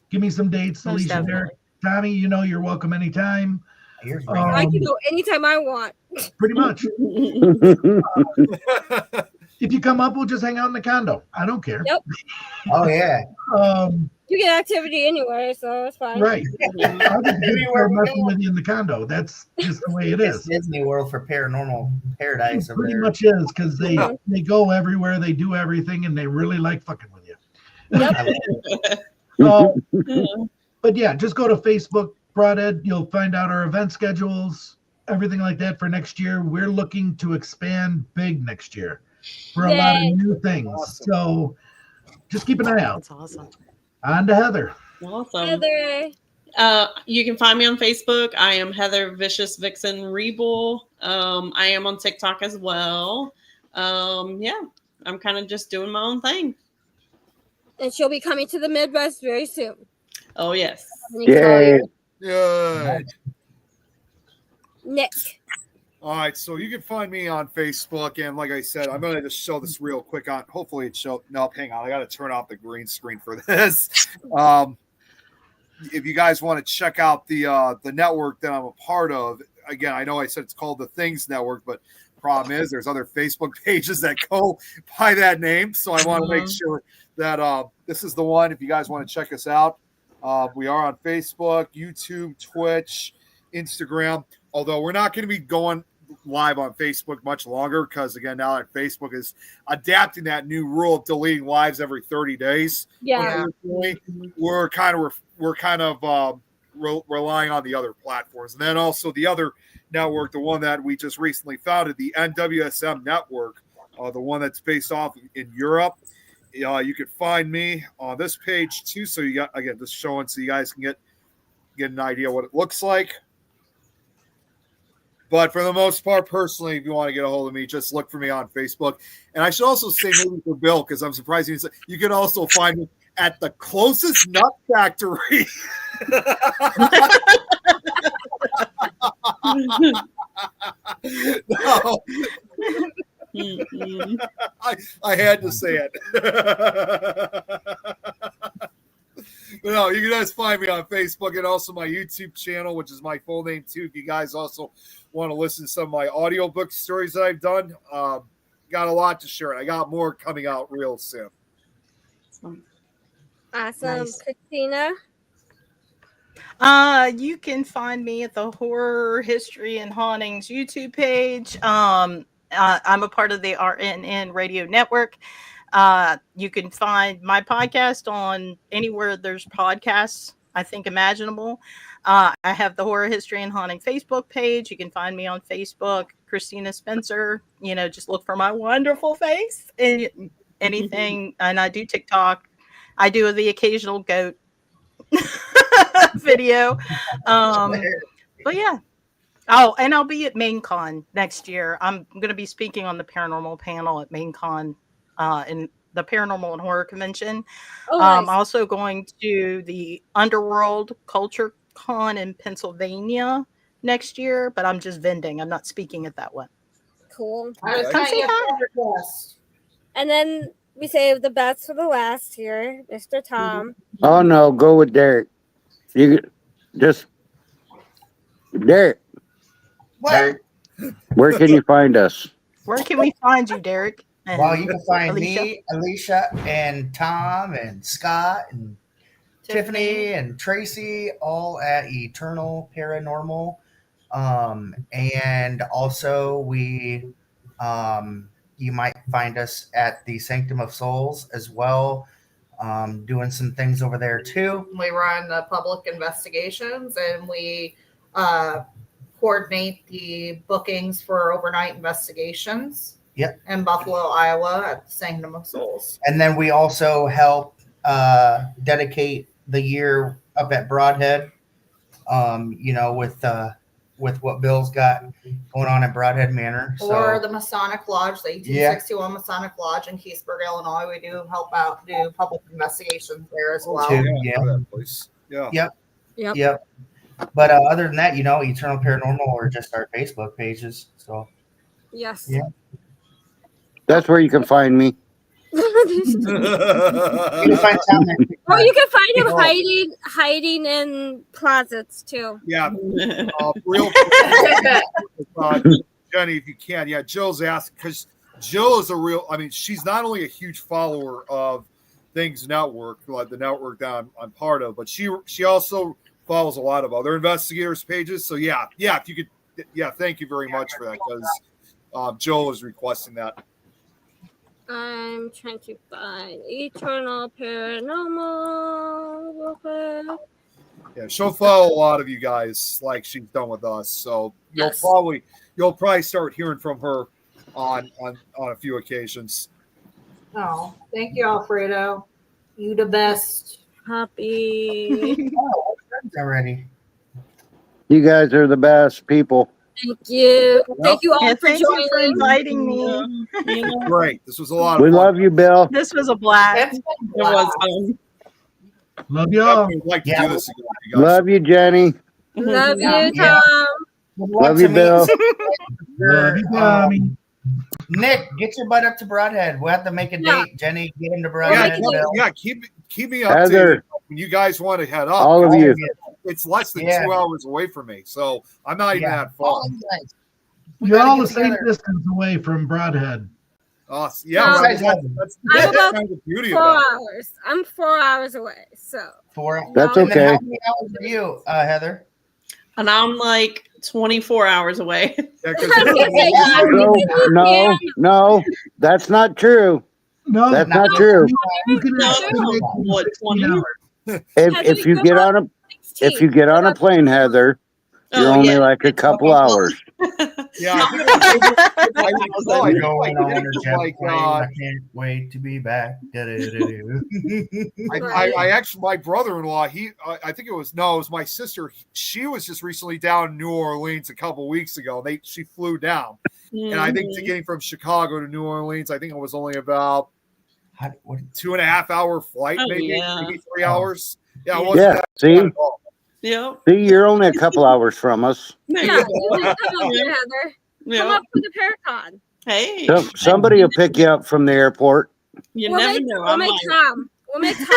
Give me some dates. Most Alicia, Derek, Tommy, you know you're welcome anytime. I can go anytime I want. Pretty much. If you come up, we'll just hang out in the condo. I don't care. Yep. Oh yeah. You get activity anyway, so it's fine. Right. I'll just be messing with you in the condo. That's just the way it It's is. Disney World for paranormal paradise. It Over pretty there. much is because they go everywhere, they do everything, and they really like fucking with you. Yep. But yeah, just go to Facebook, Broadhead. You'll find out our event schedules, everything like that for next year. We're looking to expand big next year for a lot of new things. Awesome. So just keep an eye out. That's awesome. On to Heather. Awesome. Heather. You can find me on Facebook. I am Heather Vicious Vixen Rebull. I am on TikTok as well. Yeah, I'm kind of just doing my own thing. And she'll be coming to the Midwest very soon. Oh yes. Yay. Good. Nick. All right, so you can find me on Facebook, and like I said, I'm going to just show this real quick on. Hopefully, it show. No, hang on, I got to turn off the green screen for this. if you guys want to check out the network that I'm a part of, again, I know I said it's called the Things Network, but problem is there's other Facebook pages that go by that name. So I want to make sure that this is the one. If you guys want to check us out, we are on Facebook, YouTube, Twitch, Instagram. Although we're not going to be going live on Facebook much longer because, again, now that Facebook is adapting that new rule of deleting lives every 30 days. Yeah. We're kind of relying on the other platforms. And then also the other network, the one that we just recently founded, the NWSM network, the one that's based off in Europe. You can find me on this page too. So you got, again, just showing so you guys can get an idea what it looks like. But for the most part, personally, if you want to get a hold of me, just look for me on Facebook. And I should also say, maybe for Bill, because I'm surprised you can also find me at the closest nut factory. No. I had to say it. But no, you can just find me on Facebook and also my YouTube channel, which is my full name too. If you guys also want to listen to some of my audiobook stories that I've done, got a lot to share. I got more coming out real soon. Awesome. Nice. Christina? You can find me at the Horror History and Hauntings YouTube page. I'm a part of the RNN Radio Network. You can find my podcast on anywhere there's podcasts, I think, imaginable. I have the Horror History and Haunting Facebook page. You can find me on Facebook, Christina Spencer. Just look for my wonderful face and anything. And I do TikTok. I do the occasional goat video. But yeah. Oh, and I'll be at MainCon next year. I'm going to be speaking on the paranormal panel at MainCon in the Paranormal and Horror Convention. Oh, nice. I'm also going to the Underworld Culture Con in Pennsylvania next year, but I'm just vending. I'm not speaking at that one. Cool. Come say hi. And then we saved the best for the last here, Mr. Tom. Oh no, go with Derek. You just Derek. What? Where can you find us? Where can we find you, Derek? And Well, you can find Alicia? me, Alicia, and Tom, and Scott, and Tiffany, and Tracy, all at Eternal Paranormal. And also we, you might find us at the Sanctum of Souls as well, doing some things over there too. We run the public investigations, and we coordinate the bookings for overnight investigations. Yep. In Buffalo, Iowa, at the Sanctum of Souls. And then we also help dedicate the year up at Broadhead. With what Bill's got going on at Broadhead Manor. Or the Masonic Lodge, the 1861 Masonic Lodge in Keithsburg, Illinois. We do help out, do public investigations there as well. Yep. But other than that, Eternal Paranormal or just our Facebook pages. So yes. Yeah. That's where you can find me. You can find Tom there. Oh, you can find him hiding in closets too. Yeah. Real quick, Jenny, if you can. Yeah, Jill's asked because Jill is she's not only a huge follower of Things Network, like the network that I'm part of, but she also follows a lot of other investigators' pages. So yeah, if you could, thank you very much for that because Jill was requesting that. I'm trying to find Eternal Paranormal real quick. Yeah, she'll follow a lot of you guys like she's done with us. So you'll probably start hearing from her on a few occasions. Oh, thank you, Alfredo. You the best. Happy. Already. You guys are the best people. Thank you. Thank you all for Thank you joining. for inviting me. Great. This was a lot of We fun. love you, Bill. This was a blast. It was fun. Love y'all. Definitely like to do this again, you guys. Love you, Jenny. Love you, Yeah. Tom. Love you, Bill. Love you, Tommy. Nick, get your butt up to Broadhead. We'll have to make a Yeah. date. Jenny, get him to Yeah, Broadhead. Bill. keep me Heather. updated when you guys want to head up, All of you. it's less than Yeah. 2 hours away from me, so I'm not even that far. All you guys. We You're gotta all get the same together. distance away from Broadhead. Yeah, No. well, Besides that's, Heaven. that's, I'm that's about kind of the beauty 4 about it. hours. I'm 4 hours away. So That's And then okay. how many hours are you, Heather? And I'm like 24 hours away. Yeah, I was gonna say, So, no, that's not true. No, That's not true. you can No, actually make it in what, 16 20? hours. If you get on a plane, Heather, you're Oh, only yeah. like a couple hours. Yeah, I think it was like I can't wait to be back. I actually, my brother-in-law, I think it was my sister. She was just recently down in New Orleans a couple weeks ago. She flew down, and I think getting from Chicago to New Orleans, I think it was only about 2.5 hour flight, maybe 3 hours. Yeah, it wasn't that See, bad at all. Yep. see, you're only a couple hours from us. Yeah, come up here, Heather. Come up for the Paracon. Hey, Somebody will pick you up from the airport. you We'll never make, know. we'll make Tom. We'll make Tom.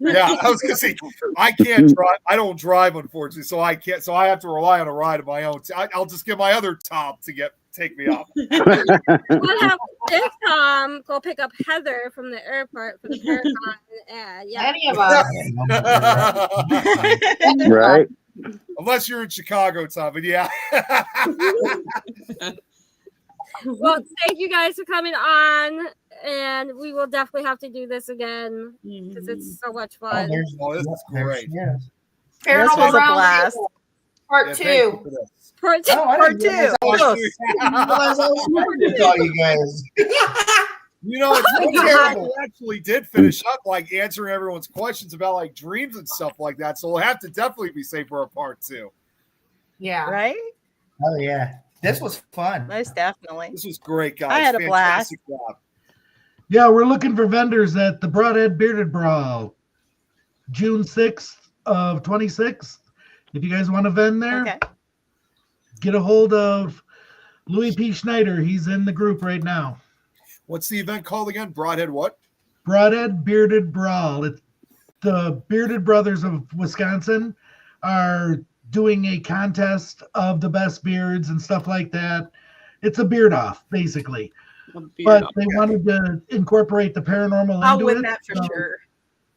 Yeah, I was gonna say I can't drive. I don't drive, unfortunately, so I can't. So I have to rely on a ride of my own. I'll just get my other Tom to take me up. We'll have this Tom go pick up Heather from the airport for the Paracon. Yeah. Any of us. Right? Unless you're in Chicago, Tom. But yeah. Well, thank you guys for coming on, and we will definitely have to do this again because it's so much fun. This is great. Paranormal was a Roundtable blast. Part Thank you 2. for this. Part two. Part 2. you guys. You know, it's really terrible. We actually did finish up like answering everyone's questions about like dreams and stuff like that. So we'll have to definitely be safe for a part 2. Yeah. Right? Oh yeah, this was fun. Most definitely. This was great, guys. I had a blast. Fantastic job. Yeah, we're looking for vendors at the Broadhead Bearded Brawl, June 6th of 26. If you guys want to vend there, Okay. get a hold of Louis P. Schneider. He's in the group right now. What's the event called again? Broadhead what? Broadhead Bearded Brawl. It's the Bearded Brothers of Wisconsin are doing a contest of the best beards and stuff like that. It's a beard off, basically. But they wanted to incorporate the paranormal I'll into win it. that for so sure.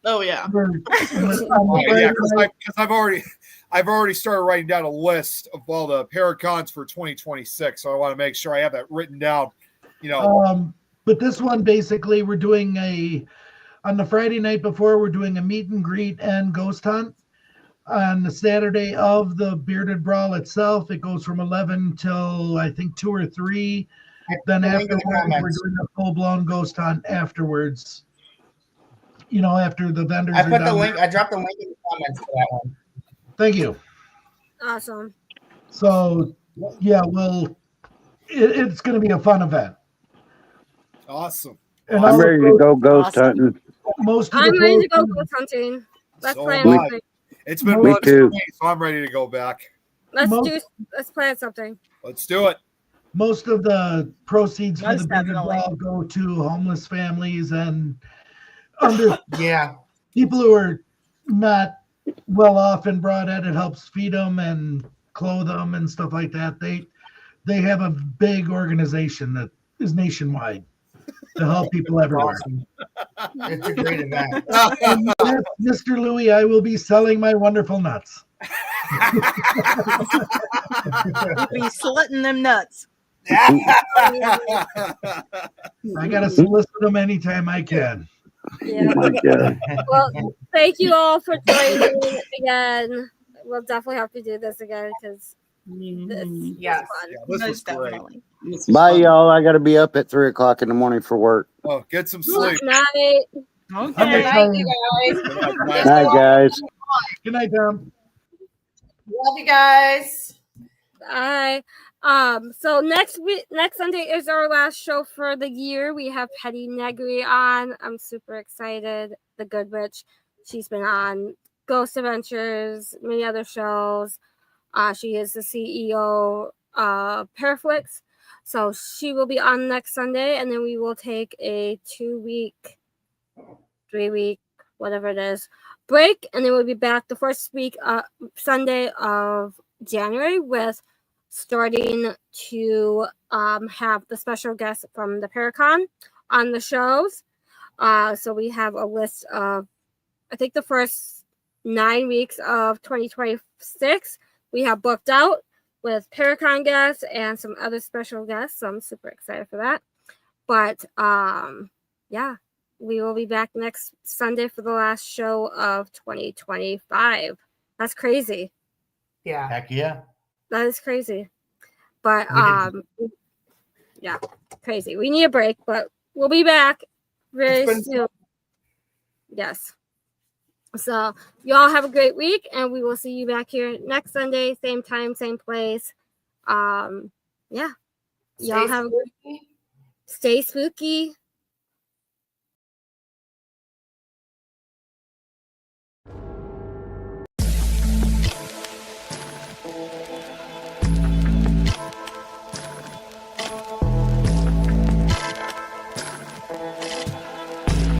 Oh yeah. Yeah, because I've already started writing down a list of all the Paracons for 2026. So I want to make sure I have that written down. You know, but this one basically we're doing on the Friday night before we're doing a meet and greet and ghost hunt. On the Saturday of the Bearded Brawl itself, it goes from 11 till I think 2 or 3. Then afterwards, we're doing a full-blown ghost hunt afterwards. You know, after the vendors I are put the done. link. I dropped the link in the comments for that one. Thank you. Awesome. So, yeah, it's going to be a fun event. awesome. And I'm ready to go ghost hunting. Most of I'm the ready to go proceeds- ghost hunting. Let's So plan am I. something. It's been Me months too. for me, so I'm ready to go back. Let's plan something. Let's do it. Most of the proceeds for Most the Bearded definitely. Brawl go to homeless families and Yeah. people who are not well off in Broadhead. It helps feed them and clothe them and stuff like that. They have a big organization that is nationwide to help people everywhere. Awesome. It's a great event. And yes, Mr. Louis, I will be selling my wonderful nuts. Be slitting them nuts. I gotta solicit them anytime I can. Yeah. Oh my God. Well, thank you all for joining again. We'll definitely have to do this again because this was Yes. fun. Yeah, this was Most great. definitely. Bye, y'all. I got to be up at 3 o'clock in the morning for work. Oh, get some sleep. Good night. Okay. Good Thank you guys. Good night, guys. Good night, Tom. Love you guys. Bye. So next Sunday is our last show for the year. We have Petty Negri on. I'm super excited. The Good Witch. She's been on Ghost Adventures, many other shows. She is the CEO of Paraflix. So she will be on next Sunday, and then we will take a 2-week, 3-week whatever it is, break, and then we'll be back the first week, Sunday of January, with starting to have the special guests from the Paracon on the shows. So we have a list of, I think, the first 9 weeks of 2026 we have booked out with Paracon guests and some other special guests. So I'm super excited for that. But yeah, we will be back next Sunday for the last show of 2025. That's crazy. Yeah. Heck yeah. That is crazy. But We yeah, crazy. We need a break, but we'll be back very soon. Yes. So y'all have a great week, and we will see you back here next Sunday, same time, same place. Yeah. Y'all have spooky. stay spooky.